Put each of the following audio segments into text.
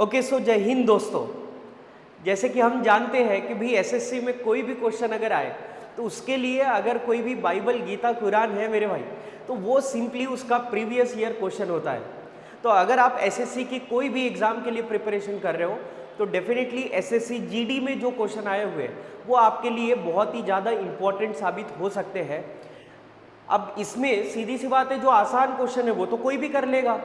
Okay so जय हिंद दोस्तों। जैसे कि हम जानते हैं कि भाई एसएससी में कोई भी क्वेश्चन अगर आए तो उसके लिए अगर कोई भी बाइबल गीता कुरान है मेरे भाई, तो वो सिंपली उसका प्रीवियस ईयर क्वेश्चन होता है। तो अगर आप एसएससी की कोई भी एग्जाम के लिए प्रिपरेशन कर रहे हो तो डेफिनेटली एसएससी जीडी में जो क्वेश्चन आए हुए हैं वो आपके लिए बहुत ही ज़्यादा इम्पोर्टेंट साबित हो सकते हैं। अब इसमें सीधी सी बात है, जो आसान क्वेश्चन है वो तो कोई भी कर लेगा,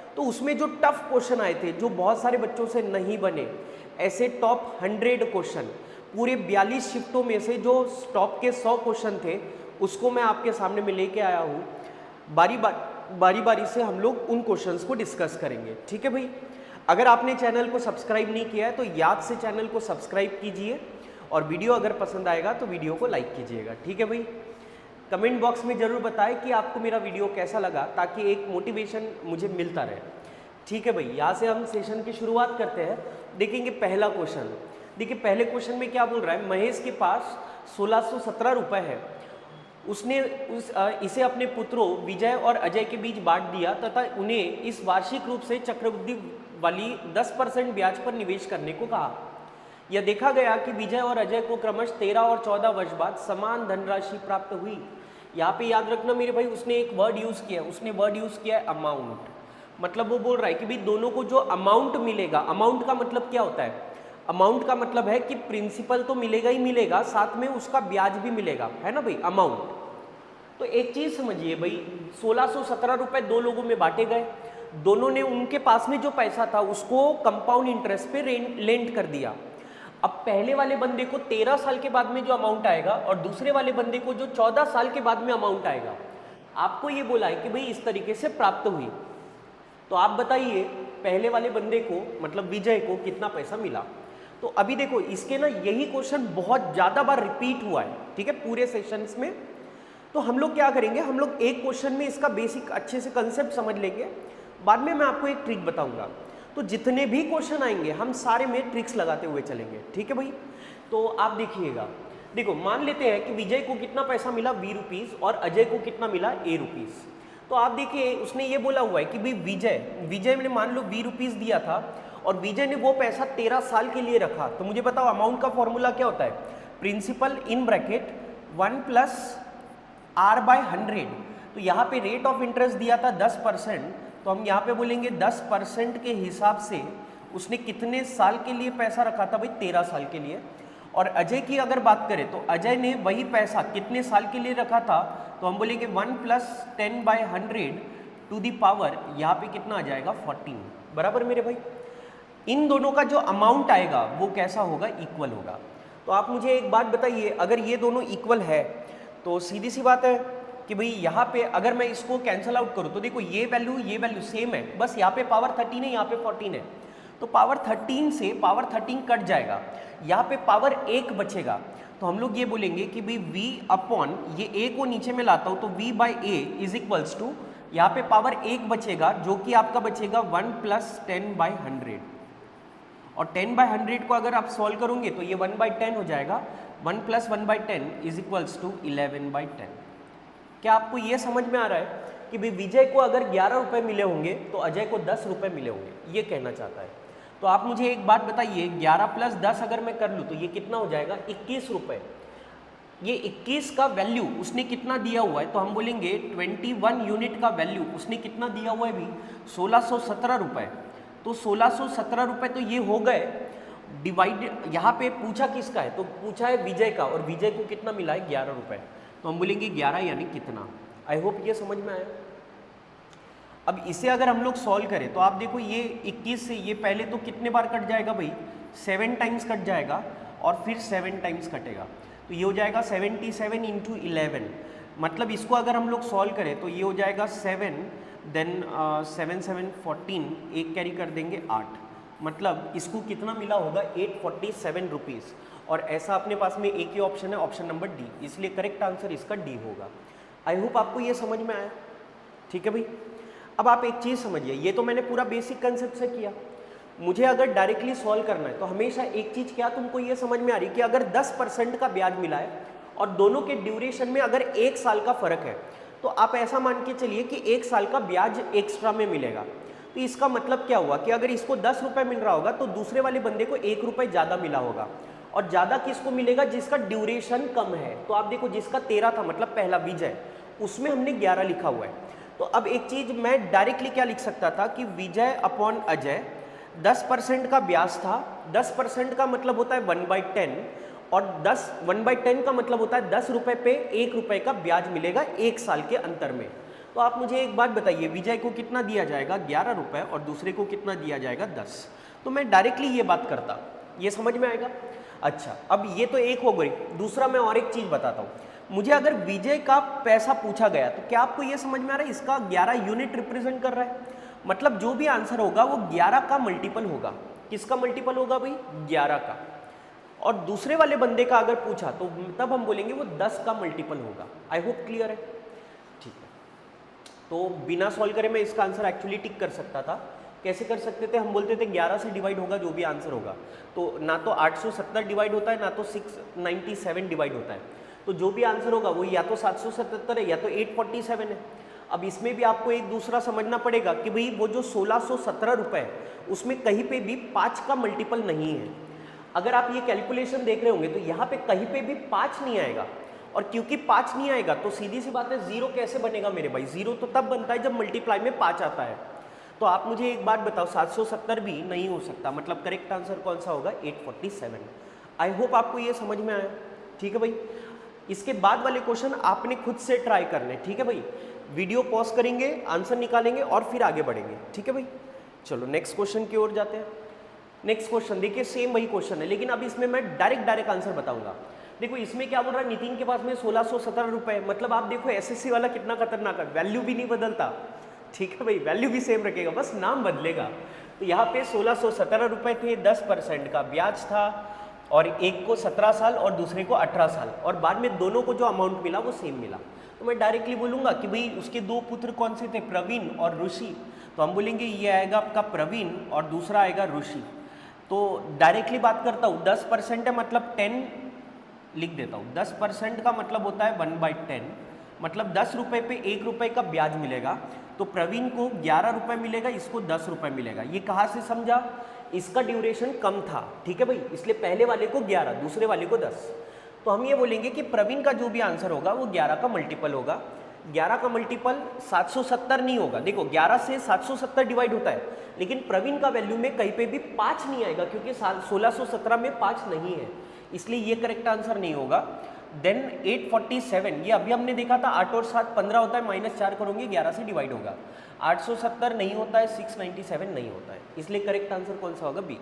तो उसमें जो टफ क्वेश्चन आए थे जो बहुत सारे बच्चों से नहीं बने, ऐसे टॉप 100 क्वेश्चन पूरे 42 शिफ्टों में से जो टॉप के 100 क्वेश्चन थे उसको मैं आपके सामने में लेके आया हूँ। बारी बारी से हम लोग उन क्वेश्चंस को डिस्कस करेंगे, ठीक है भाई। अगर आपने चैनल को सब्सक्राइब नहीं किया है तो याद से चैनल को सब्सक्राइब कीजिए और वीडियो अगर पसंद आएगा तो वीडियो को लाइक कीजिएगा, ठीक है भाई। कमेंट बॉक्स में ज़रूर बताएं कि आपको मेरा वीडियो कैसा लगा, ताकि एक मोटिवेशन मुझे मिलता रहे, ठीक है भाई। यहाँ से हम सेशन की शुरुआत करते हैं। देखेंगे पहला क्वेश्चन। देखिए पहले क्वेश्चन में क्या बोल रहा है, महेश के पास 1617 रुपये है। उसने इसे अपने पुत्रों विजय और अजय के बीच बांट दिया तथा उन्हें इस वार्षिक रूप से चक्रवृद्धि वाली 10% ब्याज पर निवेश करने को कहा। यह देखा गया कि विजय और अजय को क्रमश 13 और 14 वर्ष बाद समान धनराशि प्राप्त हुई। यहाँ पे याद रखना मेरे भाई, उसने एक वर्ड यूज़ किया, उसने वर्ड यूज़ किया है अमाउंट। मतलब वो बोल रहा है कि भाई दोनों को जो अमाउंट मिलेगा, अमाउंट का मतलब क्या होता है, अमाउंट का मतलब है कि प्रिंसिपल तो मिलेगा ही मिलेगा, साथ में उसका ब्याज भी मिलेगा, है ना भाई, अमाउंट। तो एक चीज़ समझिए भाई, 1617 रुपये दो लोगों में बांटे गए, दोनों ने उनके पास में जो पैसा था उसको कंपाउंड इंटरेस्ट पे लेंट कर दिया। अब पहले वाले बंदे को 13 साल के बाद में जो अमाउंट आएगा और दूसरे वाले बंदे को जो 14 साल के बाद में अमाउंट आएगा, आपको ये बोला है कि भाई इस तरीके से प्राप्त हुई। तो आप बताइए पहले वाले बंदे को मतलब विजय को कितना पैसा मिला। तो अभी देखो इसके ना यही क्वेश्चन बहुत ज़्यादा बार रिपीट हुआ है, ठीक है, पूरे सेशंस में। तो हम लोग क्या करेंगे, हम लोग एक क्वेश्चन में इसका बेसिक अच्छे से कंसेप्ट समझ लेंगे, बाद में मैं आपको एक ट्रिक बताऊंगा। तो जितने भी क्वेश्चन आएंगे हम सारे में ट्रिक्स लगाते हुए चलेंगे, ठीक है भाई। तो आप देखिएगा, देखो मान लेते हैं कि विजय को कितना पैसा मिला ₹20 और अजय को कितना मिला ₹A। तो आप देखिए उसने ये बोला हुआ है कि भाई विजय ने मान लो ₹20 दिया था और विजय ने वो पैसा 13 साल के लिए रखा। तो मुझे बताओ अमाउंट का फॉर्मूला क्या होता है, प्रिंसिपल इन ब्रैकेट 1 + R/100। तो यहाँ पे रेट ऑफ इंटरेस्ट दिया था 10%, तो हम यहाँ पे बोलेंगे 10% के हिसाब से उसने कितने साल के लिए पैसा रखा था भाई, 13 साल के लिए। और अजय की अगर बात करें तो अजय ने वही पैसा कितने साल के लिए रखा था, तो हम बोलेंगे 1 + 10/100 टू दी पावर, यहाँ पे कितना आ जाएगा 14, बराबर मेरे भाई। इन दोनों का जो अमाउंट आएगा वो कैसा होगा, इक्वल होगा। तो आप मुझे एक बात बताइए, अगर ये दोनों इक्वल है तो सीधी सी बात है कि भाई यहाँ पे अगर मैं इसको कैंसल आउट करूँ तो देखो ये वैल्यू सेम है, बस यहाँ पे पावर 13 है, यहाँ पे 14 है। तो पावर 13 से पावर 13 कट जाएगा, यहाँ पे पावर 1 बचेगा। तो हम लोग ये बोलेंगे कि भाई v/, ये a को नीचे में लाता हूँ तो v/a इज इक्वल्स टू, यहाँ पे पावर 1 बचेगा जो कि आपका बचेगा 1 + 10/100। और 10/100 को अगर आप सॉल्व करोगे तो ये 1/10 हो जाएगा। 1 + 1/10 इज इक्वल्स टू 11/10। क्या आपको ये समझ में आ रहा है कि भाई विजय को अगर 11 रुपये मिले होंगे तो अजय को 10 रुपये मिले होंगे, ये कहना चाहता है। तो आप मुझे एक बात बताइए, 11 + 10 अगर मैं कर लूँ तो ये कितना हो जाएगा, 21 रुपये। ये 21 का वैल्यू उसने कितना दिया हुआ है, तो हम बोलेंगे 21 यूनिट का वैल्यू उसने कितना दिया हुआ है भी, 1617 रुपये। तो 1617 रुपये तो ये हो गए डिवाइड, यहाँ पे पूछा किसका है, तो पूछा है विजय का, और विजय को कितना मिला है 11 रुपये। तो हम बोलेंगे 11 यानी कितना। आई होप ये समझ में आया। अब इसे अगर हम लोग सॉल्व करें तो आप देखो ये 21 से ये पहले तो कितने बार कट जाएगा भाई, 7 टाइम्स कट जाएगा और फिर 7 टाइम्स कटेगा। तो ये हो जाएगा 77 × 11। मतलब इसको अगर हम लोग सॉल्व करें तो ये हो जाएगा 7, देन 7 7 14, एक कैरी कर देंगे 8। मतलब इसको कितना मिला होगा, 847 रुपीज़। और ऐसा अपने पास में एक ही ऑप्शन है, ऑप्शन नंबर डी, इसलिए करेक्ट आंसर इसका डी होगा। आई होप आपको ये समझ में आया, ठीक है भाई। अब आप एक चीज़ समझिए, ये तो मैंने पूरा बेसिक कंसेप्ट से किया, मुझे अगर डायरेक्टली सॉल्व करना है तो हमेशा एक चीज़ क्या तुमको ये समझ में आ रही कि अगर 10% का ब्याज मिला है और दोनों के ड्यूरेशन में अगर 1 साल का फ़र्क है, तो आप ऐसा मान के चलिए कि 1 साल का ब्याज एक्स्ट्रा में मिलेगा। तो इसका मतलब क्या हुआ कि अगर इसको 10 रुपये मिल रहा होगा तो दूसरे वाले बंदे को 1 रुपये ज़्यादा मिला होगा। और ज़्यादा किसको मिलेगा? जिसका ड्यूरेशन कम है। तो आप देखो जिसका 13 था मतलब पहला विजय, उसमें हमने 11 लिखा हुआ है। तो अब एक चीज़ मैं डायरेक्टली क्या लिख सकता था कि विजय अपॉन अजय 10% का ब्याज था। 10% का मतलब होता है 1/10 और 1/10 का मतलब होता है 10 रुपये पे 1 रुपये का ब्याज मिलेगा 1 साल के अंतर में। तो आप मुझे एक बात बताइए, विजय को कितना दिया जाएगा? 11 रुपये और दूसरे को कितना दिया जाएगा? 10। तो मैं डायरेक्टली ये बात करता, ये समझ में आएगा? अच्छा, अब ये तो एक हो गई। दूसरा मैं और एक चीज़ बताता हूँ। मुझे अगर विजय का पैसा पूछा गया तो क्या आपको ये समझ में आ रहा है इसका 11 यूनिट रिप्रेजेंट कर रहा है, मतलब जो भी आंसर होगा वो 11 का मल्टीपल होगा। किसका मल्टीपल होगा भाई? 11 का। और दूसरे वाले बंदे का अगर पूछा तो तब हम बोलेंगे वो 10 का मल्टीपल होगा। आई होप क्लियर है? ठीक है, तो बिना सॉल्व करे मैं इसका आंसर एक्चुअली टिक कर सकता था। कैसे कर सकते थे? हम बोलते थे 11 से डिवाइड होगा जो भी आंसर होगा, तो ना तो 870 डिवाइड होता है ना तो 697 डिवाइड होता है, तो जो भी आंसर होगा वो या तो 777 है या तो 847 है। अब इसमें भी आपको एक दूसरा समझना पड़ेगा कि भाई वो जो 1617 रुपये है उसमें कहीं पे भी 5 का मल्टीपल नहीं है। अगर आप ये कैलकुलेशन देख रहे होंगे तो यहाँ पे कहीं पे भी 5 नहीं आएगा, और क्योंकि 5 नहीं आएगा तो सीधी सी बात है जीरो कैसे बनेगा मेरे भाई? जीरो तो तब बनता है जब मल्टीप्लाई में 5 आता है। तो आप मुझे एक बात बताओ, 770 भी नहीं हो सकता, मतलब करेक्ट आंसर कौन सा होगा? 847। आई होप आपको ये समझ में आया। ठीक है भाई, इसके बाद वाले क्वेश्चन आपने खुद से ट्राई करने। ठीक है भाई, वीडियो पॉज करेंगे, आंसर निकालेंगे और फिर आगे बढ़ेंगे। ठीक है भाई, चलो नेक्स्ट क्वेश्चन की ओर जाते हैं। नेक्स्ट क्वेश्चन देखिए, सेम वही क्वेश्चन है लेकिन अब इसमें मैं डायरेक्ट आंसर बताऊंगा। देखो इसमें क्या बोल रहा है, नितिन के पास में 1617 रुपये, मतलब आप देखो एसएससी वाला कितना खतरनाक है, वैल्यू भी नहीं बदलता। ठीक है भाई, वैल्यू भी सेम रखेगा, बस नाम बदलेगा। तो यहाँ पे 1617 रुपये थे, 10% का ब्याज था, और एक को 17 साल और दूसरे को 18 साल, और बाद में दोनों को जो अमाउंट मिला वो सेम मिला। तो मैं डायरेक्टली बोलूँगा कि भाई उसके दो पुत्र कौन से थे? प्रवीण और ऋषि। तो हम बोलेंगे ये आएगा आपका प्रवीण और दूसरा आएगा ऋषि। तो डायरेक्टली बात करता हूँ, 10% है मतलब 10 लिख देता हूँ। 10% का मतलब होता है 1/10, मतलब 10 रुपये पे 1 रुपये का ब्याज मिलेगा। तो प्रवीण को 11 रुपये मिलेगा, इसको 10 रुपये मिलेगा। ये कहाँ से समझा? इसका ड्यूरेशन कम था। ठीक है भाई, इसलिए पहले वाले को 11, दूसरे वाले को 10। तो हम ये बोलेंगे कि प्रवीण का जो भी आंसर होगा वो 11 का मल्टीपल होगा। 11 का मल्टीपल 770 नहीं होगा। देखो 11 से 770 डिवाइड होता है, लेकिन प्रवीण का वैल्यू में कहीं पे भी 5 नहीं आएगा क्योंकि 1617 में 5 नहीं है, इसलिए ये करेक्ट आंसर नहीं होगा। देन 847, ये अभी हमने देखा था 8 और 7 15 होता है, -4 करोगे 11 से डिवाइड होगा। 870 नहीं होता है, 697 नहीं होता है, इसलिए करेक्ट आंसर कौन सा होगा? बी।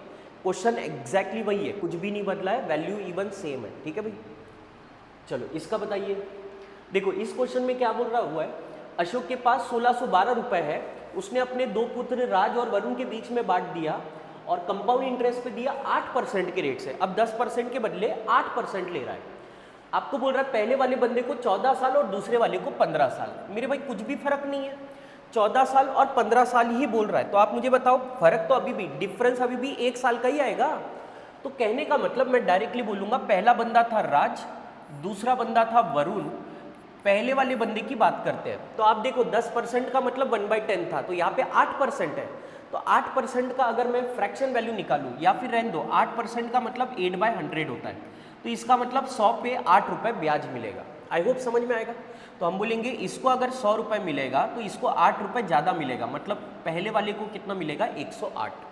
क्वेश्चन एग्जैक्टली वही है, कुछ भी नहीं बदला है, वैल्यू इवन सेम है। ठीक है भाई, चलो इसका बताइए। देखो इस क्वेश्चन में क्या बोल रहा हुआ है, अशोक के पास 1612 रुपए है, उसने अपने दो पुत्र राज और वरुण के बीच में बांट दिया और कंपाउंड इंटरेस्ट पे दिया 8% के रेट से। अब 10% के बदले 8% ले रहा है। आपको बोल रहा है पहले वाले बंदे को 14 साल और दूसरे वाले को 15 साल। मेरे भाई कुछ भी फर्क नहीं है, 14 साल और 15 साल ही बोल रहा है। तो आप मुझे बताओ, फर्क तो अभी भी, डिफरेंस अभी भी 1 साल का ही आएगा। तो कहने का मतलब मैं डायरेक्टली बोलूँगा, पहला बंदा था राज, दूसरा बंदा था वरुण। पहले वाले बंदे की बात करते हैं तो आप देखो 10% का मतलब 1/10 था, तो यहाँ पे 8% है। तो 8% का अगर मैं फ्रैक्शन वैल्यू निकालूं, या फिर रहने दो, 8% का मतलब 8/100 होता है, तो इसका मतलब 100 पे 8 रुपये ब्याज मिलेगा। आई होप समझ में आएगा। तो हम बोलेंगे इसको अगर 100 रुपये मिलेगा तो इसको 8 रुपये ज़्यादा मिलेगा, मतलब पहले वाले को कितना मिलेगा? 108।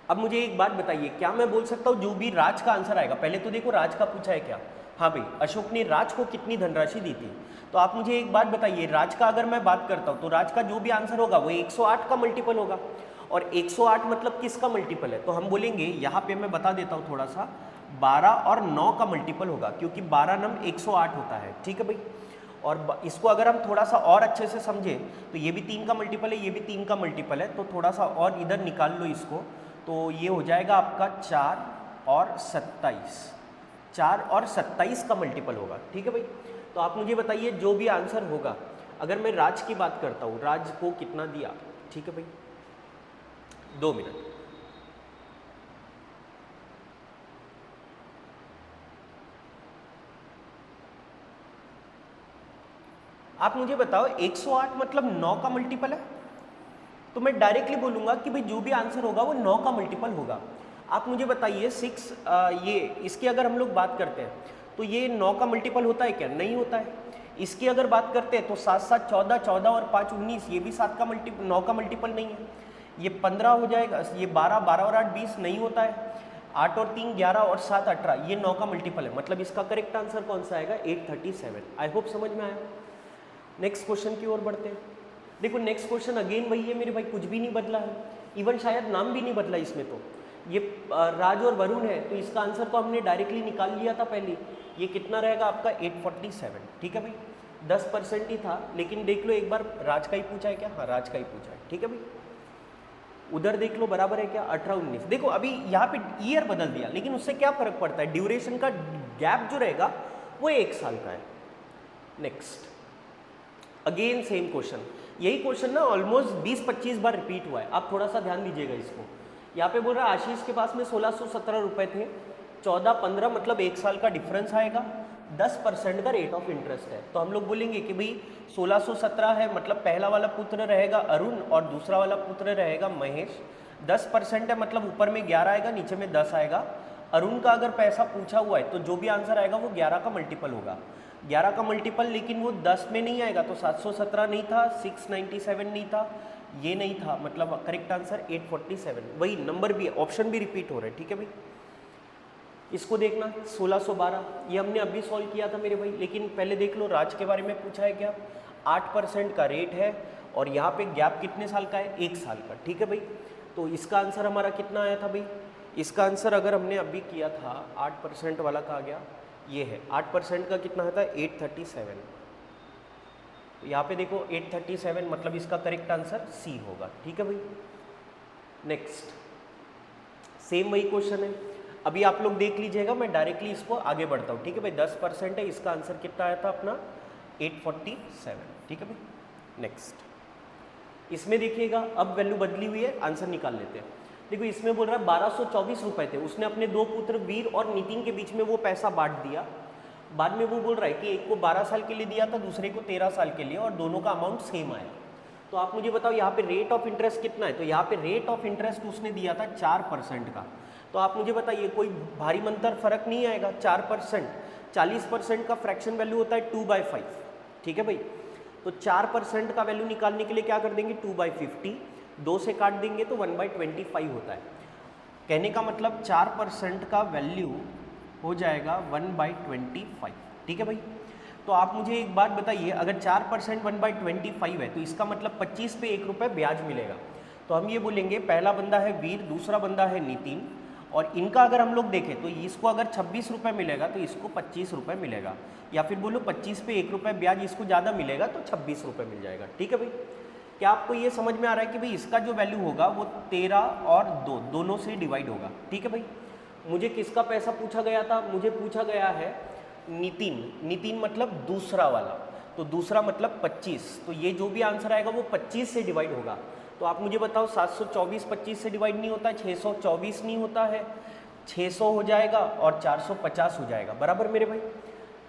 अब मुझे एक बात बताइए, क्या मैं बोल सकता हूँ जो भी राज का आंसर आएगा, पहले तो देखो राज का पूछा है क्या? हाँ भाई, अशोक ने राज को कितनी धनराशि दी थी। तो आप मुझे एक बात बताइए, राज का अगर मैं बात करता हूँ तो राज का जो भी आंसर होगा वो 108 का मल्टीपल होगा, और 108 मतलब किसका मल्टीपल है? तो हम बोलेंगे, यहाँ पे मैं बता देता हूँ थोड़ा सा, 12 और 9 का मल्टीपल होगा, क्योंकि 12 नम 108 होता है। ठीक है भाई, और इसको अगर हम थोड़ा सा और अच्छे से समझे तो ये भी 3 का मल्टीपल है, ये भी 3 का मल्टीपल है, तो थोड़ा सा और इधर निकाल लो इसको, तो ये हो जाएगा आपका 4 और 27, 4 और 27 का मल्टीपल होगा। ठीक है भाई, तो आप मुझे बताइए जो भी आंसर होगा, अगर मैं राज की बात करता हूँ, राज को कितना दिया? ठीक है भाई, 2 मिनट। आप मुझे बताओ 108 मतलब 9 का मल्टीपल है, तो मैं डायरेक्टली बोलूँगा कि भाई जो भी आंसर होगा वो 9 का मल्टीपल होगा। आप मुझे बताइए 6 ये इसकी अगर हम लोग बात करते हैं तो ये 9 का मल्टीपल होता है क्या? नहीं होता है। इसकी अगर बात करते हैं तो 7 7 14, 14 और 5 19, ये भी 9 का मल्टीपल नहीं है। ये 15 हो जाएगा, ये 12, 12 और 8 20 नहीं होता है। 8 और 3 11 और 7 18, ये 9 का मल्टीपल है। मतलब इसका करेक्ट आंसर कौन सा आएगा? 837। आई होप समझ में आया। नेक्स्ट क्वेश्चन की ओर बढ़ते हैं। देखो नेक्स्ट क्वेश्चन अगेन वही है मेरे भाई, कुछ भी नहीं बदला है, इवन शायद नाम भी नहीं बदला इसमें। तो ये राज और वरुण है, तो इसका आंसर तो हमने डायरेक्टली निकाल लिया था पहले। ये कितना रहेगा आपका? 847। ठीक है भाई, 10% ही था, लेकिन देख लो एक बार राज का ही पूछा है क्या? हाँ राज का ही पूछा है। ठीक है भाई, उधर देख लो बराबर है क्या? 18 19। देखो अभी यहाँ पे ईयर बदल दिया, लेकिन उससे क्या फर्क पड़ता है? ड्यूरेशन का गैप जो रहेगा वो 1 साल का है। Next again same question. यही क्वेश्चन ना ऑलमोस्ट 20-25 बार रिपीट हुआ है। आप थोड़ा सा ध्यान दीजिएगा इसको। यहाँ पे बोल रहा है आशीष के पास में 1617 रुपए थे, 14-15 मतलब 1 साल का डिफरेंस आएगा, 10% का रेट ऑफ इंटरेस्ट है। तो हम लोग बोलेंगे कि भाई 1617 है, मतलब पहला वाला पुत्र रहेगा अरुण और दूसरा वाला पुत्र रहेगा महेश। 10% है, मतलब ऊपर में 11 आएगा, नीचे में 10 आएगा। अरुण का अगर पैसा पूछा हुआ है तो जो भी आंसर आएगा वो 11 का मल्टीपल होगा। 11 का मल्टीपल, लेकिन वो 10 में नहीं आएगा, तो 717 नहीं था, 697 नहीं था, ये नहीं था, मतलब करेक्ट आंसर 847। वही नंबर भी है, ऑप्शन भी रिपीट हो रहे हैं। ठीक है भाई, इसको देखना 1612, ये हमने अभी सॉल्व किया था मेरे भाई, लेकिन पहले देख लो राज के बारे में पूछा है क्या? 8% का रेट है और यहाँ पे गैप कितने साल का है? 1 साल का। ठीक है भाई, तो इसका आंसर हमारा कितना आया था भाई? इसका आंसर अगर हमने अभी किया था 8% वाला कहा गया, ये है 8% का कितना होता है? 837। तो यहाँ पे देखो 837, मतलब इसका करेक्ट आंसर सी होगा। ठीक है भाई, नेक्स्ट सेम वही क्वेश्चन है। अभी आप लोग देख लीजिएगा, मैं डायरेक्टली इसको आगे बढ़ता हूँ। ठीक है भाई, 10% है, इसका आंसर कितना आया था अपना? 847। ठीक है भाई, नेक्स्ट इसमें देखिएगा अब वैल्यू बदली हुई है, आंसर निकाल लेते हैं। देखो इसमें बोल रहा है 1224 रुपए थे, उसने अपने 2 पुत्र वीर और नितिन के बीच में वो पैसा बांट दिया। बाद में वो बोल रहा है कि एक को 12 साल के लिए दिया था, दूसरे को 13 साल के लिए, और दोनों का अमाउंट सेम आया। तो आप मुझे बताओ यहाँ पे रेट ऑफ इंटरेस्ट कितना है? तो यहाँ पे रेट ऑफ इंटरेस्ट उसने दिया था 4% का। तो आप मुझे बताइए कोई भारी मंतर फर्क नहीं आएगा। 4%, 40% का फ्रैक्शन वैल्यू होता है 2/5। ठीक है भाई, तो 4% का वैल्यू निकालने के लिए क्या कर देंगे? 2/50, 2 से काट देंगे तो 1/25 होता है। कहने का मतलब 4% का वैल्यू हो जाएगा 1/25। ठीक है भाई, तो आप मुझे एक बात बताइए, अगर 4% 1/25 है तो इसका मतलब 25 पे 1 रुपये ब्याज मिलेगा। तो हम ये बोलेंगे पहला बंदा है वीर, दूसरा बंदा है नितिन, और इनका अगर हम लोग देखें तो इसको अगर 26 रुपये मिलेगा तो इसको 25 रुपये मिलेगा, या फिर बोलो 25 पे 1 रुपये ब्याज इसको ज़्यादा मिलेगा तो 26 रुपये मिल जाएगा। ठीक है भाई, क्या आपको ये समझ में आ रहा है कि भाई इसका जो वैल्यू होगा वो 13 और 2 दोनों से डिवाइड होगा। ठीक है भाई, मुझे किसका पैसा पूछा गया था? मुझे पूछा गया है नितिन। नितिन मतलब दूसरा वाला, तो दूसरा मतलब 25, तो ये जो भी आंसर आएगा वो 25 से डिवाइड होगा। तो आप मुझे बताओ 724 25 से डिवाइड नहीं होता है, 624 नहीं होता है, 600 हो जाएगा और 450 हो जाएगा। बराबर मेरे भाई,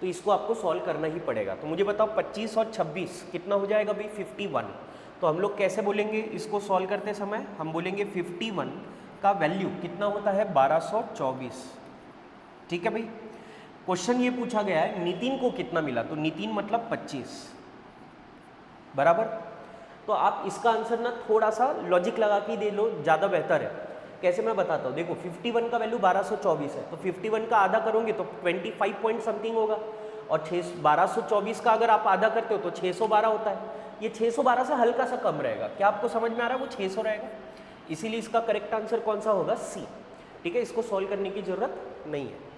तो इसको आपको सॉल्व करना ही पड़ेगा। तो मुझे बताओ 25 और 26 कितना हो जाएगा भाई? 51। तो हम लोग कैसे बोलेंगे इसको सॉल्व करते समय? हम बोलेंगे 51 का वैल्यू कितना होता है? 1224। ठीक है भाई, क्वेश्चन ये पूछा गया है नितिन को कितना मिला, तो नितिन मतलब 25। बराबर, तो आप इसका आंसर ना थोड़ा सा लॉजिक लगा के दे लो, ज़्यादा बेहतर है। कैसे मैं बताता हूँ, देखो 51 का वैल्यू 1224 है, तो 51 का आधा करोगे तो 25 पॉइंट समथिंग होगा, और 1224 का अगर आप आधा करते हो तो 612 होता है। ये 612 से हल्का सा कम रहेगा। क्या आपको समझ में आ रहा है? वो 600 रहेगा, इसीलिए इसका करेक्ट आंसर कौन सा होगा? सी। ठीक है, इसको सॉल्व करने की जरूरत नहीं है।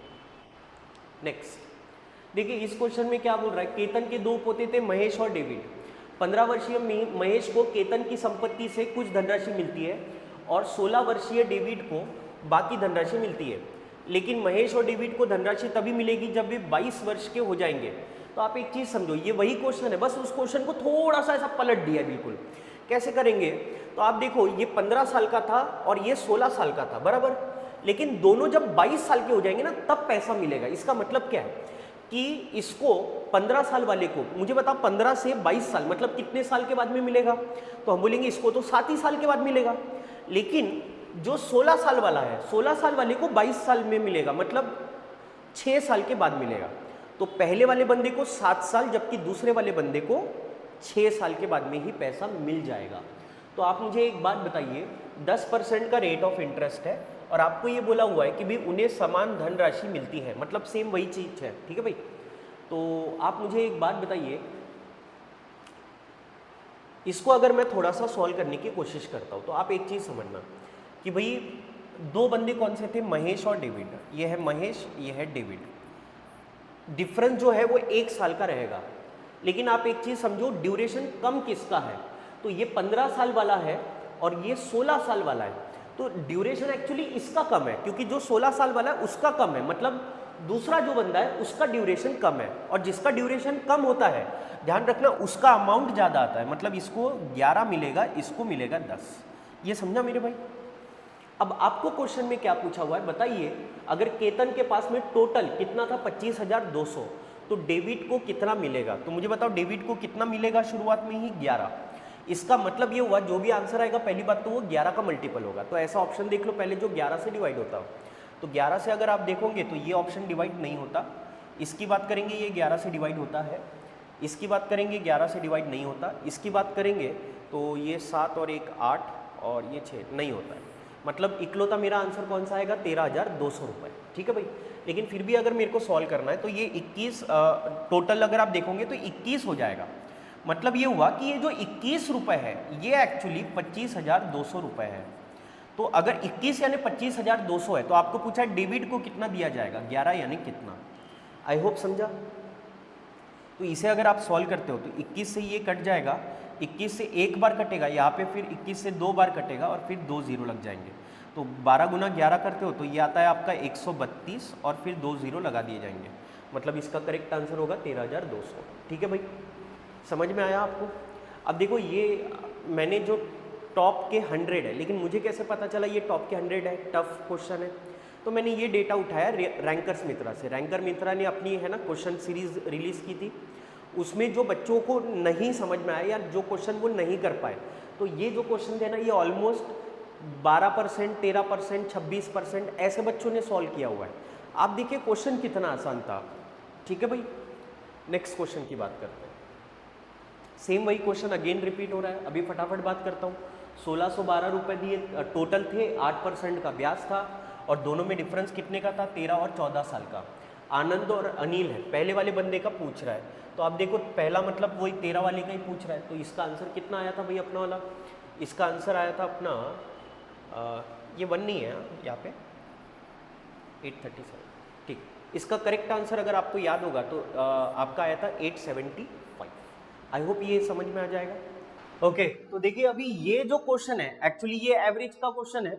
नेक्स्ट देखिए, इस क्वेश्चन में क्या बोल रहा है? केतन के 2 पोते थे महेश और डेविड। 15 वर्षीय महेश को केतन की संपत्ति से कुछ धनराशि मिलती है और 16 वर्षीय डेविड को बाकी धनराशि मिलती है, लेकिन महेश और डेविड को धनराशि तभी मिलेगी जब वे 22 वर्ष के हो जाएंगे। तो आप एक चीज़ समझो, ये वही क्वेश्चन है, बस उस क्वेश्चन को थोड़ा सा ऐसा पलट दिया बिल्कुल। कैसे करेंगे? तो आप देखो, ये 15 साल का था और ये 16 साल का था, बराबर, लेकिन दोनों जब 22 साल के हो जाएंगे ना तब पैसा मिलेगा। इसका मतलब क्या है कि इसको 15 साल वाले को, मुझे बताओ 15 से 22 साल मतलब कितने साल के बाद में मिलेगा, तो हम बोलेंगे इसको तो 7 ही साल के बाद मिलेगा। लेकिन जो 16 साल वाला है, 16 साल वाले को 22 साल में मिलेगा, मतलब 6 साल के बाद मिलेगा। तो पहले वाले बंदे को 7 साल, जबकि दूसरे वाले बंदे को 6 साल के बाद में ही पैसा मिल जाएगा। तो आप मुझे एक बात बताइए, 10% का रेट ऑफ इंटरेस्ट है और आपको ये बोला हुआ है कि भाई उन्हें समान धनराशि मिलती है, मतलब सेम वही चीज़ है, ठीक है भाई। तो आप मुझे एक बात बताइए, इसको अगर मैं थोड़ा सा सॉल्व करने की कोशिश करता हूँ तो आप एक चीज़ समझना कि भाई दो बंदे कौन से थे, महेश और डेविड। ये है महेश, ये है डेविड। डिफरेंस जो है वो 1 साल का रहेगा, लेकिन आप एक चीज़ समझो, ड्यूरेशन कम किसका है, तो ये 15 साल वाला है और ये 16 साल वाला है। तो ड्यूरेशन एक्चुअली इसका कम है, क्योंकि जो 16 साल वाला है उसका कम है, मतलब दूसरा जो बंदा है उसका ड्यूरेशन कम है, और जिसका ड्यूरेशन कम होता है ध्यान रखना उसका अमाउंट ज़्यादा आता है, मतलब इसको 11 मिलेगा, इसको मिलेगा 10। ये समझा मेरे भाई। अब आपको क्वेश्चन में क्या पूछा हुआ है बताइए, अगर केतन के पास में टोटल कितना था 25,200, तो डेविड को कितना मिलेगा, तो मुझे बताओ डेविड को कितना मिलेगा, शुरुआत में ही 11। इसका मतलब ये हुआ जो भी आंसर आएगा पहली बात तो वो 11 का मल्टीपल होगा। तो ऐसा ऑप्शन देख लो पहले जो 11 से डिवाइड होता हो, तो 11 से अगर आप देखोगे तो ये ऑप्शन डिवाइड नहीं होता। इसकी बात करेंगे ये 11 से डिवाइड होता है, इसकी बात करेंगे 11 से डिवाइड नहीं होता, इसकी बात करेंगे तो ये 7 और 1 8 और ये 6 नहीं होता है। मतलब इकलौता मेरा आंसर कौन सा आएगा, 13,200 रुपये, ठीक है भाई। लेकिन फिर भी अगर मेरे को सॉल्व करना है तो ये 21 टोटल अगर आप देखोगे तो 21 हो जाएगा। मतलब ये हुआ कि ये जो 21 रुपये है ये एक्चुअली 25,200 रुपये है। तो अगर 21 यानी 25,200 है तो आपको पूछा डेविड को कितना दिया जाएगा, 11 यानी कितना। आई होप समझा। तो इसे अगर आप सॉल्व करते हो तो 21 से ये कट जाएगा, 21 से एक बार कटेगा यहाँ पे, फिर 21 से 2 बार कटेगा और फिर 2 जीरो लग जाएंगे। तो 12 गुना 11 करते हो तो ये आता है आपका 132 और फिर 2 जीरो लगा दिए जाएंगे, मतलब इसका करेक्ट आंसर होगा 13,200। ठीक है भाई, समझ में आया आपको। अब देखो ये मैंने जो टॉप के 100 है, लेकिन मुझे कैसे पता चला ये टॉप के 100 है, टफ क्वेश्चन है। तो मैंने ये डेटा उठाया रैंकर्स मित्रा से। रैंकर मित्रा ने अपनी है ना क्वेश्चन सीरीज रिलीज़ की थी, उसमें जो बच्चों को नहीं समझ में आया या जो क्वेश्चन वो नहीं कर पाए, तो ये जो क्वेश्चन थे ना ये ऑलमोस्ट 12%, 13%, 26% ऐसे बच्चों ने सॉल्व किया हुआ है। आप देखिए क्वेश्चन कितना आसान था। ठीक है भाई, नेक्स्ट क्वेश्चन की बात करते हैं। सेम वही क्वेश्चन अगेन रिपीट हो रहा है। अभी फटाफट बात करता हूँ। 1612 रुपये दिए टोटल थे, 8% का ब्याज था और दोनों में डिफरेंस कितने का था, 13 और 14 साल का। आनंद और अनिल है, पहले वाले बंदे का पूछ रहा है। तो आप देखो पहला मतलब वही 13 वाले का ही पूछ रहा है, तो इसका आंसर कितना आया था भाई अपना वाला, इसका आंसर आया था अपना ये 1 नहीं है यहाँ पे 837। ठीक, इसका करेक्ट आंसर अगर आपको याद होगा तो आपका आया था 875। आई होप ये समझ में आ जाएगा। ओके तो देखिए अभी ये जो क्वेश्चन है एक्चुअली ये एवरेज का क्वेश्चन है।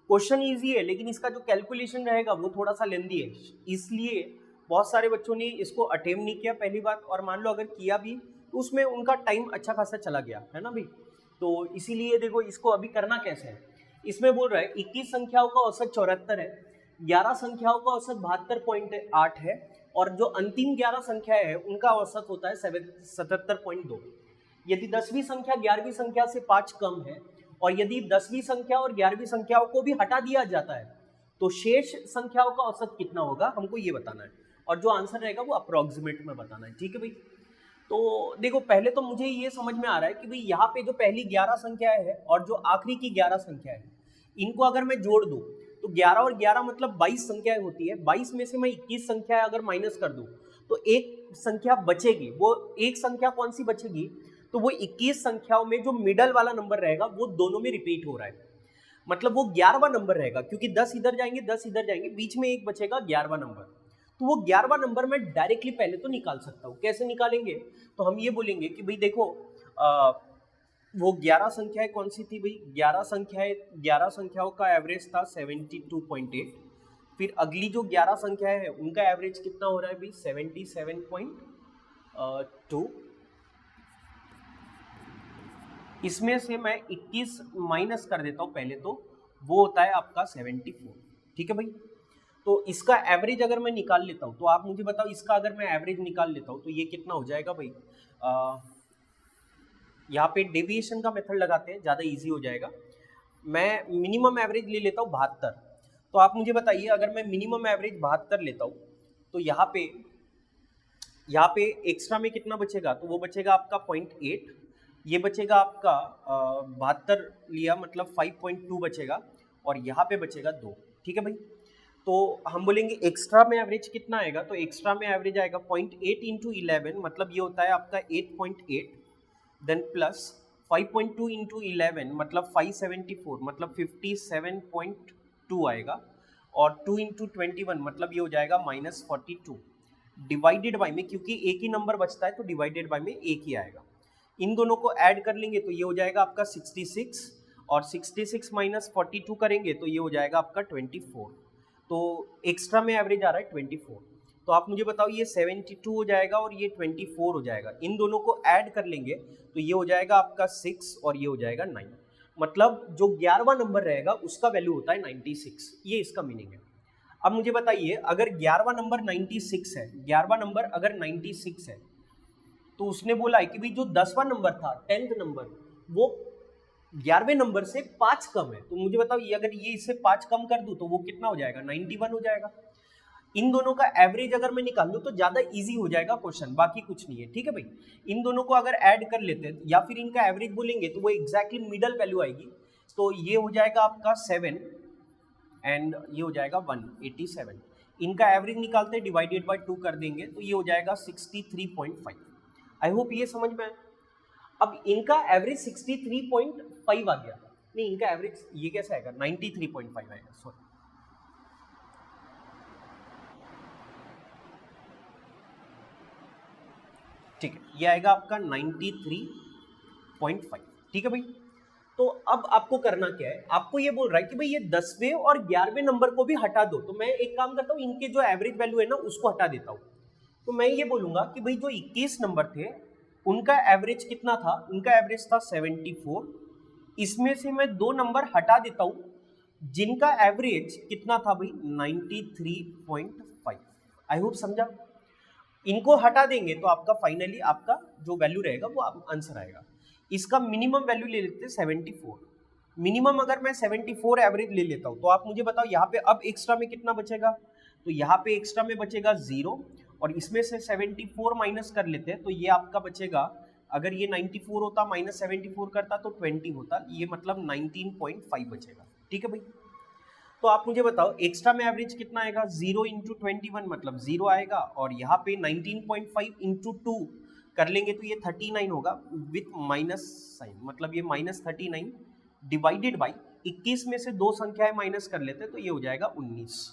क्वेश्चन इजी है लेकिन इसका जो कैलकुलेशन रहेगा वो थोड़ा सा लेंदी है, इसलिए बहुत सारे बच्चों ने इसको अटेम्प्ट नहीं किया पहली बात, और मान लो अगर किया भी तो उसमें उनका टाइम अच्छा खासा चला गया है ना भाई। तो इसीलिए देखो इसको अभी करना कैसे है। इसमें बोल रहा है 21 संख्याओं का औसत 74 है, 11 संख्याओं का औसत 72.8 है और जो अंतिम 11 संख्याएं हैं उनका औसत होता है 77.2। यदि 10वीं संख्या 11वीं संख्या से 5 कम है और यदि 10वीं संख्या और 11वीं संख्याओं को भी हटा दिया जाता है तो शेष संख्याओं का औसत कितना होगा हमको ये बताना है, और जो आंसर रहेगा वो अप्रोक्सीमेट में बताना है। ठीक है भाई, तो देखो पहले तो मुझे ये समझ में आ रहा है कि भाई यहाँ पे जो पहली 11 संख्याएं हैं और जो आखिरी की 11 संख्याएं हैं इनको अगर मैं जोड़ दूं तो 11 और 11 मतलब 22 संख्याएं होती है। 22 में से मैं 21 संख्याएं अगर माइनस कर दूं तो एक संख्या बचेगी। वो एक संख्या कौन सी बचेगी, तो वो 21 संख्याओं में जो मिडल वाला नंबर रहेगा वो दोनों में रिपीट हो रहा है, मतलब वो 11वां नंबर रहेगा, क्योंकि 10 इधर जाएंगे 10 इधर जाएंगे, बीच में एक बचेगा 11वां नंबर। तो वो 11वां नंबर मैं डायरेक्टली पहले तो निकाल सकता हूँ। कैसे निकालेंगे, तो हम ये बोलेंगे कि भाई देखो वो 11 संख्याएं कौन सी थी भाई, 11 संख्याओं का एवरेज था 72.8। फिर अगली जो 11 संख्याएं हैं उनका एवरेज कितना हो रहा है भाई 77.2। इसमें से मैं 21 माइनस कर देता हूं पहले, तो वो होता है आपका 74। ठीक है भाई, तो इसका एवरेज अगर मैं निकाल लेता हूँ तो आप मुझे बताओ, इसका अगर मैं एवरेज निकाल लेता हूँ तो ये कितना हो जाएगा भाई। यहाँ पे डेविएशन का मेथड लगाते हैं, ज़्यादा इजी हो जाएगा। मैं मिनिमम एवरेज ले लेता हूँ 72। तो आप मुझे बताइए, अगर मैं मिनिमम एवरेज 72 लेता हूँ तो यहाँ पे एक्स्ट्रा में कितना बचेगा, तो वो बचेगा आपका 0.8, ये बचेगा आपका 72 लिया मतलब 5.2 बचेगा, और यहाँ पे बचेगा 2। ठीक है भाई, तो हम बोलेंगे एक्स्ट्रा में एवरेज कितना आएगा, तो एक्स्ट्रा में एवरेज आएगा 0.8 इंटू 11 मतलब ये होता है आपका 8.8, देन प्लस 5.2 इंटू 11 मतलब 574 मतलब 57.2 आएगा, और 2 इंटू 21 मतलब ये हो जाएगा -42 डिवाइडेड बाई में, क्योंकि एक ही नंबर बचता है तो डिवाइडेड बाई में एक ही आएगा। इन दोनों को ऐड कर लेंगे तो ये हो जाएगा आपका 66, और 66 माइनस 42 करेंगे तो ये हो जाएगा आपका 24। तो एक्स्ट्रा में एवरेज आ रहा है 24। तो आप मुझे बताओ, ये 72 हो जाएगा और ये 24 हो जाएगा, इन दोनों को ऐड कर लेंगे तो ये हो जाएगा आपका 6 और ये हो जाएगा 9, मतलब जो 11वां नंबर रहेगा उसका वैल्यू होता है 96। ये इसका मीनिंग है। अब मुझे बताइए, अगर 11वां नंबर 96 है, 11वां नंबर अगर 96 है, तो उसने बोला है कि भाई जो 10वां नंबर था, 10th नंबर, वो 11वें नंबर से 5 कम है। तो मुझे बताओ, ये अगर ये इससे 5 कम कर दूं तो वो कितना हो जाएगा, 91 हो जाएगा। इन दोनों का एवरेज अगर मैं निकाल दूं तो ज्यादा इजी हो जाएगा क्वेश्चन, बाकी कुछ नहीं है। ठीक है भाई, इन दोनों को अगर ऐड कर लेते हैं या फिर इनका एवरेज बोलेंगे तो वो एग्जैक्टली मिडल वैल्यू आएगी। तो ये हो जाएगा आपका 7 एंड ये हो जाएगा 187। इनका एवरेज निकालते हैं, डिवाइडेड बाय 2 कर देंगे तो ये हो जाएगा 63.5। आई होप ये समझ में आए। अब इनका एवरेज 63.5 आ गया, नहीं इनका एवरेज ये कैसा आएगा, 93.5 आएगा, सॉरी। ठीक है, ये आएगा आपका 93.5। ठीक है भाई, तो अब आपको करना क्या है, आपको ये बोल रहा है कि भाई ये 10वें और 11वें नंबर को भी हटा दो। तो मैं एक काम करता हूँ, इनके जो एवरेज वैल्यू है ना उसको हटा देता हूँ। तो मैं ये बोलूंगा कि भाई जो 21 नंबर थे उनका एवरेज कितना था, उनका एवरेज था 74। इसमें से मैं 2 नंबर हटा देता हूँ जिनका एवरेज कितना था भाई, 93.5। आई होप समझा। इनको हटा देंगे तो आपका फाइनली आपका जो वैल्यू रहेगा वो आंसर आएगा। इसका मिनिमम वैल्यू ले लेते हैं 74। मिनिमम अगर मैं 74 एवरेज ले लेता हूँ तो आप मुझे बताओ यहाँ पे अब एक्स्ट्रा में कितना बचेगा, तो यहाँ पे एक्स्ट्रा में बचेगा 0, और इसमें से 74 माइनस कर लेते हैं तो ये आपका बचेगा, अगर ये 94 होता माइनस 74 करता तो 20 होता, ये मतलब 19.5 बचेगा। ठीक है भाई, तो आप मुझे बताओ एक्स्ट्रा में एवरेज कितना आएगा, 0 इंटू 21 मतलब 0 आएगा, और यहाँ पे 19.5 इंटू 2 कर लेंगे तो ये 39 होगा विथ माइनस साइन, मतलब ये -39 डिवाइडेड बाई 21 में से 2 संख्याएं माइनस कर लेते हैं तो ये हो जाएगा 19।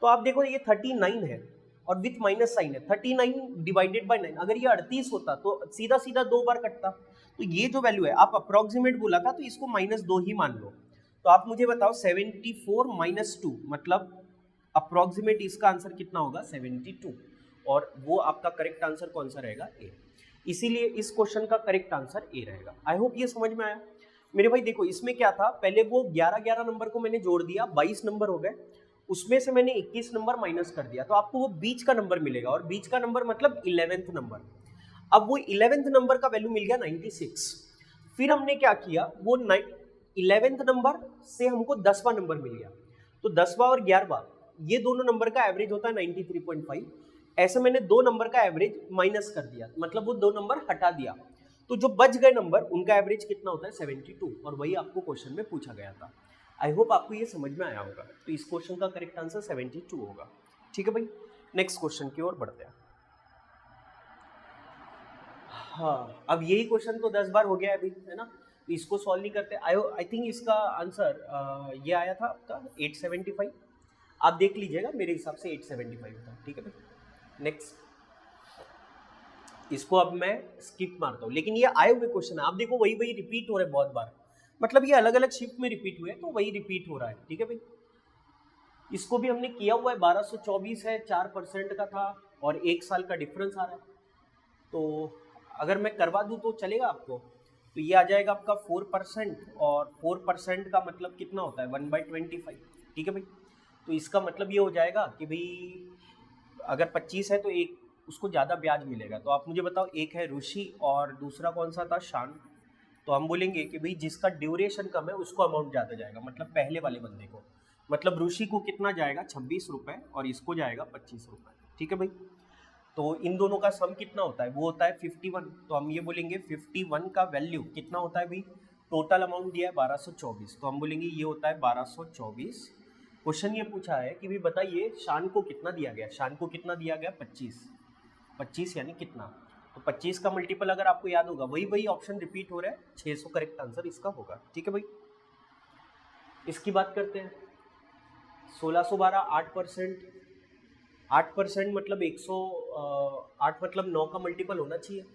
तो आप देखो ये 39 है और विथ माइनस साइन है, 39 डिवाइडेड बाई 9, अगर ये 38 होता तो सीधा सीधा 2 बार कटता। तो ये जो वैल्यू है, आप अप्रोक्सीमेट बोला था तो इसको -2 ही मान लो। तो आप मुझे बताओ 74 माइनस 2 मतलब अप्रोक्सीमेट इसका आंसर कितना होगा, 72, और वो आपका करेक्ट आंसर कौन सा रहेगा, ए। इसीलिए इस क्वेश्चन का करेक्ट आंसर ए रहेगा। आई होप ये समझ में आया मेरे भाई। देखो इसमें क्या था, पहले वो 11 नंबर को मैंने जोड़ दिया, 22 नंबर हो गए, उसमें से मैंने 21 नंबर माइनस कर दिया, तो आपको वो बीच का नंबर मिलेगा, और बीच का नंबर मतलब 11th नंबर। अब वो 11th नंबर का वैल्यू मिल गया 96। फिर हमने क्या किया, वो 11th नंबर से हमको 10वां नंबर मिल गया, तो 10वां और 11वां ये दोनों नंबर का एवरेज होता है 93.5। ऐसे मैंने 2 नंबर का एवरेज माइनस कर दिया, मतलब वो 2 नंबर हटा दिया, तो जो बच गए नंबर उनका एवरेज कितना होता है, 72, और वही आपको क्वेश्चन में पूछा गया था। आई होप आपको ये समझ में आया होगा। तो इस क्वेश्चन का करेक्ट आंसर 72 होगा। ठीक है भाई, नेक्स्ट क्वेश्चन की ओर बढ़ते हैं। हाँ, अब यही क्वेश्चन तो 10 बार हो गया है अभी, है ना, तो इसको सॉल्व नहीं करते। आई थिंक इसका आंसर ये आया था आपका 875। आप देख लीजिएगा, मेरे हिसाब से 875 था। ठीक है भाई, नेक्स्ट इसको अब मैं स्किप मारता हूँ, लेकिन ये आए हुए क्वेश्चन है, आप देखो वही वही रिपीट हो रहे हैं बहुत बार, मतलब ये अलग अलग शिफ्ट में रिपीट हुए तो वही रिपीट हो रहा है। ठीक है भाई, इसको भी हमने किया हुआ है, 1224 है, 4% का था और 1 साल का डिफरेंस आ रहा है। तो अगर मैं करवा दूं तो चलेगा आपको, तो ये आ जाएगा आपका 4%, और 4% का मतलब कितना होता है 1/25। ठीक है भाई, तो इसका मतलब ये हो जाएगा कि भाई अगर 25 है तो एक उसको ज़्यादा ब्याज मिलेगा। तो आप मुझे बताओ, एक है ऋषि और दूसरा कौन सा था, शान। तो हम बोलेंगे कि भाई जिसका ड्यूरेशन कम है उसको अमाउंट ज़्यादा जाएगा, मतलब पहले वाले बंदे को। मतलब ऋषि को कितना जाएगा 26 रुपये और इसको जाएगा 25 रुपये। ठीक है भाई। तो इन दोनों का सम कितना होता है, वो होता है 51। तो हम ये बोलेंगे 51 का वैल्यू कितना होता है भाई, टोटल अमाउंट दिया है 1224, तो हम बोलेंगे ये होता है 1224। क्वेश्चन ये पूछा है कि भाई बताइए शान को कितना दिया गया, शान को कितना दिया गया 25 यानी कितना। तो 25 का मल्टीपल अगर आपको याद होगा वही ऑप्शन रिपीट हो रहा है, 600 करेक्ट आंसर इसका होगा। ठीक है भाई। इसकी बात करते हैं। 1612 8% मतलब 108, मतलब 9 का मल्टीपल होना चाहिए।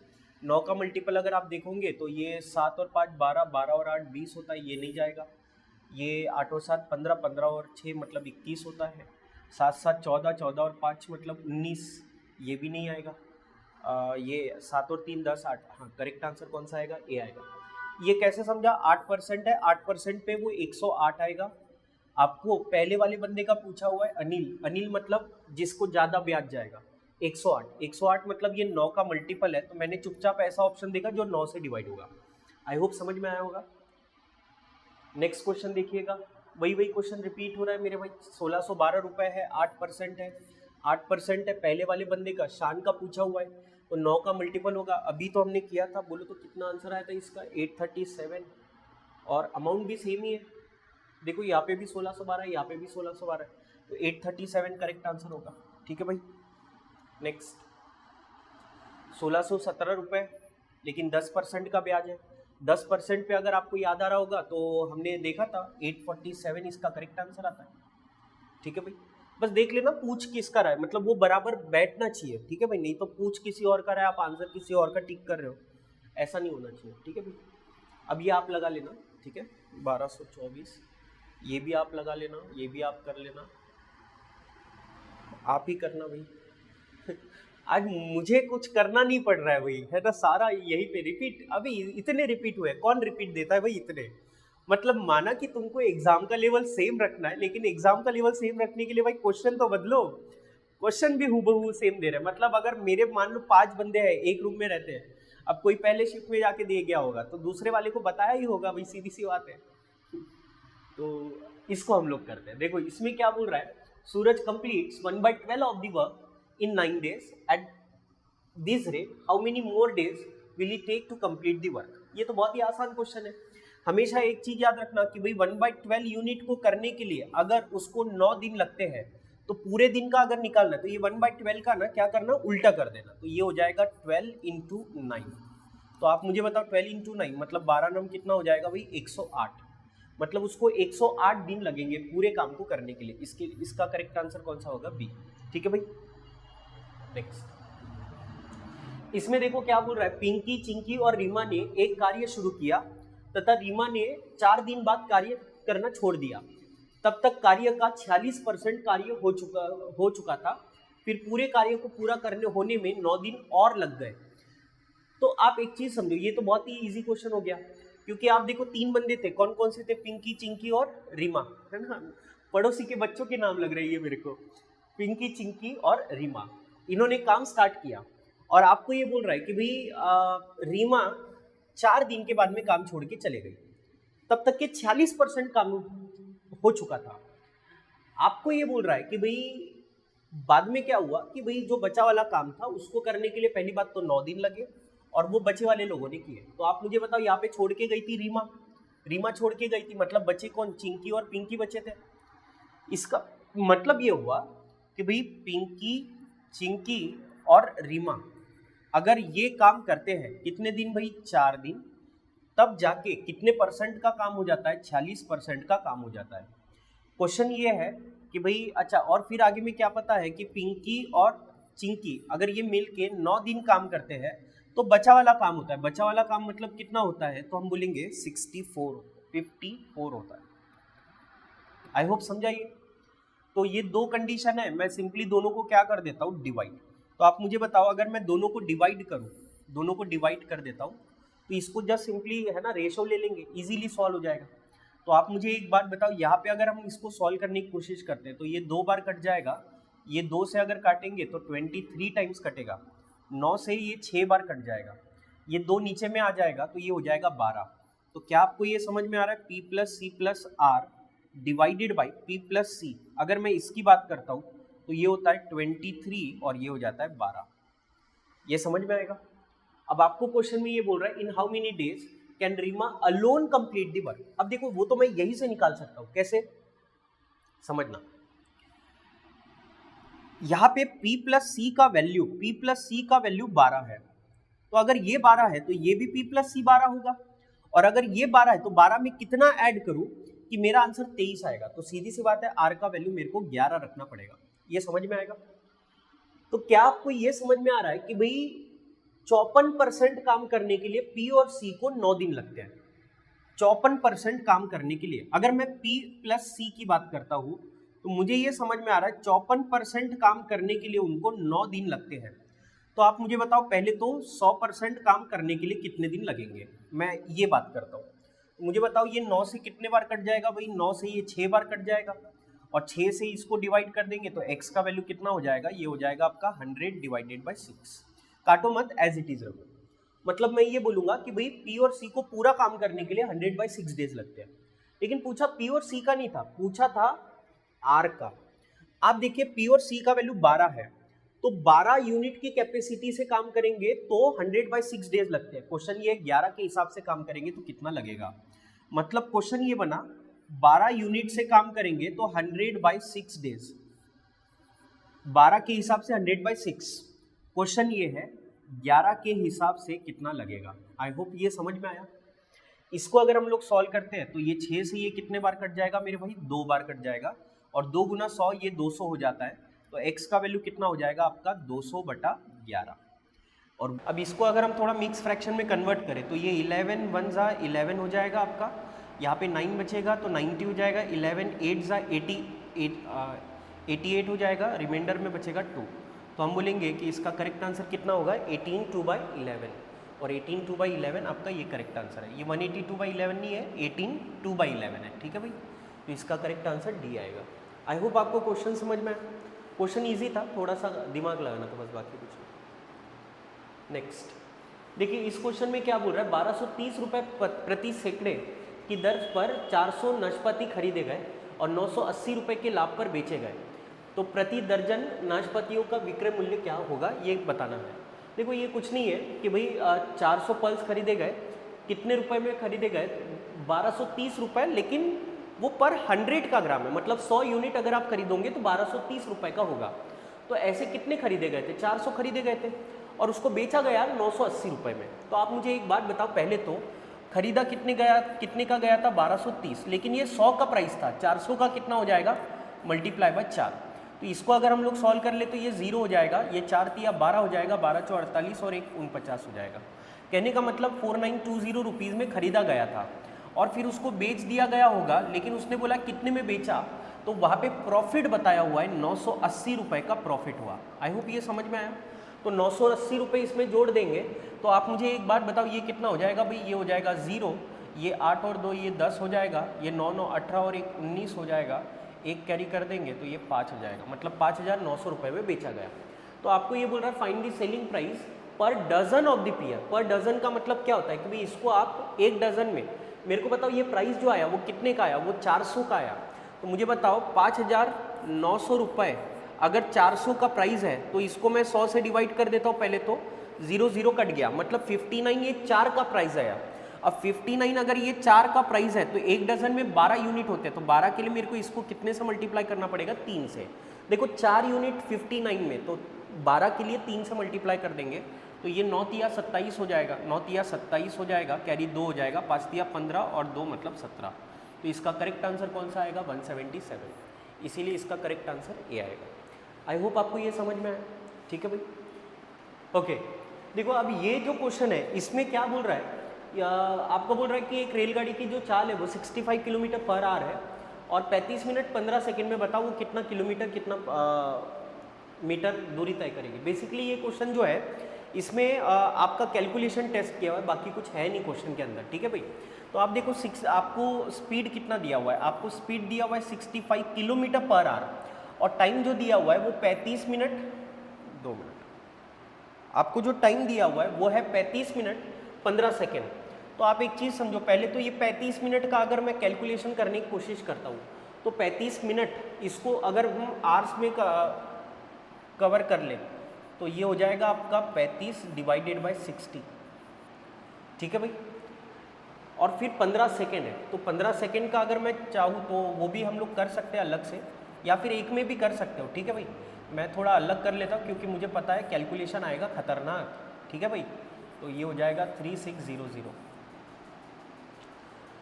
9 का मल्टीपल अगर आप देखोगे तो ये 7 और 5 12, 12 और 8 20 होता है, ये नहीं जाएगा। ये 8 और 7 15, 15 और 6 मतलब 21 होता है। 7 7 14, 14 और 5 मतलब 19, ये भी नहीं आएगा। ये 7 और 3 10 8, हाँ करेक्ट आंसर कौन सा आएगा, ए आएगा। ये कैसे समझा, 8% है, 8% पे वो 108 आएगा। आपको पहले वाले बंदे का पूछा हुआ है अनिल, अनिल मतलब जिसको ज़्यादा ब्याज जाएगा। 108 मतलब ये 9 का मल्टीपल है, तो मैंने चुपचाप ऐसा ऑप्शन देखा जो 9 से डिवाइड होगा। आई होप समझ में आया होगा। नेक्स्ट क्वेश्चन देखिएगा, वही क्वेश्चन रिपीट हो रहा है मेरे भाई। 1612 रुपये है, 8% है, 8% है, पहले वाले बंदे का शान का पूछा हुआ है, तो 9 का मल्टीपल होगा। अभी तो हमने किया था, बोलो तो कितना आंसर आया था इसका, 837, और अमाउंट भी सेम ही है। देखो यहाँ पे भी 1612, यहाँ पे भी 1612, तो 837 करेक्ट आंसर होगा। ठीक है भाई। नेक्स्ट 1617 रुपये, लेकिन 10% का ब्याज है। 10% पे अगर आपको याद आ रहा होगा तो हमने देखा था 847 इसका करेक्ट आंसर आता है। ठीक है भाई, बस देख लेना पूछ किसका रहा है, मतलब वो बराबर बैठना चाहिए। ठीक है भाई, नहीं तो पूछ किसी और का रहा है, आप आंसर किसी और का टिक कर रहे हो, ऐसा नहीं होना चाहिए। ठीक है भाई, अब ये आप लगा लेना। ठीक है, 1224, ये भी आप लगा लेना, ये भी आप कर लेना, आप ही करना भाई। आज मुझे कुछ करना नहीं पड़ रहा है भाई, है ना, सारा यही पे रिपीट। अभी इतने रिपीट हुए, कौन रिपीट देता है भाई इतने। मतलब माना कि तुमको एग्जाम का लेवल सेम रखना है, लेकिन एग्जाम का लेवल सेम रखने के लिए भाई क्वेश्चन तो बदलो। क्वेश्चन भी हूबहू सेम दे रहे हैं। मतलब अगर मेरे मान लो 5 बंदे हैं, एक रूम में रहते हैं, अब कोई पहले शिफ्ट में जाके दे गया होगा तो दूसरे वाले को बताया ही होगा भाई, सीधी सी बात है। तो इसको हम लोग करते हैं। देखो इसमें क्या बोल रहा है, Suraj completes 1/12 of the work in 9 days at this rate, how many more days will it take to complete the work. ये तो बहुत ही आसान क्वेश्चन है। हमेशा एक चीज याद रखना कि भाई 1/12 यूनिट को करने के लिए अगर उसको 9 दिन लगते हैं, तो पूरे दिन का अगर निकालना तो ये 1/12 का ना क्या करना, उल्टा कर देना, तो ये हो जाएगा 12 × 9। तो आप मुझे बताओ 12 × 9 मतलब 12 9 कितना हो जाएगा भाई, 108। मतलब उसको 108 दिन लगेंगे पूरे काम को करने के लिए। इसका करेक्ट आंसर कौन सा होगा, बी। ठीक है भाई। नेक्स्ट इसमें देखो क्या बोल रहा है, पिंकी, चिंकी और रीमा ने एक कार्य शुरू किया तथा रीमा ने 4 दिन बाद कार्य करना छोड़ दिया। तब तक कार्य का 46% कार्य हो चुका था। फिर पूरे कार्य को पूरा करने होने में 9 दिन और लग गए। तो आप एक चीज समझो, ये तो बहुत ही इजी क्वेश्चन हो गया, क्योंकि आप देखो 3 बंदे थे, कौन कौन से थे, पिंकी, चिंकी और रीमा, है ना। पड़ोसी के बच्चों के नाम लग रहे हैं ये मेरे को, पिंकी, चिंकी और रीमा। इन्होंने काम स्टार्ट किया और आपको ये बोल रहा है कि भाई रीमा 4 दिन के बाद में काम छोड़ के चले गई। तब तक के 46% काम हो चुका था। आपको ये बोल रहा है कि भाई बाद में क्या हुआ कि भाई जो बचा वाला काम था उसको करने के लिए पहली बात तो 9 दिन लगे और वो बचे वाले लोगों ने किए। तो आप मुझे बताओ, यहाँ पे छोड़ के गई थी रीमा छोड़ के गई थी, मतलब बचे कौन, चिंकी और पिंकी बचे थे। इसका मतलब ये हुआ कि भाई पिंकी, चिंकी और रीमा अगर ये काम करते हैं कितने दिन भाई, 4 दिन, तब जाके कितने % का काम हो जाता है, 46% का काम हो जाता है। क्वेश्चन ये है कि भाई अच्छा, और फिर आगे में क्या पता है कि पिंकी और चिंकी अगर ये मिल के 9 दिन काम करते हैं तो बचा वाला काम होता है। बचा वाला काम मतलब कितना होता है, तो हम बोलेंगे 54 होता है। आई होप समझाइए। तो ये 2 कंडीशन है, मैं सिंपली दोनों को क्या कर देता हूँ, डिवाइड। तो आप मुझे बताओ, अगर मैं दोनों को डिवाइड करूँ, दोनों को डिवाइड कर देता हूँ, तो इसको जस्ट सिंपली है ना रेशो ले लेंगे, इजीली सॉल्व हो जाएगा। तो आप मुझे एक बात बताओ, यहाँ पे अगर हम इसको सॉल्व करने की कोशिश करते हैं तो ये 2 बार कट जाएगा, ये 2 से अगर काटेंगे तो 23 टाइम्स कटेगा, 9 से ये 6 बार कट जाएगा, ये 2 नीचे में आ जाएगा तो ये हो जाएगा 12। तो क्या आपको ये समझ में आ रहा है, P plus C plus R divided by P plus C, अगर मैं इसकी बात करता हूँ तो ये होता है 23 और ये हो जाता है 12। ये समझ में आएगा। अब आपको क्वेश्चन में ये बोल रहा है in how many days can Reema alone complete the work. अब देखो वो तो मैं यही से निकाल सकता हूं, कैसे समझना, यहां पे P प्लस सी का वैल्यू 12 है, तो अगर ये 12 है तो ये भी P प्लस सी 12 होगा, और अगर ये 12 है तो 12 में कितना ऐड करूं कि मेरा आंसर 23 आएगा। तो सीधी सी बात है R का वैल्यू मेरे को 11 रखना पड़ेगा। ये समझ में आएगा। तो क्या आपको ये समझ में आ रहा है कि भाई 54% काम करने के लिए P और C को 9 दिन लगते हैं। 54% काम करने के लिए अगर मैं P प्लस C की बात करता हूं तो मुझे ये समझ में आ रहा है 54% काम करने के लिए उनको 9 दिन लगते हैं। तो आप मुझे बताओ पहले तो 100% काम करने के लिए कितने दिन लगेंगे, मैं ये बात करता हूँ। मुझे बताओ ये 9 से कितने बार कट जाएगा, भाई 9 से ये 6 बार कट जाएगा, और 6 से इसको डिवाइड कर देंगे तो x का वैल्यू कितना हो जाएगा, ये हो जाएगा आपका 100 डिवाइडेड बाई 6। काटो मत, एज इट इज रखो। मतलब मैं ये बोलूंगा कि भाई P और C को पूरा काम करने के लिए 100/6 डेज लगते हैं, लेकिन पूछा P और C का नहीं था, पूछा था R का। आप देखिए P और C का वैल्यू 12 है, तो 12 यूनिट की कैपेसिटी से काम करेंगे तो 100/6 डेज लगते हैं। क्वेश्चन ये 11 के हिसाब से काम करेंगे तो कितना लगेगा, मतलब क्वेश्चन ये बना 12 यूनिट से काम करेंगे तो 100/6 डेज, 12 के हिसाब से 100/6। क्वेश्चन ये है 11 के हिसाब से कितना लगेगा। आई होप ये समझ में आया। इसको अगर हम लोग सॉल्व करते हैं तो ये 6 से ये कितने बार कट जाएगा मेरे भाई, 2 बार कट जाएगा, और 2 गुना 100 ये 200 हो जाता है, तो x का वैल्यू कितना हो जाएगा आपका 200/11। और अब इसको अगर हम थोड़ा मिक्स फ्रैक्शन में कन्वर्ट करें तो ये 11 1 जा 11 हो जाएगा आपका, यहाँ पे 9 बचेगा तो 90 हो जाएगा, 11 8 जा 88 हो जाएगा, रिमाइंडर में बचेगा 2। तो हम बोलेंगे कि इसका करेक्ट आंसर कितना होगा 18 2/11, और 18 2/11 आपका ये करेक्ट आंसर है। ये 182/11 नहीं है, 18 2/11 है, ठीक है भाई। तो इसका करेक्ट आंसर डी आएगा। आई होप आपको क्वेश्चन समझ में आया। क्वेश्चन इजी था, थोड़ा सा दिमाग लगाना था बस, बाकी कुछ नहीं। नेक्स्ट देखिए, इस क्वेश्चन में क्या बोल रहा है, 1230 रुपये प्रति सैकड़े की दर पर 400 नाशपाती खरीदे गए और 980 रुपये के लाभ पर बेचे गए, तो प्रति दर्जन नाशपातियों का विक्रय मूल्य क्या होगा ये बताना है। देखो ये कुछ नहीं है कि भाई 400 पल्स खरीदे गए, कितने रुपए में खरीदे गए, 1230 रुपये, लेकिन वो पर 100 का ग्राम है, मतलब 100 यूनिट अगर आप खरीदोगे तो 1230 रुपये का होगा। तो ऐसे कितने खरीदे गए थे, 400 खरीदे गए थे और उसको बेचा गया 980 रुपये में। तो आप मुझे एक बात बताओ, पहले तो खरीदा कितने का गया था 1230, लेकिन ये 100 का प्राइस था, 400 का कितना हो जाएगा मल्टीप्लाई बाय 4। तो इसको अगर हम लोग सॉल्व कर ले तो ये 0 हो जाएगा, ये 4 तिया 12 हो जाएगा, 12 चौ 48 और 1 49 हो जाएगा। कहने का मतलब 4920 रुपीज़ में खरीदा गया था और फिर उसको बेच दिया गया होगा, लेकिन उसने बोला कितने में बेचा, तो वहाँ पे प्रॉफिट बताया हुआ है 980 रुपये का प्रॉफिट हुआ। आई होप ये समझ में आया। तो 980 रुपये इसमें जोड़ देंगे तो आप मुझे एक बात बताओ ये कितना हो जाएगा भाई, ये हो जाएगा 0, ये 8 और 2 ये 10 हो जाएगा, ये 9 9 18 और 1 19 हो जाएगा, एक कैरी कर देंगे तो ये 5 हो जाएगा, मतलब 5900 रुपये में बेचा गया। तो आपको ये बोल रहा है find the selling price per dozen of the pair. Per dozen का मतलब क्या होता है कि भाई इसको आप एक डजन में, मेरे को बताओ ये प्राइस जो आया वो कितने का आया, वो 400 का आया। तो मुझे बताओ 5900 रुपये अगर 400 का प्राइस है तो इसको मैं 100 से डिवाइड कर देता हूँ, पहले तो 0 0 कट गया, मतलब 59 ये 4 का प्राइस आया। अब 59 अगर ये 4 का प्राइस है तो एक डजन में 12 यूनिट होते हैं, तो 12 के लिए मेरे को इसको कितने से मल्टीप्लाई करना पड़ेगा, 3 से। देखो 4 यूनिट 59 में, तो 12 के लिए 3 से मल्टीप्लाई कर देंगे तो ये 9 तिया 27 हो जाएगा, 9 तिया 27 हो जाएगा, कैरी 2 हो जाएगा, 5 तिया 15 और 2 मतलब 17। तो इसका करेक्ट आंसर कौन सा आएगा 177, इसीलिए इसका करेक्ट आंसर ए आएगा। आई होप आपको ये समझ में आया, ठीक है भाई। ओके देखो अब ये जो क्वेश्चन है इसमें क्या बोल रहा है, या आपको बोल रहा है कि एक रेलगाड़ी की जो चाल है वो 65 किलोमीटर पर आवर है और 35 मिनट 15 सेकंड में बताओ वो कितना किलोमीटर कितना मीटर दूरी तय करेगी। बेसिकली ये क्वेश्चन जो है इसमें आपका कैलकुलेशन टेस्ट किया हुआ है, बाकी कुछ है नहीं क्वेश्चन के अंदर, ठीक है भाई। तो तो आप देखो आपको स्पीड कितना दिया हुआ है, आपको स्पीड दिया हुआ है 65 किलोमीटर पर आवर और टाइम जो दिया हुआ है वो 35 मिनट 2 मिनट। आपको जो टाइम दिया हुआ है वो है 35 मिनट 15 सेकेंड। तो आप एक चीज़ समझो, पहले तो ये 35 मिनट का अगर मैं कैलकुलेशन करने की कोशिश करता हूँ तो 35 मिनट इसको अगर हम आवर्स में कवर कर ले तो ये हो जाएगा आपका 35 डिवाइडेड बाय 60, ठीक है भाई। और फिर 15 सेकेंड है, तो 15 सेकेंड का अगर मैं चाहूँ तो वो भी हम लोग कर सकते हैं अलग से, या फिर एक में भी कर सकते हो, ठीक है भाई। मैं थोड़ा अलग कर लेता हूँ क्योंकि मुझे पता है कैलकुलेशन आएगा खतरनाक, ठीक है भाई। तो ये हो जाएगा 3600।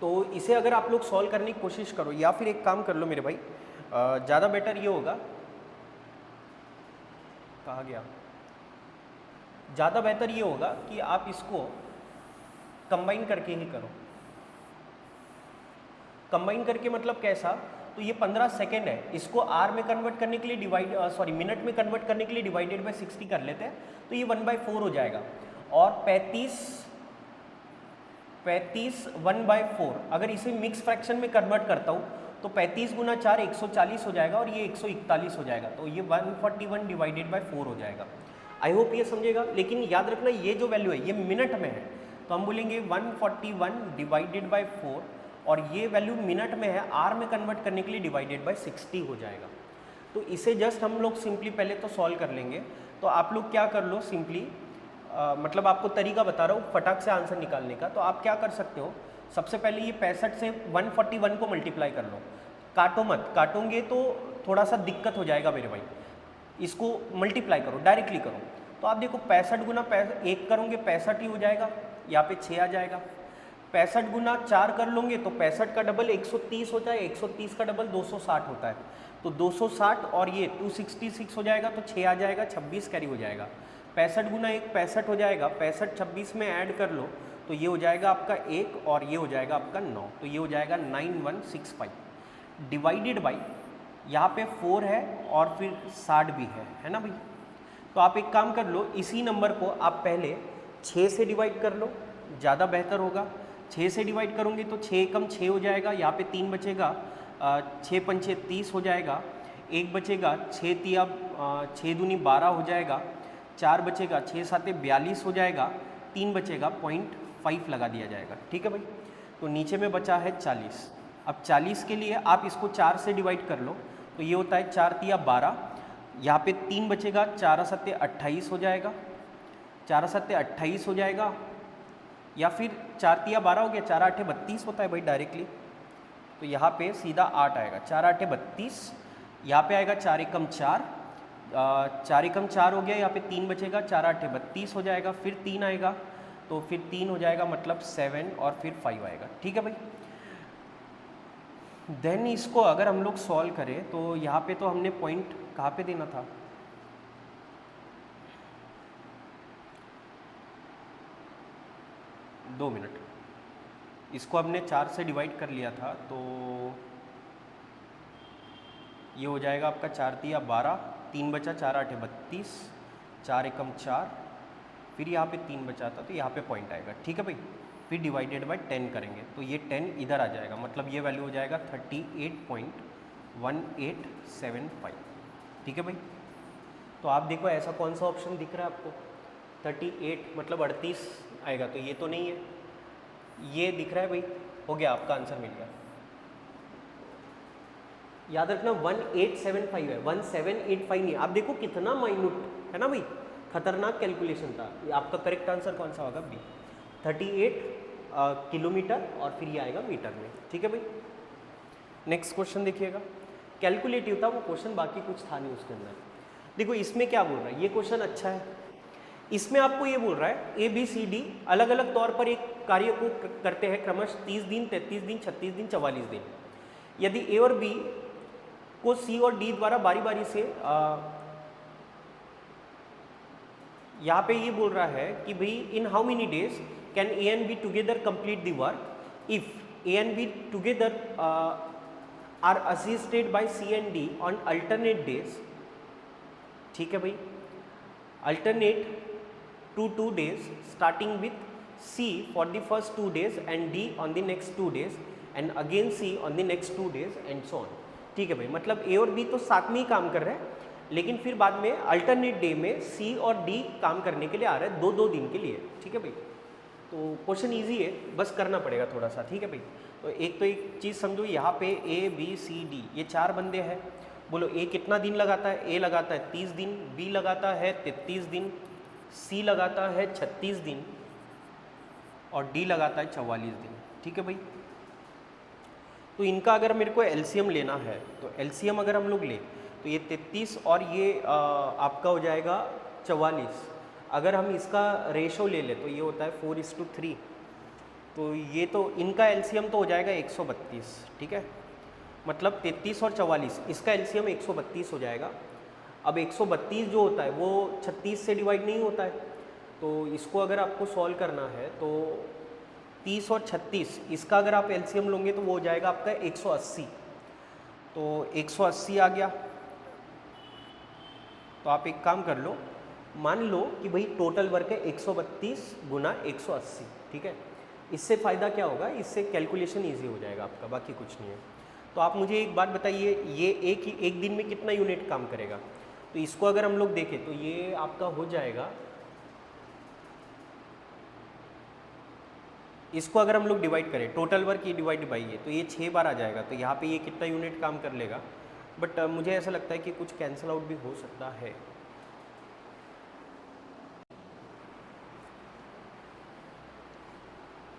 तो इसे अगर आप लोग सॉल्व करने की कोशिश करो, या फिर एक काम कर लो मेरे भाई, ज़्यादा बेटर ये होगा, कहा गया, ज़्यादा बेहतर ये होगा कि आप इसको कंबाइन करके ही करो। कंबाइन करके मतलब कैसा, तो ये 15 सेकेंड है, इसको आर में कन्वर्ट करने के लिए मिनट में कन्वर्ट करने के लिए डिवाइडेड बाय 60 कर लेते हैं, तो ये 1/4 हो जाएगा। और 35 1/4 अगर इसे मिक्स फ्रैक्शन में कन्वर्ट करता हूँ तो 35 गुना 4 140 हो जाएगा और ये 141 हो जाएगा, तो ये 141 डिवाइडेड बाय 4 हो जाएगा। आई होप ये समझेगा, लेकिन याद रखना ये जो वैल्यू है ये मिनट में है, तो हम बोलेंगे 141 डिवाइडेड बाय 4 और ये वैल्यू मिनट में है, आर में कन्वर्ट करने के लिए डिवाइडेड बाय 60 हो जाएगा। तो इसे जस्ट हम लोग सिंपली पहले तो सॉल्व कर लेंगे। तो आप लोग क्या कर लो सिंपली, मतलब आपको तरीका बता रहा हूँ फटाक से आंसर निकालने का। तो आप क्या कर सकते हो, सबसे पहले ये 65 से 141 को मल्टीप्लाई कर लो, काटो मत, काटोंगे तो थोड़ा सा दिक्कत हो जाएगा मेरे भाई, इसको मल्टीप्लाई करो, डायरेक्टली करो। तो आप देखो 65 गुना 1 करोगे 65 ही हो जाएगा, यहाँ पे 6 आ जाएगा। 65 गुना 4 कर लोगे तो 65 का डबल 130 होता है, 130 का डबल 260 होता है, तो 260 और ये 266 हो जाएगा, तो 6 आ जाएगा, 26 कैरी हो जाएगा। 65 गुना 1 65 हो जाएगा, 65 26 में ऐड कर लो तो ये हो जाएगा आपका 1 और ये हो जाएगा आपका 9, तो ये हो जाएगा 9165 डिवाइडेड बाई, यहाँ पे 4 है और फिर 60 भी है ना भाई। तो आप एक काम कर लो, इसी नंबर को आप पहले 6 से डिवाइड कर लो, ज़्यादा बेहतर होगा। 6 से डिवाइड करोगे तो 6 कम 6 हो जाएगा, यहाँ पे 3 बचेगा, 6 पंचे 30 हो जाएगा, 1 बचेगा, 6 तिया 6 दूनी 12 हो जाएगा, 4 बचेगा, 6 साते 42 हो जाएगा, 3 बचेगा 0.5 लगा दिया जाएगा, ठीक है भाई। तो नीचे में बचा है 40। अब 40 के लिए आप इसको 4 से डिवाइड कर लो, तो ये होता है 4 तिया 12, यहाँ पे 3 बचेगा, 4 सत्ते 28 हो जाएगा, 4 सत्ते 28 हो जाएगा, या फिर 4 तिया 12 हो गया, 4 आठे 32 होता है भाई डायरेक्टली, तो यहाँ पे सीधा 8 आएगा, 4 आठे 32, यहाँ पे आएगा 4 एकम 4, 4 एकम 4 हो गया, यहाँ पे 3 बचेगा, 4 आठे 32 हो जाएगा, फिर 3 आएगा, तो फिर 3 हो जाएगा मतलब 7 और फिर 5 आएगा, ठीक है भाई। देन इसको अगर हम लोग सॉल्व करें तो यहाँ पे तो हमने पॉइंट कहाँ पे देना था, दो मिनट, इसको हमने 4 से डिवाइड कर लिया था, तो ये हो जाएगा आपका 4 तिया 12, 3 बचा, 4 आठे 32, 4 एकम 4, फिर यहाँ पे 3 बचा था, तो यहाँ पे पॉइंट आएगा, ठीक है भाई। फिर डिवाइडेड बाय 10 करेंगे तो ये 10 इधर आ जाएगा, मतलब ये वैल्यू हो जाएगा 38.1875, ठीक है भाई। तो आप देखो ऐसा कौन सा ऑप्शन दिख रहा है आपको, 38 मतलब 38 आएगा, तो ये तो नहीं है, ये दिख रहा है भाई, हो गया, आपका आंसर मिल गया। याद रखना 1875 है, 1785 नहीं। आप देखो कितना माइन्यूट है ना भाई, खतरनाक कैलकुलेशन था। आपका करेक्ट आंसर कौन सा होगा बी, 38 किलोमीटर और फिर ये आएगा मीटर में, ठीक है भाई। नेक्स्ट क्वेश्चन देखिएगा, कैलकुलेटिव था वो क्वेश्चन, बाकी कुछ था नहीं उसके अंदर। देखो इसमें क्या बोल रहा है, ये क्वेश्चन अच्छा है, इसमें आपको ये बोल रहा है ABCD अलग अलग तौर पर एक कार्य को करते हैं क्रमशः 30 दिन 33 दिन 36 दिन 44 दिन। यदि A और B को C और D द्वारा बारी बारी से यहाँ पे ये बोल रहा है कि भाई in how many days can A and B together complete the work, if A and B together are assisted by C and D on alternate days, ठीक है भाई, alternate 2 days starting with C for the first 2 days and D on the next 2 days and again C on the next 2 days and so on। ठीक है भाई, मतलब A और B तो साथ में ही काम कर रहे हैं, लेकिन फिर बाद में अल्टरनेट डे में C और D काम करने के लिए आ रहा है 2-2 दिन के लिए। ठीक है भाई, तो क्वेश्चन इजी है, बस करना पड़ेगा थोड़ा सा। ठीक है भाई, तो एक चीज़ समझो, यहाँ पे A B C D ये 4 बंदे हैं। बोलो A कितना दिन लगाता है? A लगाता है 30 दिन, B लगाता है 33 दिन, C लगाता है 36 दिन और D लगाता है 44 दिन। ठीक है भाई, तो इनका अगर मेरे को एलसीएम लेना है तो एलसीएम अगर हम लोग ले तो ये 33 और ये आपका हो जाएगा 44। अगर हम इसका रेशो ले ले तो ये होता है 4:3। तो ये तो इनका एलसीएम तो हो जाएगा 132। ठीक है, मतलब 33 और 44 इसका एलसीएम 132 हो जाएगा। अब 132 जो होता है वो 36 से डिवाइड नहीं होता है, तो इसको अगर आपको सॉल्व करना है तो 30 और 36 इसका अगर आप एलसीएम लोगे तो वो हो जाएगा आपका 180। तो 180 आ गया। तो आप एक काम कर लो, मान लो कि भाई टोटल वर्क है 132 गुना 180। ठीक है, इससे फ़ायदा क्या होगा, इससे कैलकुलेशन इजी हो जाएगा आपका, बाकी कुछ नहीं है। तो आप मुझे एक बात बताइए, ये एक दिन में कितना यूनिट काम करेगा? तो इसको अगर हम लोग देखें तो ये आपका हो जाएगा, इसको अगर हम लोग डिवाइड करें टोटल वर्क ये डिवाइड बाई ये, तो ये 6 बार आ जाएगा। तो यहाँ पे ये कितना यूनिट काम कर लेगा? बट मुझे ऐसा लगता है कि कुछ कैंसिल आउट भी हो सकता है।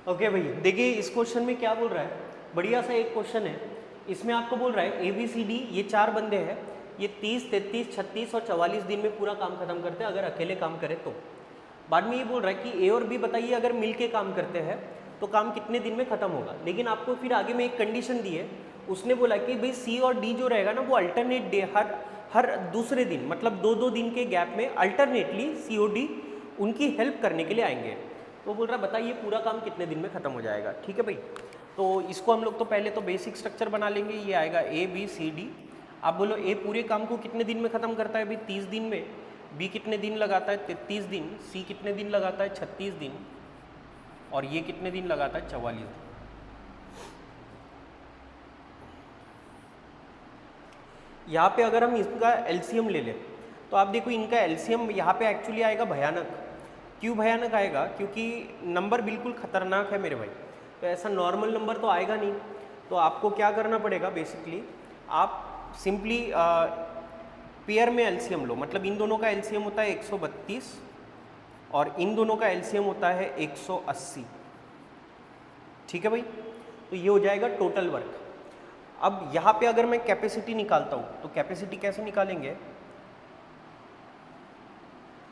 ओके भाई, देखिए इस क्वेश्चन में क्या बोल रहा है, बढ़िया सा एक क्वेश्चन है। इसमें आपको बोल रहा है ABCD ये 4 बंदे हैं, ये 30, 33, 36 और 44 दिन में पूरा काम खत्म करते हैं अगर अकेले काम करें तो। बाद में ये बोल रहा है कि A और B बताइए अगर मिलके काम करते हैं तो काम कितने दिन में खत्म होगा। लेकिन आपको फिर आगे में एक कंडीशन दी है, उसने बोला कि भाई C और D जो रहेगा ना वो अल्टरनेट डे हर दूसरे दिन, मतलब 2-2 दिन के गैप में अल्टरनेटली C और D उनकी हेल्प करने के लिए आएंगे। तो बोल रहा बताइए पूरा काम कितने दिन में खत्म हो जाएगा। ठीक है भाई, तो इसको हम लोग तो पहले तो बेसिक स्ट्रक्चर बना लेंगे। ये आएगा ABCD। आप बोलो A पूरे काम को कितने दिन में ख़त्म करता है? भाई 30 दिन में। B कितने दिन लगाता है? 33 दिन। C कितने दिन लगाता है? 36 दिन। और ये कितने दिन लगाता है? 44 दिन। यहाँ पे अगर हम इसका एलसीएम ले लें तो आप देखो इनका एलसीएम यहाँ पे एक्चुअली आएगा भयानक। क्यों भयानक आएगा? क्योंकि नंबर बिल्कुल खतरनाक है मेरे भाई। तो ऐसा नॉर्मल नंबर तो आएगा नहीं। तो आपको क्या करना पड़ेगा, बेसिकली आप सिंपली पेयर में एलसीएम लो। मतलब इन दोनों का एलसीएम होता है 132 और इन दोनों का एलसीएम होता है 180। ठीक है भाई, तो ये हो जाएगा टोटल वर्क। अब यहाँ पे अगर मैं कैपेसिटी निकालता हूँ तो कैपेसिटी कैसे निकालेंगे?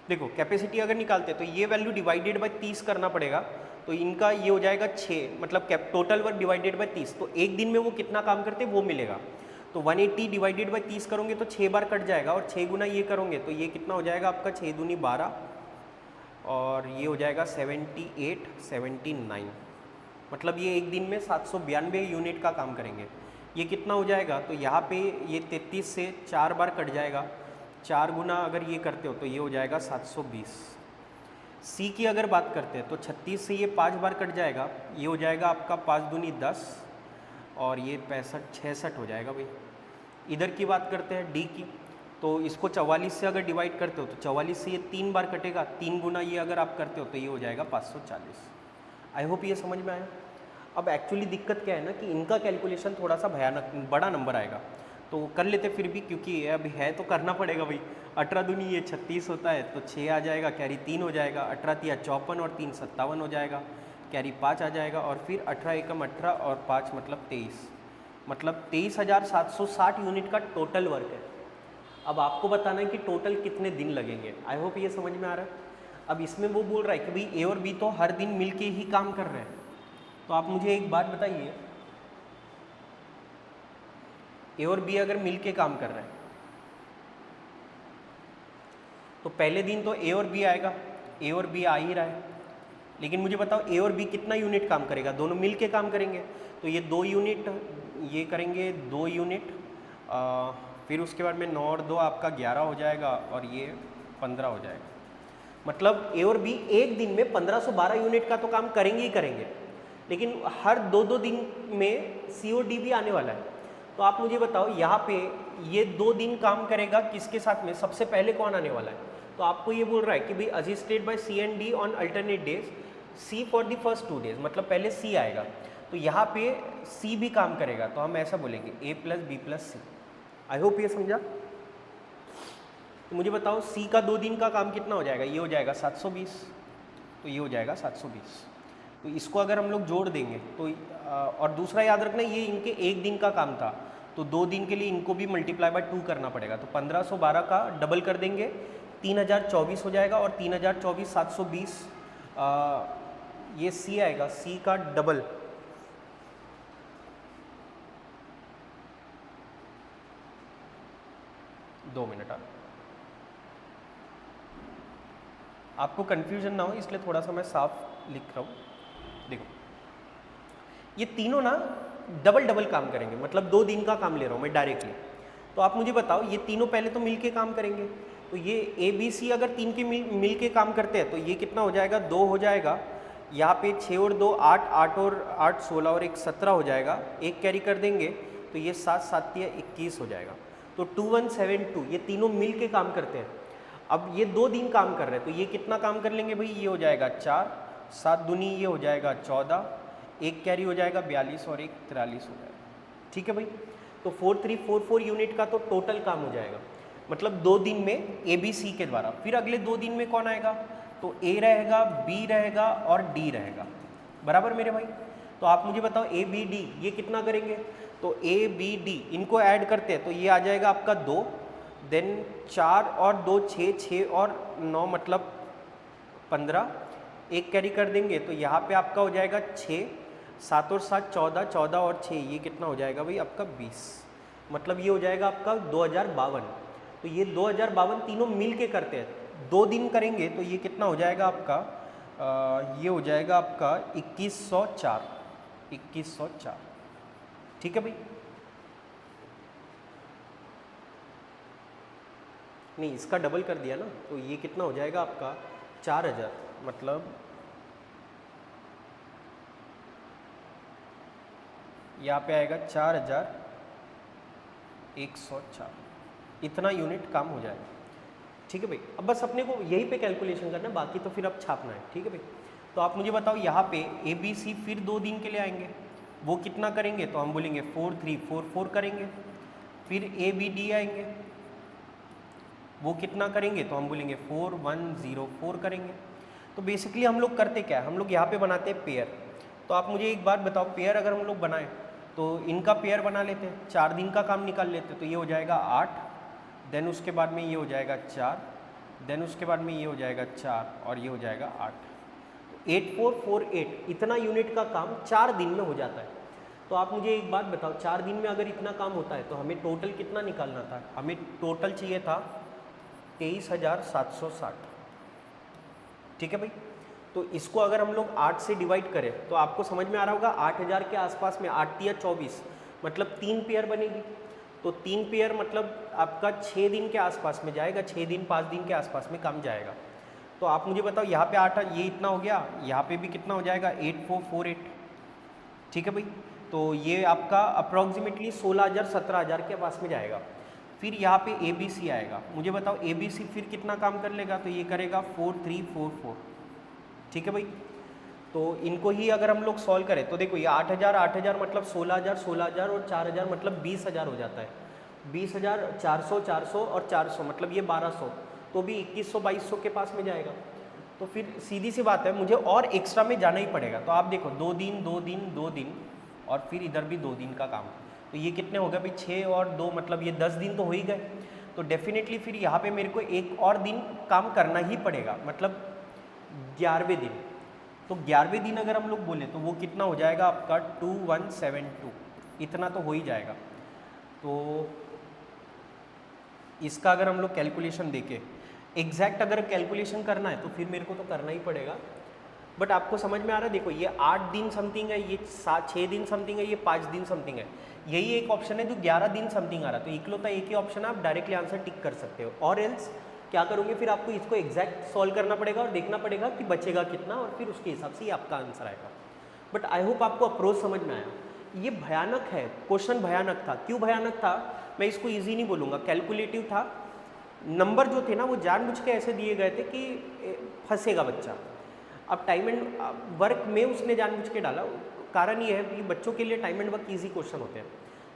देखो कैपेसिटी अगर निकालते हैं तो ये वैल्यू डिवाइडेड बाय 30 करना पड़ेगा। तो इनका ये हो जाएगा 6, मतलब टोटल वर्क डिवाइडेड बाय 30। तो एक दिन में वो कितना काम करते हैं वो मिलेगा। तो 180 डिवाइडेड बाय 30 करोगे तो 6 बार कट जाएगा और 6 गुना ये करोगे तो ये कितना हो जाएगा आपका 6 दूनी 12 और ये हो जाएगा 78, 79। मतलब ये एक दिन में 792 यूनिट का काम करेंगे। ये कितना हो जाएगा? तो यहाँ पे ये 33 से 4 बार कट जाएगा। 4 गुना अगर ये करते हो तो ये हो जाएगा 720। सी की अगर बात करते हैं तो 36 से ये 5 बार कट जाएगा। ये हो जाएगा आपका 5 दूनी 10 और ये 65, 66 हो जाएगा भाई। इधर की बात करते हैं डी की, तो इसको 44 से अगर डिवाइड करते हो तो 44 से ये 3 बार कटेगा। 3 गुना ये अगर आप करते हो तो ये हो जाएगा 540। आई होप ये समझ में आया। अब एक्चुअली दिक्कत क्या है ना कि इनका कैलकुलेशन थोड़ा सा भयानक बड़ा नंबर आएगा, तो कर लेते फिर भी, क्योंकि अभी है तो करना पड़ेगा भाई। 18 दूनी ये 36 होता है तो 6 आ जाएगा, कैरी 3 हो जाएगा। 18 तिया 54 और 3 57 हो जाएगा, कैरी 5 आ जाएगा और फिर 18 एकम 18 और 5 मतलब 23, मतलब 23,760 यूनिट का टोटल वर्क है। अब आपको बताना है कि टोटल कितने दिन लगेंगे। आई होप ये समझ में आ रहा है। अब इसमें वो बोल रहा है कि भाई ए और बी तो हर दिन मिलके ही काम कर रहे हैं। तो आप मुझे एक बात बताइए, ए और बी अगर मिलके काम कर रहे हैं तो पहले दिन तो ए और बी आएगा, ए और बी आ ही रहा है। लेकिन मुझे बताओ ए और बी कितना यूनिट काम करेगा? दोनों मिलके काम करेंगे तो ये 2 यूनिट, ये करेंगे 2 यूनिट, फिर उसके बाद में 9 और 2 आपका 11 हो जाएगा और ये 15 हो जाएगा। मतलब ए और बी एक दिन में 1512 यूनिट का तो काम करेंगे ही करेंगे, लेकिन हर 2-2 दिन में सी और डी भी आने वाला है। तो आप मुझे बताओ यहाँ पे ये 2 दिन काम करेगा किसके साथ में, सबसे पहले कौन आने वाला है? तो आपको ये बोल रहा है कि भाई assisted by C and D on alternate days, C for the first 2 days, मतलब पहले सी आएगा, तो यहाँ पे सी भी काम करेगा, तो हम ऐसा बोलेंगे A plus B plus C. I hope ये समझा। तो मुझे बताओ सी का 2 दिन का काम कितना हो जाएगा? ये हो जाएगा 720, तो ये हो जाएगा 720। तो इसको अगर हम लोग जोड़ देंगे तो और दूसरा याद रखना ये इनके एक दिन का काम था, तो 2 दिन के लिए इनको भी मल्टीप्लाई बाय 2 करना पड़ेगा, तो 1512 का डबल कर देंगे 3024 हो जाएगा, और 3024 720 ये सी आएगा, सी का डबल, दो मिनट आपको कंफ्यूजन ना हो इसलिए थोड़ा सा मैं साफ लिख रहा हूँ। देखो ये तीनों ना डबल डबल काम करेंगे, मतलब 2 दिन का काम ले रहा हूँ मैं डायरेक्टली। तो आप मुझे बताओ ये तीनों पहले तो मिलके काम करेंगे, तो ये ए बी सी अगर 3 के मिल के काम करते हैं तो ये कितना हो जाएगा? 2 हो जाएगा, यहाँ पे 6 और 2 8, 8 और 8 16 और 1 17 हो जाएगा, एक कैरी कर देंगे तो ये 7 7 21 हो जाएगा। तो 2172 ये तीनों मिल के काम करते हैं। अब ये 2 दिन काम कर रहे हैं तो ये कितना काम कर लेंगे भाई? ये हो जाएगा 4, 7 दूनी ये हो जाएगा 14, एक कैरी हो जाएगा 42 और 1 43 हो जाएगा। ठीक है भाई, तो 4344 यूनिट का तो टोटल काम हो जाएगा, मतलब 2 दिन में ए बी सी के द्वारा। फिर अगले 2 दिन में कौन आएगा? तो ए रहेगा, बी रहेगा और डी रहेगा, बराबर मेरे भाई। तो आप मुझे बताओ ए बी डी ये कितना करेंगे? तो ए बी डी इनको ऐड करते हैं तो ये आ जाएगा आपका 2, देन 4 और 2 6, 6 और 9 मतलब 15, एक कैरी कर देंगे तो यहाँ पे आपका हो जाएगा 6, 7 और 7 14, 14 और 6 ये कितना हो जाएगा भाई आपका 20, मतलब ये हो जाएगा आपका 2052। तो ये 2052 तीनों मिल के करते हैं, 2 दिन करेंगे तो ये कितना हो जाएगा आपका ये हो जाएगा आपका 2104, 2104। ठीक है भाई, नहीं इसका डबल कर दिया ना, तो ये कितना हो जाएगा आपका 4000, मतलब यहाँ पे आएगा 4104, इतना यूनिट काम हो जाएगा। ठीक है भाई, अब बस अपने को यहीं पे कैलकुलेशन करना है, बाकी तो फिर अब छापना है। ठीक है भाई, तो आप मुझे बताओ यहाँ पे ए बी सी फिर 2 दिन के लिए आएंगे, वो कितना करेंगे? तो हम बोलेंगे 4344 करेंगे। फिर ए बी डी आएंगे, वो कितना करेंगे? तो हम बोलेंगे 4104 करेंगे। तो बेसिकली हम लोग करते क्या है, हम लोग यहाँ पे बनाते हैं पेयर। तो आप मुझे एक बात बताओ, पेयर अगर हम लोग बनाएं तो इनका पेयर बना लेते हैं, 4 दिन का काम निकाल लेते हैं, तो ये हो जाएगा 8, देन उसके बाद में ये हो जाएगा 4, देन उसके बाद में ये हो जाएगा 4 और ये हो जाएगा 8, तो 8448 इतना यूनिट का काम 4 दिन में हो जाता है। तो आप मुझे एक बात बताओ, 4 दिन में अगर इतना काम होता है तो हमें टोटल कितना निकालना था? हमें टोटल चाहिए था 23760। ठीक है भाई, तो इसको अगर हम लोग 8 से डिवाइड करें तो आपको समझ में आ रहा होगा 8000 के आसपास में, 8 या 24 मतलब 3 पेयर बनेगी। तो 3 पेयर मतलब आपका 6 दिन के आसपास में जाएगा, 6 दिन 5 दिन के आसपास में काम जाएगा। तो आप मुझे बताओ यहाँ पे 8 ये इतना हो गया, यहाँ पे भी कितना हो जाएगा 8448। ठीक है भाई, तो ये आपका अप्रॉक्सीमेटली 16000 17000 के पास में जाएगा। फिर यहाँ पे ए बी सी आएगा, मुझे बताओ ए बी सी फिर कितना काम कर लेगा? तो ये करेगा 4344। ठीक है भाई, तो इनको ही अगर हम लोग सॉल्व करें तो देखो ये 8000 8000 मतलब 16000 16000 और 4000 मतलब 20000 हो जाता है। 20000 400 400 और 400 मतलब ये 1200, तो भी 2100 2200 के पास में जाएगा। तो फिर सीधी सी बात है, मुझे और एक्स्ट्रा में जाना ही पड़ेगा। तो आप देखो 2 दिन 2 दिन 2 दिन और फिर इधर भी 2 दिन का काम, तो ये कितने हो गए भाई? 6 और 2 मतलब ये 10 दिन तो हो ही गए। तो डेफिनेटली फिर यहाँ पे मेरे को एक और दिन काम करना ही पड़ेगा, मतलब 11वें दिन। तो 11वें दिन अगर हम लोग बोले तो वो कितना हो जाएगा आपका 2172, इतना तो हो ही जाएगा। तो इसका अगर हम लोग कैलकुलेशन देखें, एग्जैक्ट अगर कैलकुलेशन करना है तो फिर मेरे को तो करना ही पड़ेगा, बट आपको समझ में आ रहा है? देखो ये 8 दिन समथिंग है, ये 6 दिन समथिंग है, ये 5 दिन समथिंग है, यही एक ऑप्शन है जो 11 दिन समथिंग आ रहा है। तो इकलौता एक ही ऑप्शन है, आप डायरेक्टली आंसर टिक कर सकते हो, और एल्स क्या करोगे, फिर आपको इसको एग्जैक्ट सॉल्व करना पड़ेगा और देखना पड़ेगा कि बचेगा कितना, और फिर उसके हिसाब से ये आपका आंसर आएगा। बट आई होप आपको अप्रोच समझ में आया। ये भयानक है, क्वेश्चन भयानक था। क्यों भयानक था, मैं इसको ईजी नहीं बोलूँगा, कैलकुलेटिव था। नंबर जो थे ना वो जानबूझ के ऐसे दिए गए थे कि फंसेगा बच्चा। अब टाइम एंड वर्क में उसने जानबूझ के डाला, कारण ये है कि बच्चों के लिए time and work easy question होते हैं,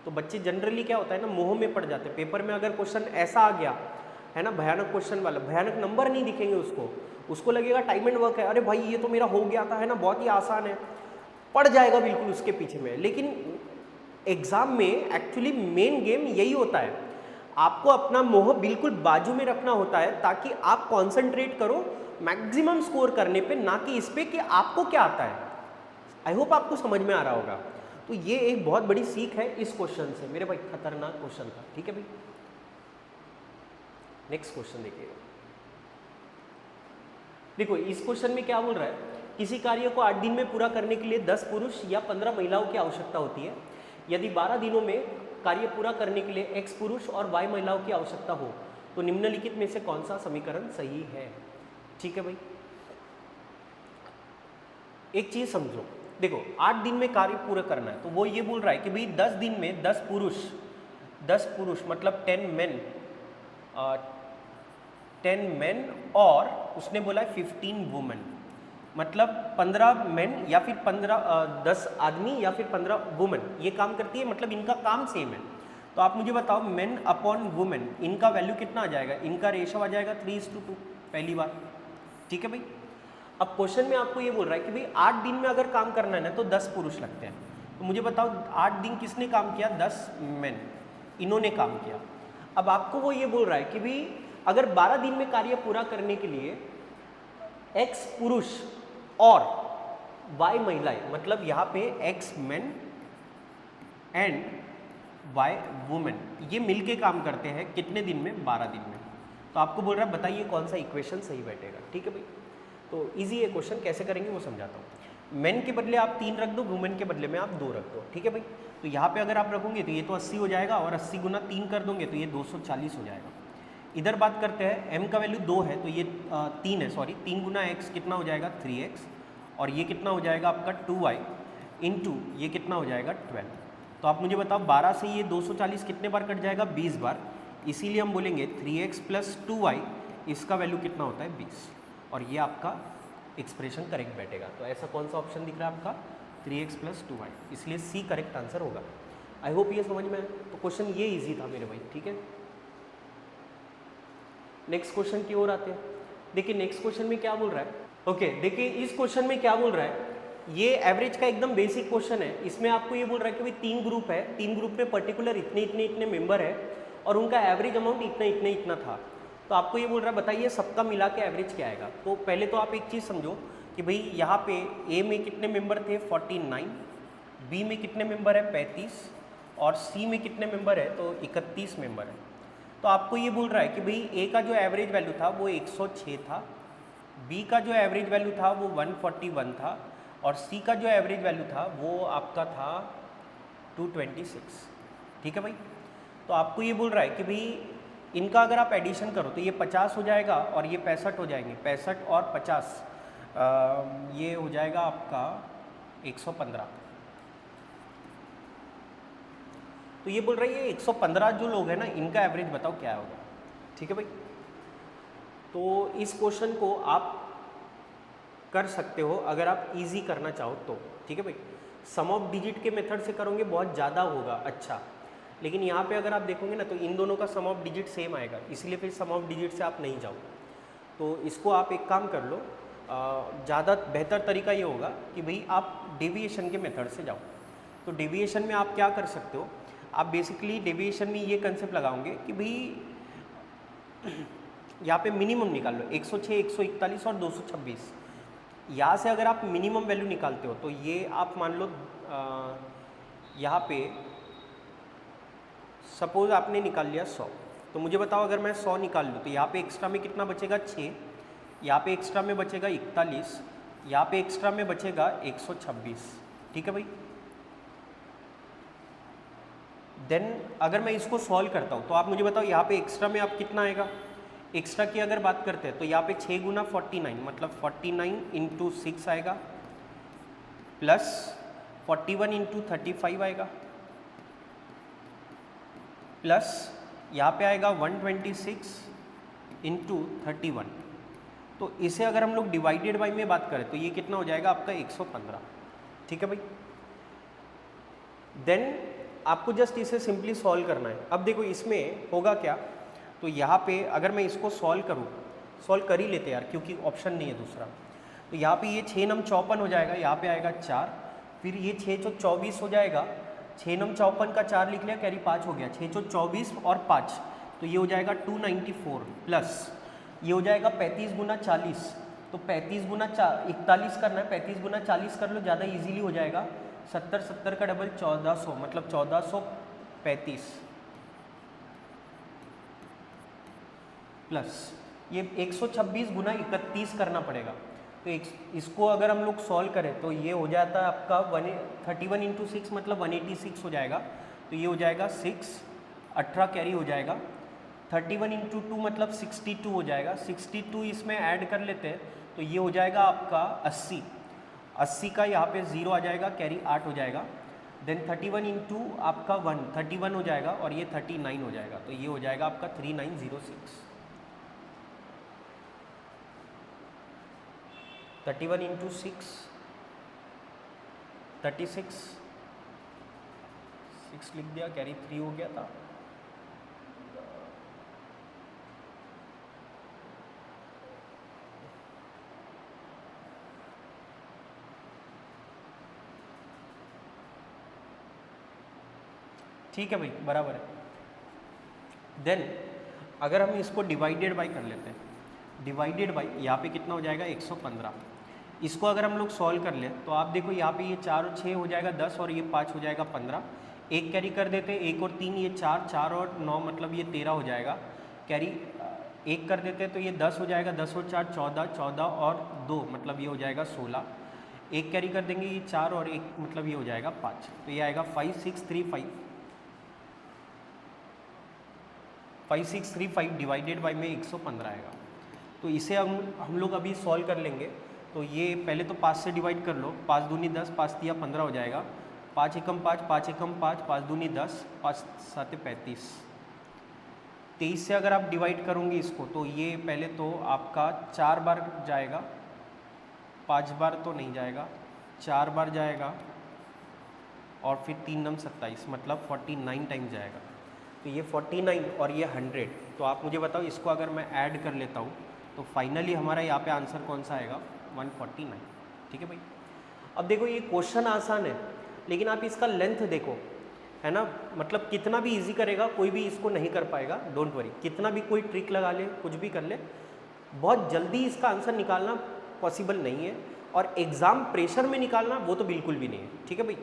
तो बच्चे जनरली क्या होता है ना, मोह में पड़ जाते हैं। पेपर में अगर क्वेश्चन ऐसा आ गया है ना, भयानक क्वेश्चन वाला, भयानक नंबर नहीं दिखेंगे उसको लगेगा टाइम एंड वर्क है, अरे भाई ये तो मेरा हो गया था, है ना, बहुत ही आसान है, पड़ जाएगा बिल्कुल उसके पीछे में। लेकिन एग्जाम में एक्चुअली मेन गेम यही होता है, आपको अपना मोह बिल्कुल बाजू में रखना होता है ताकि आप कॉन्सेंट्रेट करो मैक्सिमम स्कोर करने पे, ना कि इस पे कि आपको क्या आता है। आई होप आपको समझ में आ रहा होगा। तो ये एक बहुत बड़ी सीख है इस क्वेश्चन से मेरे भाई, खतरनाक क्वेश्चन था। ठीक है भाई, नेक्स्ट क्वेश्चन देखिए। देखो इस क्वेश्चन में क्या बोल रहा है, किसी कार्य को 8 दिन में पूरा करने के लिए 10 पुरुष या 15 महिलाओं की आवश्यकता होती है। यदि 12 दिनों में कार्य पूरा करने के लिए X पुरुष और Y महिलाओं की आवश्यकता हो तो निम्नलिखित में से कौन सा समीकरण सही है। ठीक है भाई, एक चीज समझो, देखो 8 दिन में कार्य पूरा करना है, तो वो ये बोल रहा है कि भाई 10 दिन में 10 पुरुष मतलब 10 मेन और उसने बोला है 15 वुमेन, मतलब 15 मेन या फिर 10 आदमी या फिर 15 वुमेन ये काम करती है, मतलब इनका काम सेम है। तो आप मुझे बताओ मेन अपॉन वुमेन इनका वैल्यू कितना आ जाएगा, इनका रेशो आ जाएगा 3:2 पहली बार। ठीक है भाई, अब क्वेश्चन में आपको ये बोल रहा है कि भाई 8 दिन में अगर काम करना है ना तो 10 पुरुष लगते हैं। तो मुझे बताओ 8 दिन किसने काम किया, 10 मेन, इन्होंने काम किया। अब आपको वो ये बोल रहा है कि भाई अगर 12 दिन में कार्य पूरा करने के लिए X पुरुष और Y महिलाएं, मतलब यहाँ पे X main and Y women ये मिलके काम करते हैं कितने दिन में, 12 दिन में। तो आपको बोल रहा है बताइए कौन सा इक्वेशन सही बैठेगा। ठीक है भाई, तो इजी है क्वेश्चन, कैसे करेंगे वो समझाता हूँ। मेन के बदले आप 3 रख दो, वुमेन के बदले में आप 2 रख दो। ठीक है भाई, तो यहाँ पे अगर आप रखोगे तो ये तो 80 हो जाएगा, और 80 गुना 3 कर दोगे तो ये 240 हो जाएगा। इधर बात करते हैं, m का वैल्यू 2 है तो ये 3 है, सॉरी 3 गुना x कितना हो जाएगा 3x, और ये कितना हो जाएगा आपका 2y इंटू ये कितना हो जाएगा 12। तो आप मुझे बताओ 12 से ये 240 कितने बार कट जाएगा, 20 बार, इसीलिए हम बोलेंगे 3x प्लस 2y इसका वैल्यू कितना होता है 20, और ये आपका एक्सप्रेशन करेक्ट बैठेगा। तो ऐसा कौन सा ऑप्शन दिख रहा है आपका, 3x प्लस 2y, इसलिए सी करेक्ट आंसर होगा। आई होप ये समझ में आए। तो क्वेश्चन ये इजी था मेरे भाई। ठीक है, नेक्स्ट क्वेश्चन की ओर आते हैं। देखिए नेक्स्ट क्वेश्चन में क्या बोल रहा है, ओके देखिए इस क्वेश्चन में क्या बोल रहा है, ये एवरेज का एकदम बेसिक क्वेश्चन है। इसमें आपको ये बोल रहा है कि भाई 3 ग्रुप है, 3 ग्रुप में पर्टिकुलर इतने इतने इतने मेंबर है और उनका एवरेज अमाउंट इतना इतना इतना था। तो आपको ये बोल रहा है बताइए सबका मिला के एवरेज क्या आएगा। तो पहले तो आप एक चीज़ समझो कि भाई यहाँ पे ए में कितने मेंबर थे 49, बी में कितने मेंबर है 35, और सी में कितने मेंबर है तो 31 मेंबर है। तो आपको ये बोल रहा है कि भाई ए का जो एवरेज वैल्यू था वो 106 था, बी का जो एवरेज वैल्यू था वो 141 था, और सी का जो एवरेज वैल्यू था वो आपका था 226। ठीक है भाई, तो आपको ये बोल रहा है कि भाई इनका अगर आप एडिशन करो तो ये 50 हो जाएगा और ये 65 हो जाएंगे, 65 और 50 ये हो जाएगा आपका 115। तो ये बोल रहा है ये 115 जो लोग हैं ना इनका एवरेज बताओ क्या होगा। ठीक है भाई, तो इस क्वेश्चन को आप कर सकते हो अगर आप इजी करना चाहो तो। ठीक है भाई, सम ऑफ डिजिट के मेथड से करोगे बहुत ज़्यादा होगा अच्छा, लेकिन यहाँ पे अगर आप देखोगे ना तो इन दोनों का सम ऑफ डिजिट सेम आएगा, इसलिए फिर सम ऑफ डिजिट से आप नहीं जाओ। तो इसको आप एक काम कर लो, ज़्यादा बेहतर तरीका ये होगा कि भाई आप डेविएशन के मेथड से जाओ। तो डेविएशन में आप क्या कर सकते हो, आप बेसिकली डेविएशन में ये कंसेप्ट लगाओगे कि भाई यहाँ पे मिनिमम निकाल लो 106, 141 और 226। यहाँ से अगर आप मिनिमम वैल्यू निकालते हो तो ये आप मान लो यहाँ पे सपोज आपने निकाल लिया 100, तो मुझे बताओ अगर मैं 100 निकाल लूँ तो यहाँ पे एक्स्ट्रा में कितना बचेगा 6, यहाँ पे एक्स्ट्रा में बचेगा 41, यहाँ पे एक्स्ट्रा में बचेगा 126। ठीक है भाई, देन अगर मैं इसको सॉल्व करता हूँ तो आप मुझे बताओ यहाँ पे एक्स्ट्रा में आप कितना आएगा, एक्स्ट्रा की अगर बात करते हैं तो यहाँ पे 6 गुना 49 मतलब 49 इंटू 6 आएगा, प्लस 41 इंटू 35 आएगा, प्लस यहाँ पे आएगा 126 इंटू 31। तो इसे अगर हम लोग डिवाइडेड बाई में बात करें तो ये कितना हो जाएगा आपका 115। ठीक है भाई। देन आपको जस्ट इसे सिंपली सॉल्व करना है। अब देखो इसमें होगा क्या, तो यहाँ पे अगर मैं इसको सॉल्व करूँ, सॉल्व कर ही लेते यार क्योंकि ऑप्शन नहीं है दूसरा। तो यहाँ पे ये 6 नम 54 हो जाएगा, यहाँ पे आएगा 4, फिर ये 6 चौ 24 हो जाएगा, 6 नम 54 का 4 लिख लिया, कैरी 5 हो गया, 6 चौ 24 और 5 तो ये हो जाएगा 294, प्लस ये हो जाएगा 35 गुना 40, तो 35 गुना 41 करना है, 35 गुना 40 कर लो, ज़्यादा इजीली हो जाएगा। 70 70 का डबल 1400 मतलब 1435, प्लस ये 126 गुना 31 करना पड़ेगा। तो इसको अगर हम लोग सॉल्व करें तो ये हो जाता है आपका 31 इंटू 6 मतलब 186 हो जाएगा। तो ये हो जाएगा 6, 18 कैरी हो जाएगा। 31 इंटू 2 मतलब 62 हो जाएगा। 62 इसमें ऐड कर लेते हैं तो ये हो जाएगा आपका 80। 80 का यहाँ पे 0 आ जाएगा, कैरी 8 हो जाएगा। देन 31 इंटू आपका 1 31 हो जाएगा और ये 39 हो जाएगा। तो ये हो जाएगा आपका 3906। 31 इंटू 6 36, 6 लिख दिया, कैरी 3 हो गया था। ठीक है भाई, बराबर है। देन अगर हम इसको डिवाइडेड बाई कर लेते हैं, डिवाइडेड बाई यहाँ पे कितना हो जाएगा 115। इसको अगर हम लोग सॉल्व कर लें तो आप देखो यहाँ पे ये 4 और 6 हो जाएगा 10 और ये 5 हो जाएगा 15। एक कैरी कर देते हैं, 1 और 3 ये 4, 4 और 9 मतलब ये 13 हो जाएगा। कैरी एक कर देते हैं तो ये 10 हो जाएगा, 10 और 4 14, 14 और 2 मतलब ये हो जाएगा 16। एक कैरी कर देंगे ये 4 और 1 मतलब ये हो जाएगा 5। तो ये आएगा 5635 डिवाइडेड बाई में 115 आएगा। तो इसे हम लोग अभी सॉल्व कर लेंगे। तो ये पहले तो 5 से डिवाइड कर लो, 5 दूनी 10, 5 तिया 15 हो जाएगा। 5 एकम 5, 5 एकम 5, 5 दूनी 10, 5 साते 35। 23 से अगर आप डिवाइड करोगे इसको तो ये पहले तो आपका 4 बार जाएगा, 5 बार तो नहीं जाएगा, 4 बार जाएगा और फिर 3 नम 27 मतलब 49 टाइम जाएगा। तो ये 49 और ये 100। तो आप मुझे बताओ इसको अगर मैं ऐड कर लेता हूँ तो फाइनली हमारा यहाँ पे आंसर कौन सा आएगा 149। ठीक है भाई। अब देखो ये क्वेश्चन आसान है लेकिन आप इसका लेंथ देखो, है ना, मतलब कितना भी इजी करेगा कोई भी इसको नहीं कर पाएगा। डोंट वरी, कितना भी कोई ट्रिक लगा ले, कुछ भी कर ले, बहुत जल्दी इसका आंसर निकालना पॉसिबल नहीं है और एग्ज़ाम प्रेशर में निकालना वो तो बिल्कुल भी नहीं है। ठीक है भाई।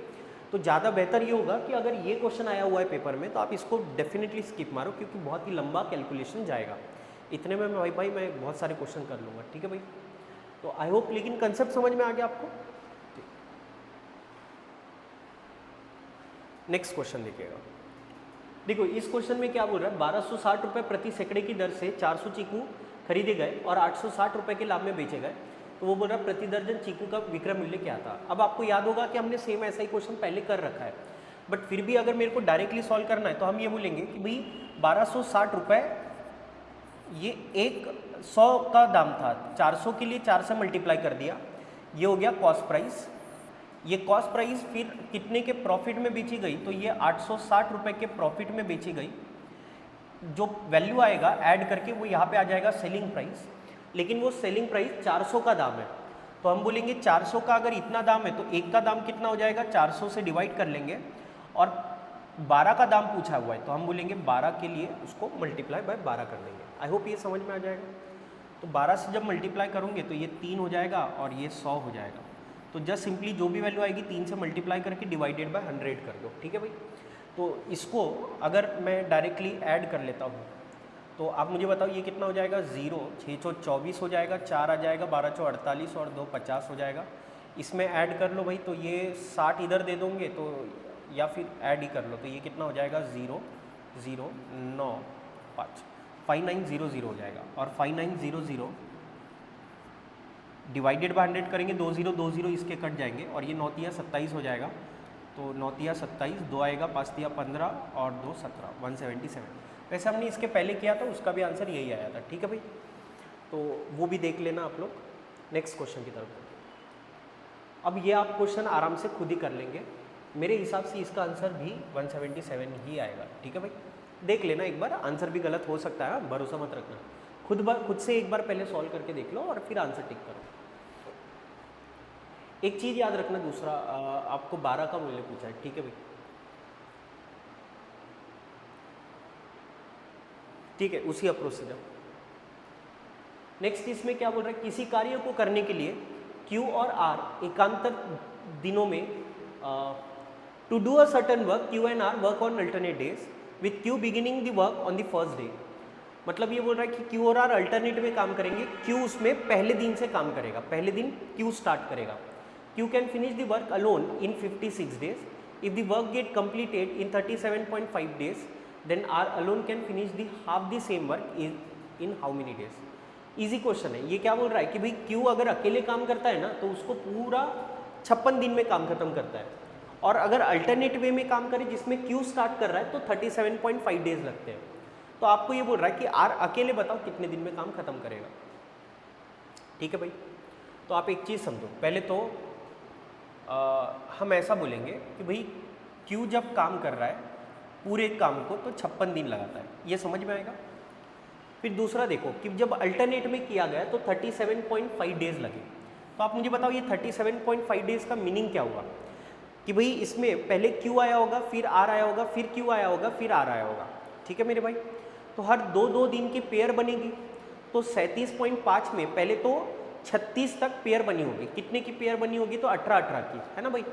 तो ज़्यादा बेहतर ये होगा कि अगर ये क्वेश्चन आया हुआ है पेपर में तो आप इसको डेफिनेटली स्किप मारो क्योंकि बहुत ही लंबा कैलकुलेशन जाएगा। इतने में भाई मैं बहुत सारे क्वेश्चन कर लूँगा। ठीक है भाई। तो आई होप लेकिन कंसेप्ट समझ में आ गया आपको। नेक्स्ट क्वेश्चन देखिएगा। देखो इस क्वेश्चन में क्या बोल रहा है, 1260 रुपये प्रति सैकड़े की दर से 400 चीकू खरीदे गए और 860 रुपये के लाभ में बेचे गए। तो वो बोल रहा है प्रति दर्जन चीकू का विक्रय मूल्य क्या था। अब आपको याद होगा कि हमने सेम ऐसा ही क्वेश्चन पहले कर रखा है, बट फिर भी अगर मेरे को डायरेक्टली सॉल्व करना है तो हम ये बोलेंगे कि भाई 1260 रुपये ये 100 का दाम था, 400 के लिए 4 से मल्टीप्लाई कर दिया, ये हो गया कॉस्ट प्राइस। ये कॉस्ट प्राइस फिर कितने के प्रॉफिट में बेची गई, तो ये 860 रुपये के प्रॉफिट में बेची गई। जो वैल्यू आएगा ऐड करके वो यहाँ पे आ जाएगा सेलिंग प्राइस, लेकिन वो सेलिंग प्राइस 400 का दाम है। तो हम बोलेंगे 400 का अगर इतना दाम है तो एक का दाम कितना हो जाएगा, 400 से डिवाइड कर लेंगे और 12 का दाम पूछा हुआ है तो हम बोलेंगे 12 के लिए उसको मल्टीप्लाई बाय 12 कर देंगे। आई होप ये समझ में आ जाएगा। तो 12 से जब मल्टीप्लाई करोगे तो ये 3 हो जाएगा और ये 100 हो जाएगा। तो जस्ट सिंपली जो भी वैल्यू आएगी 3 से मल्टीप्लाई करके डिवाइडेड बाय 100 कर दो। ठीक है भाई। तो इसको अगर मैं डायरेक्टली ऐड कर लेता हूँ तो आप मुझे बताओ ये कितना हो जाएगा, 0 6 चौ 24 हो जाएगा, 4 आ जाएगा, 12 चौ 48 और 2 50 हो जाएगा। इसमें ऐड कर लो भाई, तो ये 60 इधर दे दोगे तो या फिर ऐड ही कर लो, तो ये कितना हो जाएगा 0 0 9 5। 5900 हो जाएगा। और 5900 डिवाइडेड बाय 100 करेंगे, 2020 इसके कट जाएंगे और ये 9 तिया 27 हो जाएगा। तो 9 तिया 27, 2 आएगा, 5 तिया 15 और 2 17, 177। वैसे हमने इसके पहले किया था, उसका भी आंसर यही आया था। ठीक है भाई, तो वो भी देख लेना आप लोग। नेक्स्ट क्वेश्चन की तरफ। अब ये आप क्वेश्चन आराम से खुद ही कर लेंगे। मेरे हिसाब से इसका आंसर भी 177 ही आएगा। ठीक है भाई, देख लेना एक बार, आंसर भी गलत हो सकता है, भरोसा मत रखना। खुद से एक बार पहले सॉल्व करके देख लो और फिर आंसर टिक करो। एक चीज़ याद रखना, दूसरा आपको 12 का मूल्य पूछा है। ठीक है भाई, ठीक है, उसी अप्रोच से जाओ। नेक्स्ट इसमें क्या बोल रहा है, किसी कार्य को करने के लिए Q और R एकांतर दिनों में to do a certain work, Q and R work on alternate days with Q beginning the work on the first day. मतलब ये बोल रहा है कि Q और R अल्टरनेट में काम करेंगे, Q उसमें पहले दिन से काम करेगा, पहले दिन Q स्टार्ट करेगा। Q can finish the work alone in 56 days. If the work get completed in 37.5 days, then R alone can finish the half the same work in how many days? Easy question है। ये क्या बोल रहा है कि भाई Q अगर अकेले काम करता है ना तो उसको पूरा 56 दिन में काम खत्म करता है, और अगर अल्टरनेट वे में काम करे जिसमें Q स्टार्ट कर रहा है तो 37.5 डेज लगते हैं। तो आपको ये बोल रहा है कि R अकेले बताओ कितने दिन में काम खत्म करेगा। ठीक है भाई, तो आप एक चीज़ समझो, पहले तो हम ऐसा बोलेंगे कि भाई Q जब काम कर रहा है पूरे काम को तो 56 दिन लगाता है, ये समझ में आएगा। फिर दूसरा देखो कि जब अल्टरनेट में किया गया तो 37.5 डेज लगे। तो आप मुझे बताओ ये 37.5 डेज का मीनिंग क्या हुआ कि भाई इसमें पहले Q आया होगा, फिर R आया होगा, फिर Q आया होगा, फिर R आया होगा। ठीक है मेरे भाई, तो हर 2-2 दिन की पेयर बनेगी। तो 37.5 में पहले तो 36 तक पेयर बनी होगी। कितने की पेयर बनी होगी? तो 18-18 की, है ना भाई।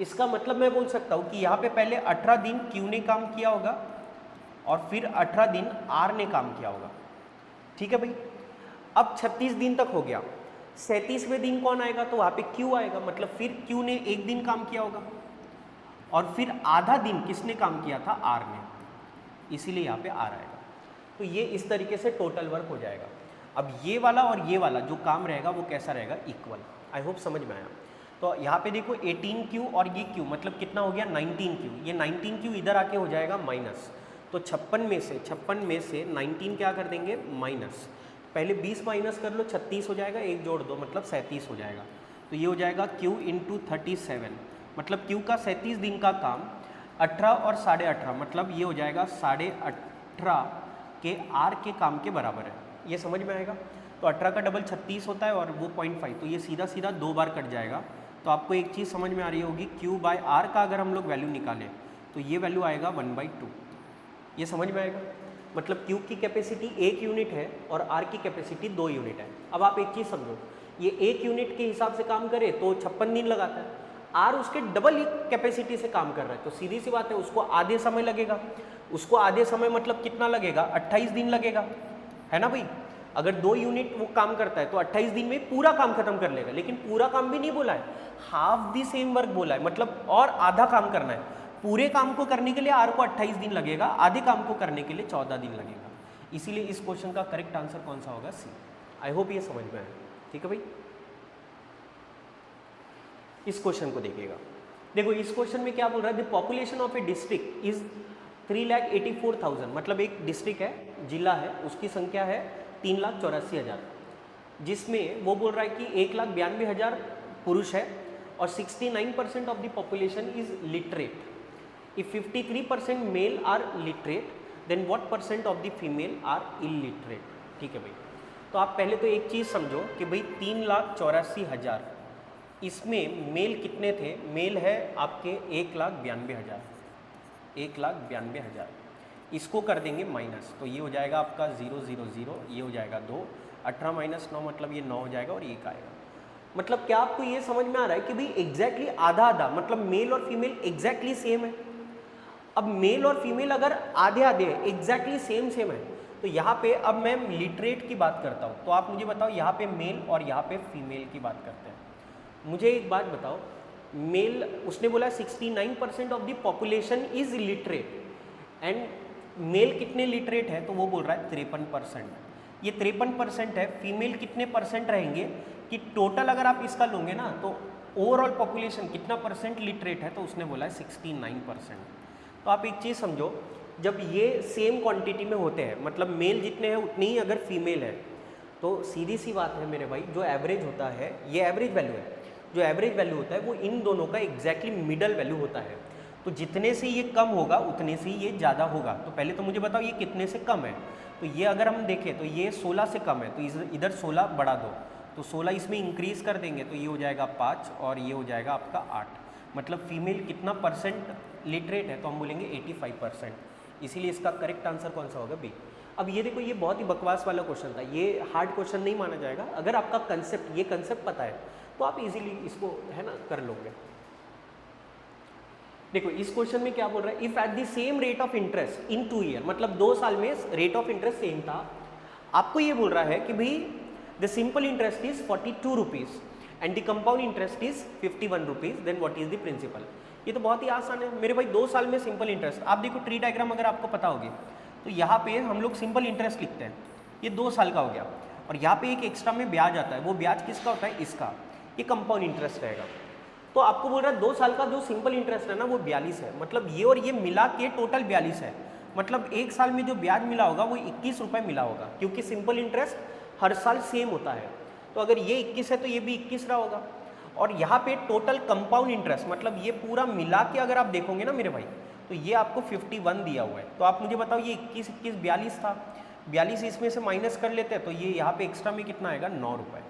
इसका मतलब मैं बोल सकता हूँ कि यहाँ पे पहले 18 दिन Q ने काम किया होगा और फिर 18 दिन R ने काम किया होगा। ठीक है भाई, अब 36 दिन तक हो गया, 37वें दिन कौन आएगा? तो वहाँ पे Q आएगा, मतलब फिर Q ने एक दिन काम किया होगा और फिर आधा दिन किसने काम किया था? R ने, इसीलिए यहाँ पे R आएगा। तो ये इस तरीके से टोटल वर्क हो जाएगा। अब ये वाला और ये वाला जो काम रहेगा वो कैसा रहेगा? इक्वल। आई होप समझ में आया। तो यहाँ पे देखो 18Q और ये Q, मतलब कितना हो गया? 19Q। ये 19Q इधर आके हो जाएगा माइनस। तो 56 में से 19 क्या कर देंगे? माइनस। पहले 20 माइनस कर लो, 36 हो जाएगा, एक जोड़ दो मतलब 37 हो जाएगा। तो ये हो जाएगा Q इंटू 37, मतलब Q का 37 दिन का काम 18 और 18.5, मतलब ये हो जाएगा 18.5 के R के काम के बराबर है। ये समझ में आएगा। तो 18 का डबल 36 होता है और वो 0.5, तो ये सीधा सीधा 2 बार कट जाएगा। तो आपको एक चीज़ समझ में आ रही होगी, Q बाय R का अगर हम लोग वैल्यू निकालें तो ये वैल्यू आएगा 1/2। ये समझ में आएगा। मतलब Q की कैपेसिटी 1 यूनिट है और R की कैपेसिटी 2 यूनिट है। अब आप एक चीज़ समझो, ये 1 यूनिट के हिसाब से काम करे तो 56 दिन लगाता है, R उसके डबल कैपेसिटी से काम कर रहा है, तो सीधी सी बात है उसको आधे समय लगेगा। उसको आधे समय मतलब कितना लगेगा? 28 दिन लगेगा, है ना भाई। अगर 2 यूनिट वो काम करता है तो 28 दिन में पूरा काम खत्म कर लेगा, लेकिन पूरा काम भी नहीं बोला है, हाफ दी सेम वर्क बोला है, मतलब और आधा काम करना है। पूरे काम को करने के लिए R को 28 दिन लगेगा, आधे काम को करने के लिए 14 दिन लगेगा। इसीलिए इस क्वेश्चन का करेक्ट आंसर कौन सा होगा? सी। आई होप ये समझ में आया। ठीक है भाई, इस क्वेश्चन को देखिएगा। देखो इस क्वेश्चन में क्या बोल रहा है? The population of a district is 3,84,000, मतलब एक डिस्ट्रिक्ट है, जिला है, उसकी संख्या है 3,84,000, जिसमें वो बोल रहा है कि 1,92,000 पुरुष है और 69% of the population is literate. If 53% male are literate then what percent of the female are illiterate. ठीक है भाई, तो आप पहले तो एक चीज़ समझो कि भाई 3,84,000, इसमें मेल कितने थे? मेल है आपके 1,92,000, 1,92,000। इसको कर देंगे माइनस, तो ये हो जाएगा आपका 0,0,0, ये हो जाएगा 2, 18 माइनस 9 मतलब ये 9 हो जाएगा और 1 आएगा। मतलब क्या आपको ये समझ में आ रहा है कि भाई एग्जैक्टली आधा आधा, मतलब मेल और फीमेल एग्जैक्टली सेम है। अब मेल और फीमेल अगर आधे आधे है, एग्जैक्टली सेम है, तो यहाँ पे अब मैं लिटरेट की बात करता हूँ, तो आप मुझे बताओ यहाँ पे मेल और यहाँ पे फीमेल की बात करते हैं। मुझे एक बात बताओ, मेल उसने बोला 69% of the population is literate and male कितने लिटरेट है, तो वो बोल रहा है 53%। ये 53% है। फीमेल कितने परसेंट रहेंगे कि टोटल अगर आप इसका लोगे ना तो ओवरऑल पॉपुलेशन कितना परसेंट लिटरेट है, तो उसने बोला है 69%। तो आप एक चीज़ समझो, जब ये सेम क्वांटिटी में होते हैं, मतलब मेल जितने हैं उतनी ही अगर फीमेल है, तो सीधी सी बात है मेरे भाई, जो एवरेज होता है, ये एवरेज वैल्यू है, जो एवरेज वैल्यू होता है वो इन दोनों का एग्जैक्टली मिडल वैल्यू होता है। तो जितने से ये कम होगा उतने से ये ज़्यादा होगा। तो पहले तो मुझे बताओ ये कितने से कम है, तो ये अगर हम देखें तो ये 16 से कम है, तो इधर 16 बढ़ा दो, तो 16 इसमें इंक्रीज कर देंगे तो ये हो जाएगा 5 और ये हो जाएगा आपका 8। मतलब फीमेल कितना परसेंट लिटरेट है, तो हम बोलेंगे 85%। इसीलिए इसका करेक्ट आंसर कौन सा होगा, बी। अब ये देखो, ये बहुत ही बकवास वाला क्वेश्चन था, ये हार्ड क्वेश्चन नहीं माना जाएगा। अगर आपका कंसेप्ट, ये कंसेप्ट पता है तो आप इजीली इसको है ना कर लोगे। देखो इस क्वेश्चन में क्या बोल रहा है, if at the same rate of interest in 2 year, मतलब 2 साल में रेट ऑफ इंटरेस्ट सेम था। आपको ये बोल रहा है कि भाई the simple interest is 42 rupees and the compound interest is 51 rupees, then what is the principal. ये तो बहुत ही आसान है मेरे भाई, 2 साल में सिंपल इंटरेस्ट। आप देखो ट्री डायग्राम अगर आपको पता होगी तो यहाँ पे हम लोग सिंपल इंटरेस्ट लिखते हैं, ये 2 साल का हो गया, और यहाँ पे एक एक्स्ट्रा में ब्याज आता है, वो ब्याज किसका होता है, इसका, ये कंपाउंड इंटरेस्ट रहेगा। तो आपको बोल रहा है 2 साल का जो सिंपल इंटरेस्ट है ना वो 42 है, मतलब ये और ये मिला के टोटल 42 है। मतलब 1 साल में जो ब्याज मिला होगा वो 21 रुपये मिला होगा, क्योंकि सिंपल इंटरेस्ट हर साल सेम होता है। तो अगर ये 21 है तो ये भी 21 रहा होगा। और यहाँ पे टोटल कंपाउंड इंटरेस्ट, मतलब ये पूरा मिला के अगर आप देखोगे ना मेरे भाई, तो ये आपको 51 दिया हुआ है। तो आप मुझे बताओ ये 21 21 42 था, 42 इसमें से माइनस कर लेते हैं तो ये यहाँ पे एक्स्ट्रा में कितना आएगा, 9 रुपये।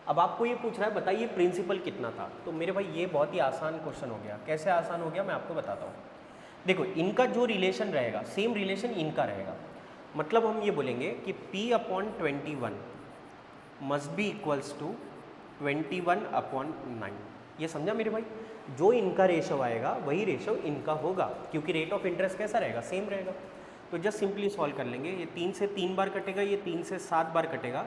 अब आपको ये पूछ रहा है बताइए प्रिंसिपल कितना था, तो मेरे भाई ये बहुत ही आसान क्वेश्चन हो गया। कैसे आसान हो गया मैं आपको बताता हूँ। देखो इनका जो रिलेशन रहेगा सेम रिलेशन इनका रहेगा, मतलब हम ये बोलेंगे कि P/21 must be equals to 21/9। ये समझा मेरे भाई, जो इनका रेशो आएगा वही रेशो इनका होगा, क्योंकि रेट ऑफ इंटरेस्ट कैसा रहेगा, सेम रहेगा। तो जस्ट सिंपली सॉल्व कर लेंगे, ये 3 से 3 बार कटेगा, ये 3 से 7 बार कटेगा,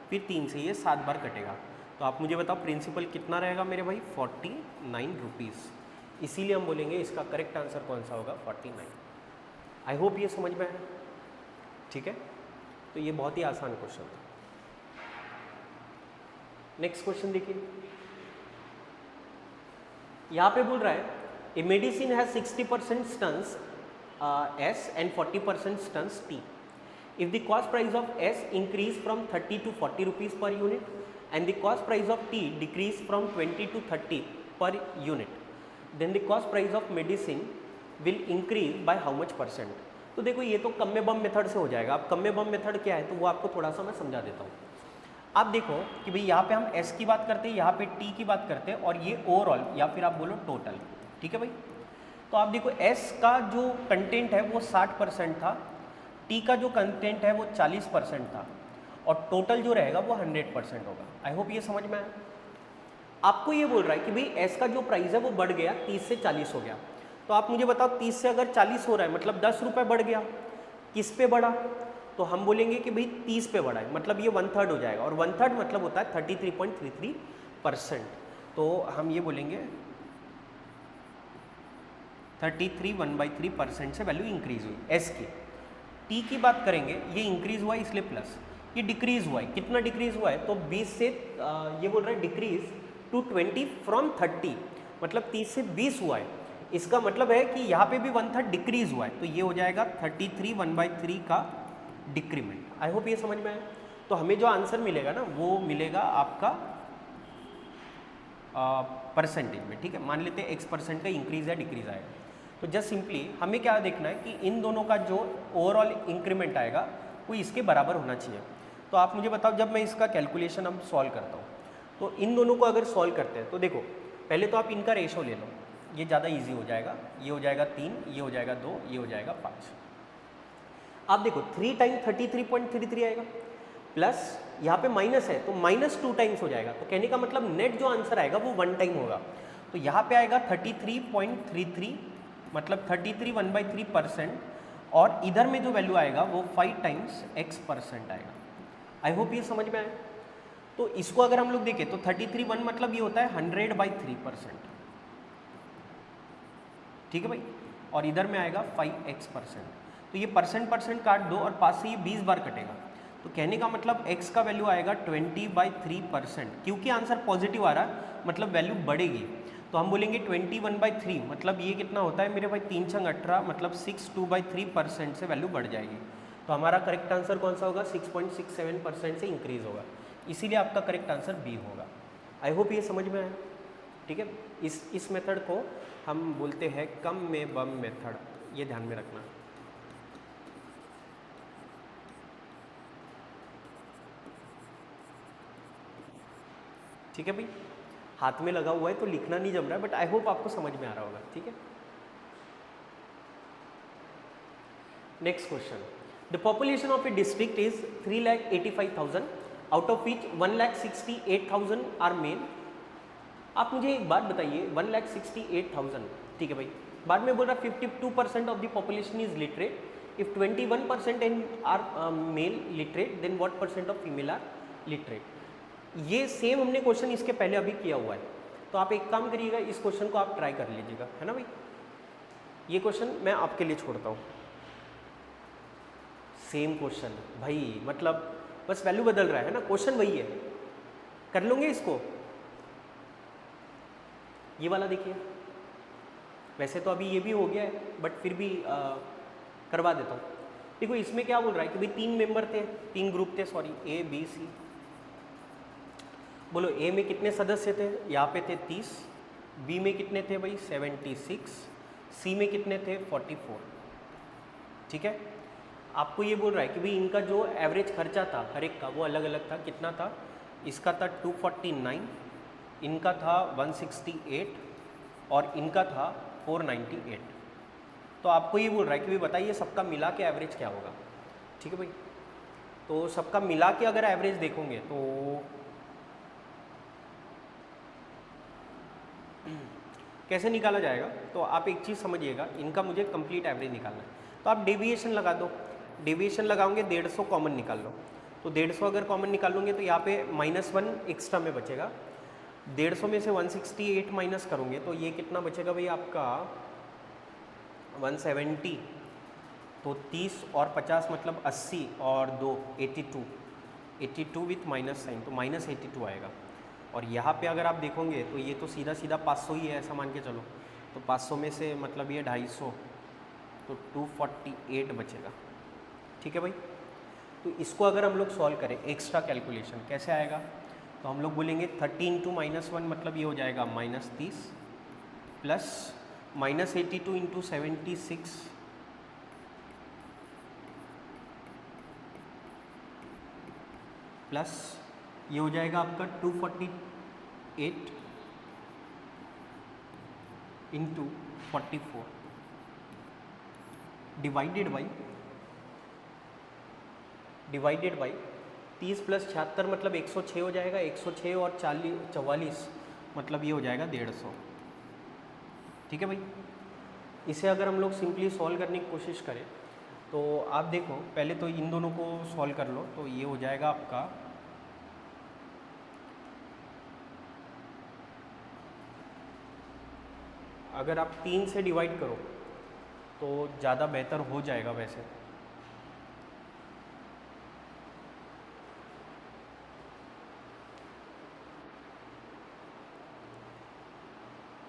फिर 3 से ये 7 बार कटेगा। तो आप मुझे बताओ प्रिंसिपल कितना रहेगा मेरे भाई, 49 रुपीज़। इसीलिए हम बोलेंगे इसका करेक्ट आंसर कौन सा होगा, 49। आई होप ये समझ में आया, ठीक है। तो ये बहुत ही आसान क्वेश्चन था। नेक्स्ट क्वेश्चन देखिए, यहाँ पे बोल रहा है a medicine has 60% स्टन्स S and 40% स्टन्स T. If the cost price of S increase from 30 to 40 rupees per unit and the cost price of T decrease from 20 to 30 per unit, then the cost price of medicine will increase by how much percent? तो देखो ये तो कम्मे बम method से हो जाएगा। अब कम्मे बम मेथड क्या है तो वो आपको थोड़ा सा मैं समझा देता हूँ। आप देखो कि भाई यहाँ पे हम S की बात करते हैं, यहाँ पे T की बात करते हैं, और ये ओवरऑल या फिर आप बोलो टोटल, ठीक है भाई। तो आप देखो S का जो कंटेंट है वो 60% था, T का जो कंटेंट है वो 40% था, और टोटल जो रहेगा वो 100% होगा। आई होप ये समझ में आया। आपको ये बोल रहा है कि भाई S का जो प्राइस है वो बढ़ गया, 30 से 40 हो गया। तो आप मुझे बताओ 30 से अगर 40 हो रहा है मतलब 10 रुपये बढ़ गया, किस पे बढ़ा, तो हम बोलेंगे कि भाई 30 पे बढ़ा है, मतलब ये 1/3 हो जाएगा, और 1/3 मतलब होता है 33.33%। तो हम ये बोलेंगे 33 1/3% से वैल्यू इंक्रीज हुई एस की। टी की बात करेंगे, ये इंक्रीज हुआ है इसलिए प्लस, ये डिक्रीज हुआ है, कितना डिक्रीज हुआ है तो 20 से ये बोल रहा है डिक्रीज टू 20 फ्रॉम 30, मतलब 30 से 20 हुआ है। इसका मतलब है कि यहाँ पे भी 1/3 डिक्रीज हुआ है, तो ये हो जाएगा 33 1/3 का डिक्रीमेंट। आई होप ये समझ में आया। तो हमें जो आंसर मिलेगा ना वो मिलेगा आपका परसेंटेज में, ठीक है। मान लेते हैं x% का इंक्रीज या डिक्रीज आएगा, तो जस्ट सिंपली हमें क्या देखना है कि इन दोनों का जो ओवरऑल इंक्रीमेंट आएगा वो इसके बराबर होना चाहिए। तो आप मुझे बताओ जब मैं इसका कैलकुलेशन अब सॉल्व करता हूँ तो इन दोनों को अगर सॉल्व करते हैं तो देखो पहले तो आप इनका रेशो ले लो, ये ज़्यादा ईजी हो जाएगा। ये हो जाएगा 3, ये हो जाएगा 2, ये हो जाएगा 5। आप देखो 3 टाइम 33.33 आएगा, प्लस यहाँ पे माइनस है तो -2 टाइम्स हो जाएगा। तो कहने का मतलब नेट जो आंसर आएगा वो 1 टाइम होगा। तो यहाँ पे आएगा 33.33, मतलब 33 1/3%, और इधर में जो वैल्यू आएगा वो 5 टाइम्स x% आएगा। आई होप ये समझ में आए। तो इसको अगर हम लोग देखें तो 33 1 मतलब ये होता है 100/3%, ठीक है भाई, और इधर में आएगा 5x%। तो ये परसेंट काट दो और पास से ये 20 बार कटेगा। तो कहने का मतलब x का वैल्यू आएगा 20/3%। क्योंकि आंसर पॉजिटिव आ रहा है मतलब वैल्यू बढ़ेगी, तो हम बोलेंगे 21/3, मतलब ये कितना होता है मेरे भाई 3 छंग 18, मतलब 62/3% से वैल्यू बढ़ जाएगी। तो हमारा करेक्ट आंसर कौन सा होगा? 6.67% से इंक्रीज होगा, इसीलिए आपका करेक्ट आंसर बी होगा। आई होप ये समझ में आया। ठीक है, इस मेथड को हम बोलते हैं कम में बम मेथड, ये ध्यान में रखना। ठीक है भाई, हाथ में लगा हुआ है तो लिखना नहीं जम रहा है, बट आई होप आपको समझ में आ रहा होगा। ठीक है, next question, the population of a district is 3,85,000, out of which 1,68,000 are male. आप मुझे एक बात बताइए, 1,68,000, ठीक है भाई, बाद में बोल रहा 52% of the population is literate, if 21% are male literate, then what percent of female are literate. ये सेम हमने क्वेश्चन इसके पहले अभी किया हुआ है, तो आप एक काम करिएगा, इस क्वेश्चन को आप ट्राई कर लीजिएगा, है ना भाई। ये क्वेश्चन मैं आपके लिए छोड़ता हूँ, सेम क्वेश्चन भाई, मतलब बस वैल्यू बदल रहा है ना, क्वेश्चन वही है। कर लोगे इसको? ये वाला देखिए, वैसे तो अभी ये भी हो गया है, बट फिर भी करवा देता हूँ। देखो इसमें क्या बोल रहा है कि भाई 3 मेंबर थे, 3 ग्रुप थे, सॉरी, ए बी सी। बोलो ए में कितने सदस्य थे? यहाँ पे थे 30, बी में कितने थे भाई 76, सी में कितने थे 44। ठीक है, आपको ये बोल रहा है कि भाई इनका जो एवरेज खर्चा था हर एक का वो अलग अलग था। कितना था? इसका था 249, इनका था 168 और इनका था 498। तो आपको ये बोल रहा है कि भाई बताइए सबका मिला के एवरेज क्या होगा। ठीक है भाई, तो सबका मिला के अगर एवरेज देखोगे तो कैसे निकाला जाएगा, तो आप एक चीज़ समझिएगा, इनका मुझे कंप्लीट एवरेज निकालना है, तो आप डेविएशन लगा दो। डेविएशन लगाओगे 150 कॉमन निकाल लो, तो 150 अगर कॉमन निकाल लोगे तो यहाँ पे -1 एक्स्ट्रा में बचेगा। 150 में से 168 माइनस करोगे तो ये कितना बचेगा भाई आपका 170, तो 30 और 50 मतलब 80 और 2 82 विथ माइनस साइन, तो -82 आएगा। और यहाँ पे अगर आप देखोगे तो ये तो सीधा सीधा 500 ही है, ऐसा मान के चलो, तो 500 में से मतलब ये 250, तो 248 बचेगा। ठीक है भाई, तो इसको अगर हम लोग सॉल्व करें एक्स्ट्रा कैलकुलेशन कैसे आएगा, तो हम लोग बोलेंगे 30 × -1 मतलब ये हो जाएगा -30 प्लस -82 × 76 प्लस ये हो जाएगा आपका 248 × 44 डिवाइडेड बाई 30 + 76 मतलब 106 हो जाएगा। 106 और 44 मतलब ये हो जाएगा 150। ठीक है भाई, इसे अगर हम लोग सिंपली सॉल्व करने की कोशिश करें तो आप देखो, पहले तो इन दोनों को सॉल्व कर लो, तो ये हो जाएगा आपका अगर आप 3 से डिवाइड करो तो ज़्यादा बेहतर हो जाएगा। वैसे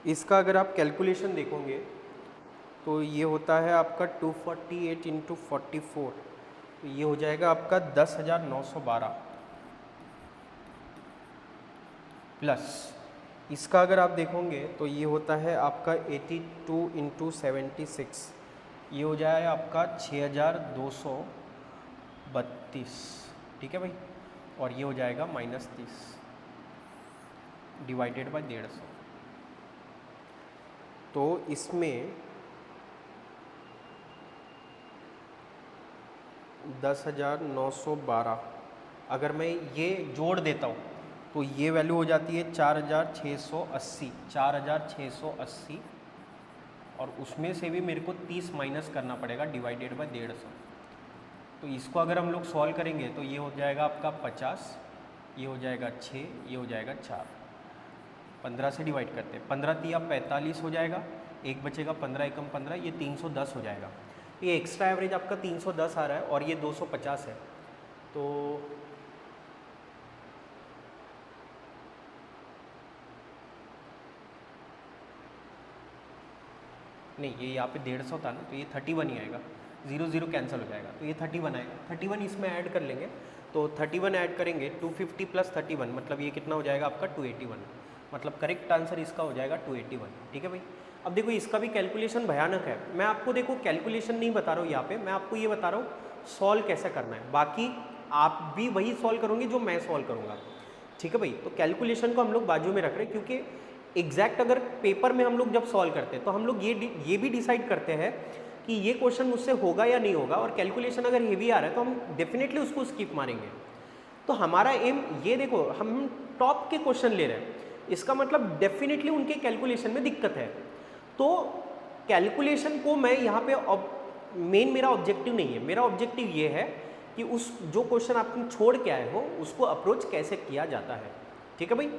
इसका अगर आप कैलकुलेशन देखोगे तो ये होता है आपका 248 × 44, तो ये हो जाएगा आपका 10,912 प्लस इसका अगर आप देखोगे तो ये होता है आपका 82 × 76, ये हो जाएगा आपका 6,232। ठीक है भाई, और ये हो जाएगा -30 डिवाइडेड बाय 150। तो इसमें 10,912 अगर मैं ये जोड़ देता हूँ तो ये वैल्यू हो जाती है 4,680 और उसमें से भी मेरे को 30 माइनस करना पड़ेगा डिवाइडेड बाय 150। तो इसको अगर हम लोग सॉल्व करेंगे तो ये हो जाएगा आपका 50, ये हो जाएगा 6, ये हो जाएगा 4। 15 से डिवाइड करते हैं, 15 × 3 45 हो जाएगा, एक बचेगा 15 × 1 15, ये 310 हो जाएगा। ये एक्स्ट्रा एवरेज आपका 310 आ रहा है और ये 250 है, तो नहीं, ये यहाँ पे 150 था ना, तो ये 31 ही आएगा, 0 0 कैंसिल हो जाएगा, तो ये 31 आएगा। 31 इसमें ऐड कर लेंगे, तो 31 ऐड करेंगे, 250 प्लस 31 मतलब ये कितना हो जाएगा आपका 281, मतलब करेक्ट आंसर इसका हो जाएगा 281। ठीक है भाई। अब देखो इसका भी कैलकुलेशन भयानक है, मैं आपको देखो कैलकुलेशन नहीं बता रहा हूँ यहाँ पे, मैं आपको ये बता रहा हूँ सॉल्व कैसे करना है, बाकी आप भी वही सॉल्व करोगे जो मैं सॉल्व करूँगा। ठीक है भाई। तो कैलकुलेशन को हम लोग बाजू में रख रहे हैं, क्योंकि एग्जैक्ट अगर पेपर में हम लोग जब सॉल्व करते हैं तो हम लोग ये भी डिसाइड करते हैं कि ये क्वेश्चन मुझसे होगा या नहीं होगा, और कैलकुलेशन अगर हेवी आ रहा है तो हम डेफिनेटली उसको स्किप मारेंगे। तो हमारा एम ये देखो, हम टॉप के क्वेश्चन ले रहे हैं, इसका मतलब डेफिनेटली उनके कैलकुलेशन में दिक्कत है। तो कैलकुलेशन को मैं यहाँ पे मेन मेरा ऑब्जेक्टिव नहीं है, मेरा ऑब्जेक्टिव ये है कि उस जो क्वेश्चन आपने छोड़ के आए हो उसको अप्रोच कैसे किया जाता है। ठीक है भाई,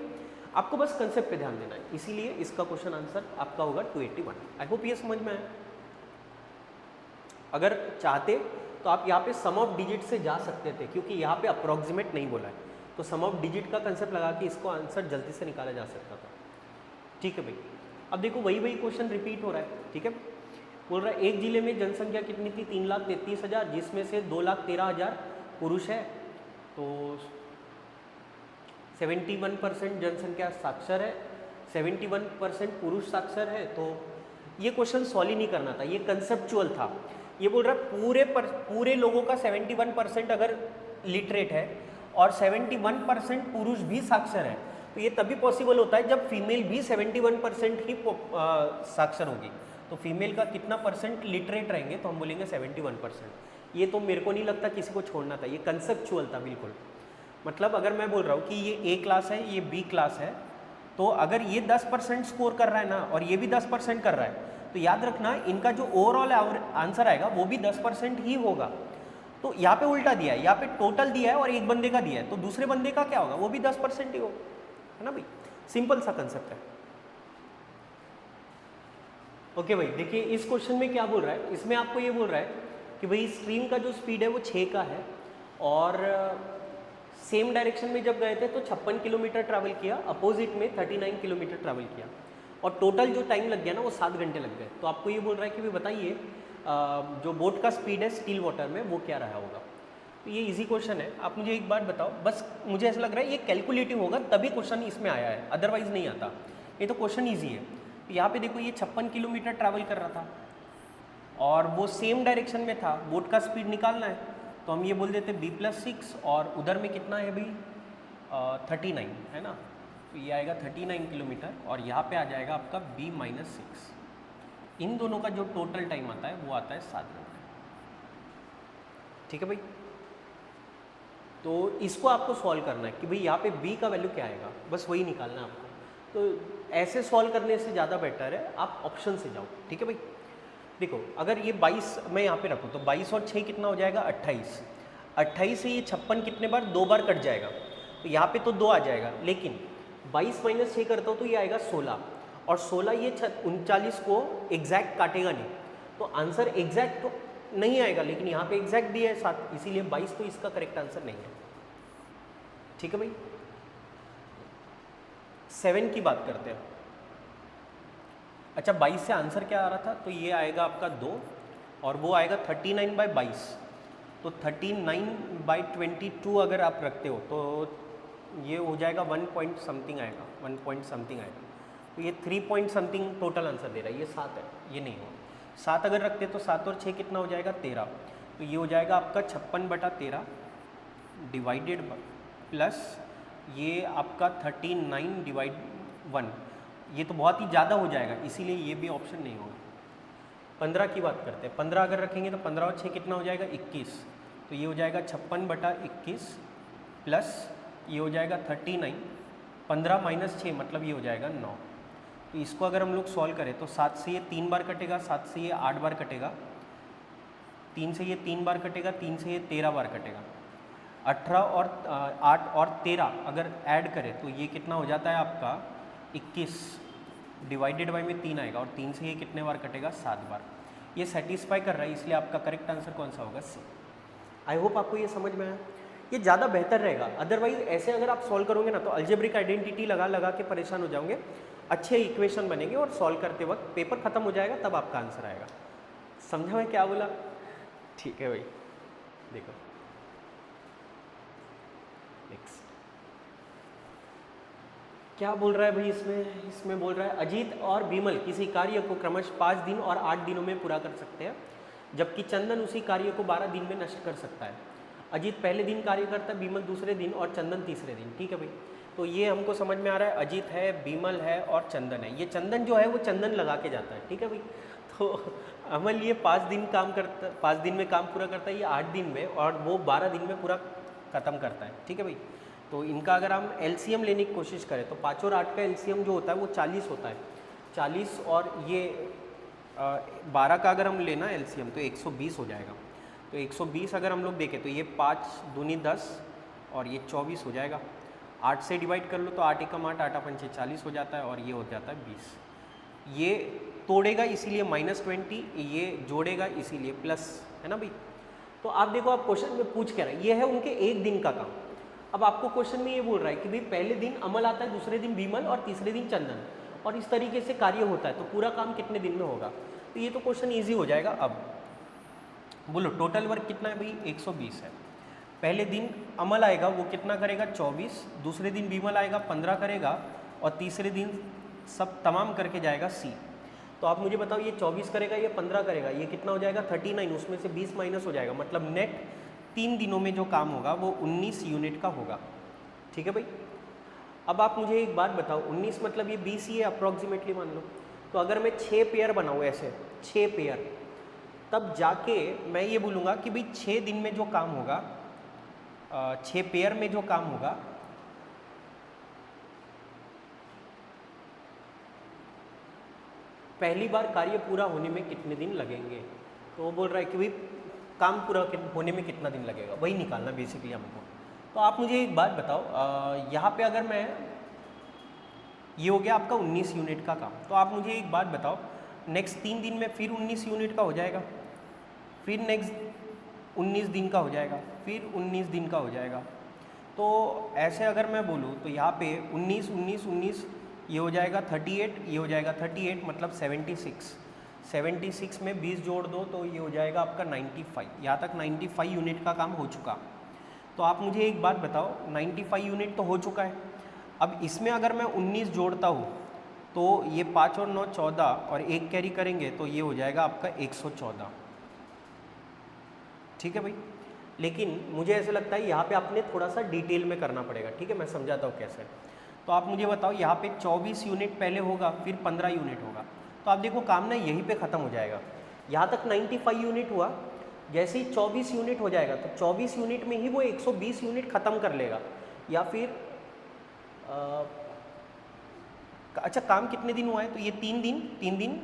आपको बस कंसेप्ट पे ध्यान देना है, इसीलिए इसका क्वेश्चन आंसर आपका होगा 281। आई होप ये समझ में आया। अगर चाहते तो आप यहाँ पे सम ऑफ डिजिट से जा सकते थे, क्योंकि यहाँ पे अप्रोक्सीमेट नहीं बोला है, तो सम ऑफ डिजिट का कंसेप्ट लगा के इसको आंसर जल्दी से निकाला जा सकता था। ठीक है भाई। अब देखो वही क्वेश्चन रिपीट हो रहा है। ठीक है, बोल रहा है एक जिले में जनसंख्या कितनी थी, 3,33,000, जिसमें से 2,13,000 पुरुष है, तो 71% जनसंख्या साक्षर है, 71% पुरुष साक्षर है। तो ये क्वेश्चन सॉल्व ही नहीं करना था, ये कंसेप्चुअल था। ये बोल रहा है पूरे लोगों का 71% अगर लिटरेट है और 71% पुरुष भी साक्षर है, तो ये तभी पॉसिबल होता है जब फीमेल भी 71% ही साक्षर होगी। तो फीमेल का कितना परसेंट लिटरेट रहेंगे, तो हम बोलेंगे 71%। ये तो मेरे को नहीं लगता किसी को छोड़ना था, ये कंसेप्चुअल था बिल्कुल। मतलब अगर मैं बोल रहा हूँ कि ये ए क्लास है, ये बी क्लास है, तो अगर ये 10% स्कोर कर रहा है ना और ये भी 10% कर रहा है, तो याद रखना इनका जो ओवरऑल आंसर आएगा वो भी 10% ही होगा। तो यहाँ पे उल्टा दिया है, यहाँ पे टोटल दिया है और एक बंदे का दिया है, तो दूसरे बंदे का क्या होगा, वो भी 10% ही होगा, है ना भाई। सिंपल सा कंसेप्ट है। ओके भाई, देखिए इस क्वेश्चन में क्या बोल रहा है, इसमें आपको ये बोल रहा है कि भाई स्ट्रीम का जो स्पीड है वो 6 का है, और सेम डायरेक्शन में जब गए थे तो 56 किलोमीटर ट्रैवल किया, अपोजिट में 39 किलोमीटर ट्रैवल किया, और टोटल जो टाइम लग गया ना वो 7 घंटे लग गए। तो आपको ये बोल रहा है कि भाई बताइए जो बोट का स्पीड है स्टिल वाटर में वो क्या रहा होगा। तो ये इजी क्वेश्चन है, आप मुझे एक बात बताओ, बस मुझे ऐसा लग रहा है ये कैलकुलेटिव होगा तभी क्वेश्चन इसमें आया है, अदरवाइज नहीं आता। ये तो क्वेश्चन ईजी है। तो यहाँ पे देखो ये 56 किलोमीटर ट्रैवल कर रहा था और वो सेम डायरेक्शन में था, बोट का स्पीड निकालना है, तो हम ये बोल देते b+6, और उधर में कितना है भाई 39 है ना, तो ये आएगा 39 किलोमीटर, और यहाँ पे आ जाएगा आपका b-6। इन दोनों का जो टोटल टाइम आता है वो आता है 7 घंटे। ठीक है भाई। तो इसको आपको सॉल्व करना है कि भाई यहाँ पे b का वैल्यू क्या आएगा, बस वही निकालना है आपको। तो ऐसे सॉल्व करने से ज़्यादा बेटर है आप ऑप्शन से जाओ। ठीक है भाई। देखो अगर ये 22 मैं यहाँ पे रखूँ तो 22 और 6 कितना हो जाएगा 28। 28 से ये 56 कितने बार 2 बार कट जाएगा, तो यहाँ पे तो 2 आ जाएगा, लेकिन 22 - 6 करता हूँ तो ये आएगा 16, और 16 ये 39 को एग्जैक्ट काटेगा नहीं, तो आंसर एग्जैक्ट तो नहीं आएगा, लेकिन यहाँ पे एग्जैक्ट दिया है 7, इसीलिए 22 तो इसका करेक्ट आंसर नहीं है। ठीक है भाई। 7 की बात करते हैं। अच्छा 22 से आंसर क्या आ रहा था, तो ये आएगा आपका 2, और वो आएगा 39/22, तो 39/22 अगर आप रखते हो तो ये हो जाएगा 1 पॉइंट समथिंग आएगा, 1 पॉइंट समथिंग आएगा, तो ये 3 पॉइंट समथिंग टोटल आंसर दे रहा है। ये 7 है, ये नहीं हो 7 अगर रखते तो 7 और 6 कितना हो जाएगा 13, तो ये हो जाएगा आपका 56/13 डिवाइडेड प्लस ये आपका 39/1, ये तो बहुत ही ज़्यादा हो जाएगा, इसीलिए ये भी ऑप्शन नहीं होगा। 15 की बात करते हैं, 15 अगर रखेंगे तो 15 और 6 कितना हो जाएगा 21, तो ये हो जाएगा 56/21 प्लस ये हो जाएगा 39, 15 - 6 मतलब ये हो जाएगा 9। तो इसको अगर हम लोग सॉल्व करें तो 7 से ये 3 बार कटेगा, 7 से ये 8 बार कटेगा, 3 से ये 3 बार कटेगा, 3 से ये 13 बार कटेगा, 18 और 8 और 13 अगर ऐड करें तो ये कितना हो जाता है आपका 21, डिवाइडेड बाई में 3 आएगा, और 3 से ये कितने बार कटेगा 7 बार। ये सेटिस्फाई कर रहा है, इसलिए आपका करेक्ट आंसर कौन सा होगा? सी। आई होप आपको ये समझ में आया, ये ज़्यादा बेहतर रहेगा। अदरवाइज ऐसे अगर आप सॉल्व करोगे ना तो अलजेब्रिक आइडेंटिटी लगा लगा के परेशान हो जाओगे, अच्छे इक्वेशन बनेंगे और सॉल्व करते वक्त पेपर खत्म हो जाएगा, तब आपका आंसर आएगा। समझा मैं क्या बोला? ठीक है भाई, देखो नेक्स्ट क्या बोल रहा है भाई इसमें बोल रहा है अजीत और बीमल किसी कार्य को क्रमशः 5 दिन और 8 दिनों में पूरा कर सकते हैं, जबकि चंदन उसी कार्य को 12 दिन में नष्ट कर सकता है। अजीत पहले दिन कार्य करता है, बीमल दूसरे दिन और चंदन तीसरे दिन। ठीक है भाई, तो ये हमको समझ में आ रहा है, अजीत है, बीमल है और चंदन है। ये चंदन जो है वो चंदन लगा के जाता है। ठीक है भाई, तो अमल ये 5 दिन काम करता, 5 दिन में काम पूरा करता है, ये 8 दिन में, और वो 12 दिन में पूरा ख़त्म करता है। ठीक है भाई, तो इनका अगर हम एलसीएम लेने की कोशिश करें तो 5 और 8 का एलसीएम जो होता है वो 40 होता है। 40 और ये 12 का अगर हम लेना एलसीएम तो 120 हो जाएगा। तो 120 अगर हम लोग देखें तो ये 5 दूनी 10 और ये 24 हो जाएगा। 8 से डिवाइड कर लो तो 8 एकम 8, 8 पंचे 40 हो जाता है और ये हो जाता है 20। ये तोड़ेगा इसीलिए -20, ये जोड़ेगा इसीलिए प्लस, है ना भाई। तो आप देखो, आप क्वेश्चन में पूछ क्या रहा है, ये है उनके एक दिन का काम। अब आपको क्वेश्चन में ये बोल रहा है कि भाई पहले दिन अमल आता है, दूसरे दिन बीमल और तीसरे दिन चंदन, और इस तरीके से कार्य होता है, तो पूरा काम कितने दिन में होगा। तो ये तो क्वेश्चन ईजी हो जाएगा। अब बोलो टोटल वर्क कितना है भाई? 120 है। पहले दिन अमल आएगा, वो कितना करेगा? 24। दूसरे दिन बीमल आएगा, 15 करेगा, और तीसरे दिन सब तमाम करके जाएगा सी। तो आप मुझे बताओ, ये 24 करेगा, ये 15 करेगा, ये कितना हो जाएगा? 39। उसमें से 20 माइनस हो जाएगा, मतलब नेट 3 दिनों में जो काम होगा वो 19 यूनिट का होगा। ठीक है भाई, अब आप मुझे एक बात बताओ, 19 मतलब ये 20 ही है अप्रॉक्सीमेटली मान लो। तो अगर मैं 6 पेयर बनाऊँ ऐसे 6 पेयर, तब जाके मैं ये बोलूँगा कि भाई 6 दिन में जो काम होगा, 6 पेयर में जो काम होगा, पहली बार कार्य पूरा होने में कितने दिन लगेंगे। तो वो बोल रहा है कि भाई काम पूरा होने में कितना दिन लगेगा, वही निकालना बेसिकली हमको। तो आप मुझे एक बात बताओ, यहाँ पे अगर मैं, ये हो गया आपका 19 यूनिट का काम, तो आप मुझे एक बात बताओ, नेक्स्ट 3 दिन में फिर 19 यूनिट का हो जाएगा, फिर नेक्स्ट 19 दिन का हो जाएगा, फिर 19 दिन का हो जाएगा। तो ऐसे अगर मैं बोलूँ तो यहाँ पे 19 19 19 ये हो जाएगा 38, ये हो जाएगा 38, मतलब 76। 76 में 20 जोड़ दो तो ये हो जाएगा आपका 95। यहाँ तक 95 यूनिट का काम हो चुका। तो आप मुझे एक बात बताओ, 95 यूनिट तो हो चुका है। अब इसमें अगर मैं 19 जोड़ता हूँ तो ये 5 और 9 14 और 1 कैरी करेंगे तो ये हो जाएगा आपका 114। ठीक है भाई, लेकिन मुझे ऐसा लगता है यहाँ पे आपने थोड़ा सा डिटेल में करना पड़ेगा। ठीक है, मैं समझाता हूँ कैसे। तो आप मुझे बताओ, यहाँ पे 24 यूनिट पहले होगा, फिर 15 यूनिट होगा। तो आप देखो काम ना यहीं पे ख़त्म हो जाएगा। यहाँ तक 95 यूनिट हुआ, जैसे ही 24 यूनिट हो जाएगा तो 24 यूनिट में ही वो 120 यूनिट ख़त्म कर लेगा। या फिर अच्छा, काम कितने दिन हुआ है? तो ये 3 दिन 3 दिन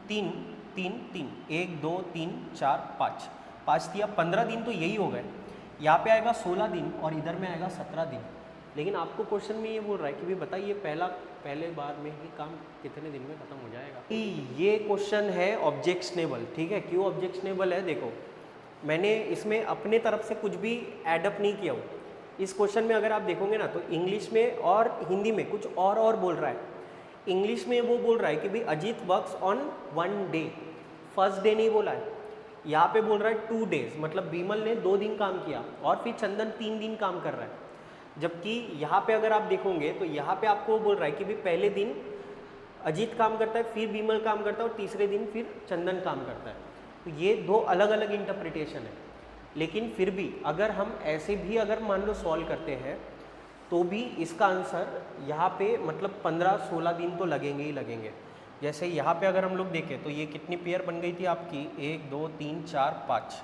3 3 3 1 2 3 4 5 5 दिया 15 दिन, तो यही हो गए। यहाँ पे आएगा 16 दिन और इधर में आएगा 17 दिन। लेकिन आपको क्वेश्चन में ये बोल रहा है कि भाई बताइए पहले बार में ही काम कितने दिन में खत्म हो जाएगा। ये क्वेश्चन है ऑब्जेक्शनेबल। ठीक है, क्यों ऑब्जेक्शनेबल है? देखो, मैंने इसमें अपने तरफ से कुछ भी एडअप नहीं किया हो। इस क्वेश्चन में अगर आप देखोगे ना तो इंग्लिश में और हिंदी में कुछ और बोल रहा है। इंग्लिश में वो बोल रहा है कि भाई Ajit works on 1 day, first day नहीं बोला है। यहाँ पे बोल रहा है 2 डेज, मतलब बीमल ने 2 दिन काम किया और फिर चंदन 3 दिन काम कर रहा है। जबकि यहाँ पे अगर आप देखोगे तो यहाँ पे आपको बोल रहा है कि भाई पहले दिन अजीत काम करता है, फिर बीमल काम करता है और तीसरे दिन फिर चंदन काम करता है। तो ये 2 अलग अलग इंटरप्रिटेशन है। लेकिन फिर भी अगर हम ऐसे भी अगर मान लो सॉल्व करते हैं तो भी इसका आंसर यहाँ पे मतलब 15-16 दिन तो लगेंगे ही लगेंगे। जैसे यहाँ पे अगर हम लोग देखें तो ये कितनी पेयर बन गई थी आपकी, 1 2 3 4 5।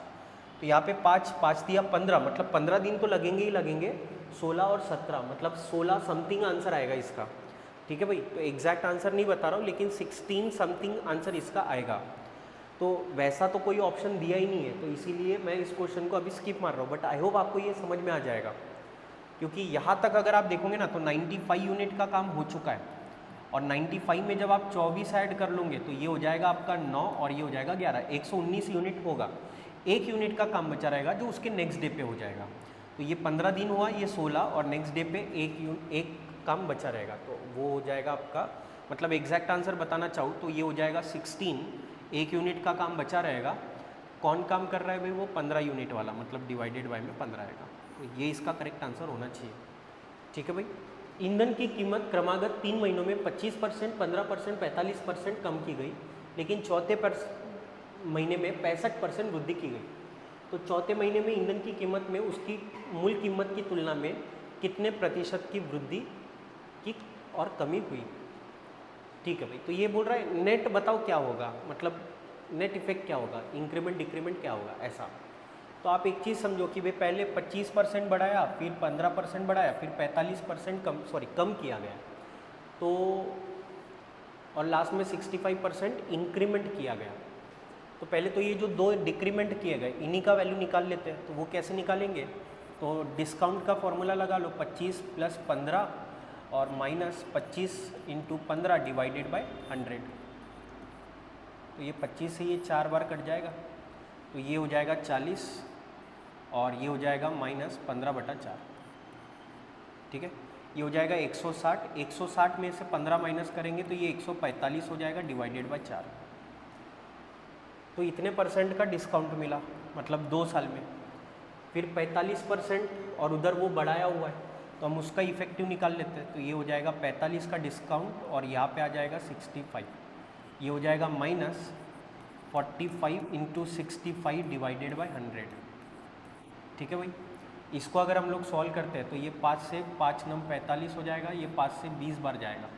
तो यहाँ पे 5 दिया 15, मतलब 15 दिन तो लगेंगे ही लगेंगे। 16 और 17 मतलब 16 समथिंग आंसर आएगा इसका। ठीक है भाई, तो एग्जैक्ट आंसर नहीं बता रहा हूँ, लेकिन 16 समथिंग आंसर इसका आएगा। तो वैसा तो कोई ऑप्शन दिया ही नहीं है, तो इसीलिए मैं इस क्वेश्चन को अभी स्किप मार रहा हूँ। बट आई होप आपको ये समझ में आ जाएगा, क्योंकि यहाँ तक अगर आप देखोगे ना तो 95 यूनिट का काम हो चुका है और 95 में जब आप 24 ऐड कर लोगे तो ये हो जाएगा आपका 9 और ये हो जाएगा 11, 119 यूनिट होगा। एक यूनिट का काम बचा रहेगा जो उसके नेक्स्ट डे पे हो जाएगा। तो ये 15 दिन हुआ, ये 16 और नेक्स्ट डे पे एक काम बचा रहेगा, तो वो हो जाएगा आपका, मतलब एग्जैक्ट आंसर बताना चाहूँ तो ये हो जाएगा 16, एक यूनिट का काम बचा रहेगा। कौन काम कर रहा है भाई? वो 15 यूनिट वाला, मतलब डिवाइडेड बाय में 15 आएगा। तो ये इसका करेक्ट आंसर होना चाहिए। ठीक है भाई। ईंधन की कीमत क्रमागत 3 महीनों में 25%, 15%, 45% कम की गई, लेकिन चौथे महीने में 65% वृद्धि की गई। तो चौथे महीने में ईंधन की कीमत में उसकी मूल कीमत की तुलना में कितने प्रतिशत की वृद्धि की और कमी हुई? ठीक है भाई। तो ये बोल रहा है नेट बताओ क्या होगा, मतलब नेट इफेक्ट क्या होगा, इंक्रीमेंट डिक्रीमेंट क्या होगा, ऐसा। तो आप एक चीज़ समझो कि भाई पहले 25% बढ़ाया, फिर 15% बढ़ाया, फिर 45% कम किया गया, तो और लास्ट में 65% इंक्रीमेंट किया गया। तो पहले तो ये जो दो डिक्रीमेंट किए गए इन्हीं का वैल्यू निकाल लेते हैं। तो वो कैसे निकालेंगे? तो डिस्काउंट का फॉर्मूला लगा लो, 25 + 15 और -25 × 15 डिवाइडेड बाय 100। तो ये 25 से ये 4 बार कट जाएगा, तो ये हो जाएगा 40 और ये हो जाएगा -15/4। ठीक है, ये हो जाएगा 160। 160 में से 15 माइनस करेंगे तो ये 145 हो जाएगा डिवाइडेड बाय 4। तो इतने % का डिस्काउंट मिला, मतलब 2 साल में। फिर 45% और उधर वो बढ़ाया हुआ है, तो हम उसका इफेक्टिव निकाल लेते हैं। तो ये हो जाएगा 45 का डिस्काउंट और यहाँ पे आ जाएगा 65। ये हो जाएगा -45 × 65 डिवाइडेड बाय 100। ठीक है भाई। इसको अगर हम लोग सॉल्व करते हैं तो ये 5 से 5 9 45 हो जाएगा, ये 5 से 20 बार जाएगा,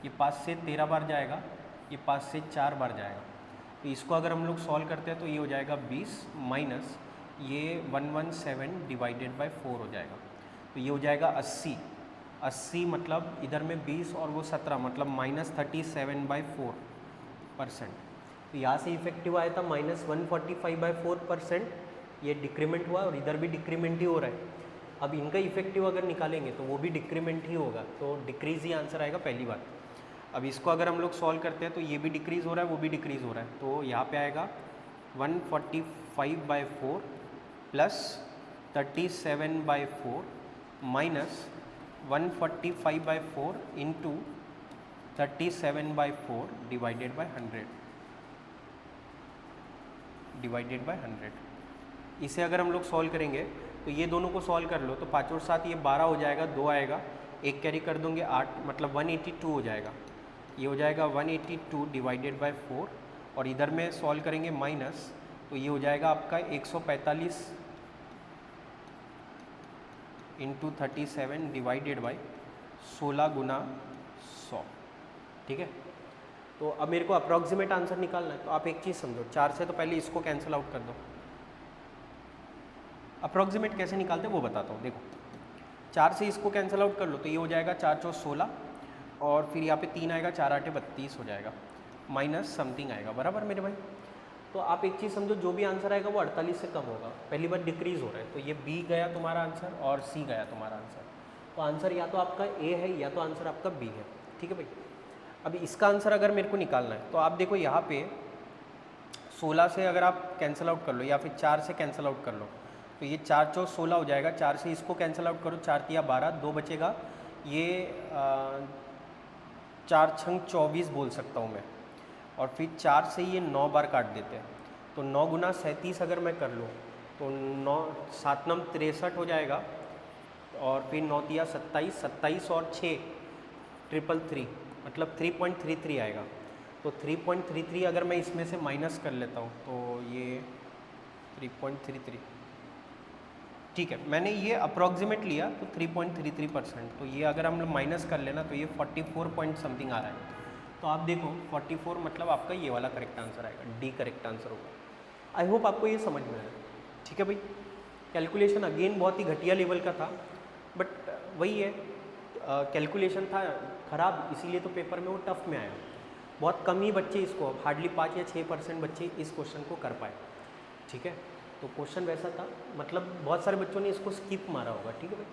ये 5 से 13 बार जाएगा, ये 5 से 4 बार जाएगा। तो इसको अगर हम लोग सॉल्व करते हैं तो ये हो जाएगा 20 माइनस ये 117 डिवाइडेड बाय 4 हो जाएगा। तो ये हो जाएगा 80। 80 मतलब इधर में 20 और वो 17, मतलब -37/4%। तो यहाँ से इफेक्टिव आया था -145/4%, ये डिक्रीमेंट हुआ और इधर भी डिक्रीमेंट ही हो रहा है। अब इनका इफेक्टिव अगर निकालेंगे तो वो भी डिक्रीमेंट ही होगा, तो डिक्रीज़ ही आंसर आएगा पहली बात। अब इसको अगर हम लोग सॉल्व करते हैं तो ये भी डिक्रीज़ हो रहा है, वो भी डिक्रीज़ हो रहा है। तो यहाँ पे आएगा 145/4 + 37/4 minus 145/4 × 37/4 divided by 100 divided by 100। इसे अगर हम लोग सॉल्व करेंगे तो ये दोनों को सॉल्व कर लो, तो 5 और 7 ये 12 हो जाएगा, 2 आएगा, एक कैरी कर दोगे 8, मतलब 182 हो जाएगा। ये हो जाएगा 182 डिवाइडेड बाय 4 और इधर में सॉल्व करेंगे माइनस, तो ये हो जाएगा आपका 145 × 37 डिवाइडेड बाय 16 × 100। ठीक है। तो अब मेरे को अप्रॉक्सीमेट आंसर निकालना है, तो आप एक चीज़ समझो, 4 से तो पहले इसको कैंसिल आउट कर दो। अप्रॉक्सीमेट कैसे निकालते हैं वो बताता हूँ। देखो 4 से इसको कैंसिल आउट कर लो, तो ये हो जाएगा 4 × 4 = 16 और फिर यहाँ पे 3 आएगा, 4 × 8 = 32 हो जाएगा, माइनस समथिंग आएगा, बराबर मेरे भाई। तो आप एक चीज़ समझो, जो भी आंसर आएगा वो 48 से कम होगा। पहली बार डिक्रीज़ हो रहा है, तो ये बी गया तुम्हारा आंसर और सी गया तुम्हारा आंसर। तो आंसर या तो आपका ए है या तो आंसर आपका बी है। ठीक है भाई। अब इसका आंसर अगर मेरे को निकालना है तो आप देखो यहाँ पे 16 से अगर आप कैंसिल आउट कर लो या फिर 4 से कैंसिल आउट कर लो, तो ये 4 × 4 = 16 हो जाएगा। 4 से इसको कैंसिल आउट करो, 4 × 3 = 12, 2 बचेगा, ये 4 × 6 = 24 बोल सकता हूँ मैं। और फिर 4 से ये 9 बार काट देते हैं, तो 9 × 37 अगर मैं कर लूँ तो 9 7 9 63 हो जाएगा, और फिर 9 × 3 = 27, 27 और 6 333, मतलब 3.33 आएगा। तो 3.33 अगर मैं इसमें से माइनस कर लेता हूँ तो ये 3.33, ठीक है, मैंने ये अप्रॉक्सीमेट लिया तो 3.33%। तो ये अगर हम माइनस कर लेना तो ये 44 पॉइंट समथिंग आ रहा है। तो आप देखो 44 मतलब आपका ये वाला करेक्ट आंसर आएगा, डी करेक्ट आंसर होगा। आई होप आपको ये समझ में आया। ठीक है भाई। कैलकुलेशन अगेन बहुत ही घटिया लेवल का था, बट वही है, कैलकुलेशन था ख़राब, इसीलिए तो पेपर में वो टफ में आया। बहुत कम ही बच्चे इसको, हार्डली 5 या 6% बच्चे इस क्वेश्चन को कर पाए। ठीक है। तो क्वेश्चन वैसा था, मतलब बहुत सारे बच्चों ने इसको स्किप मारा होगा। ठीक है भाई।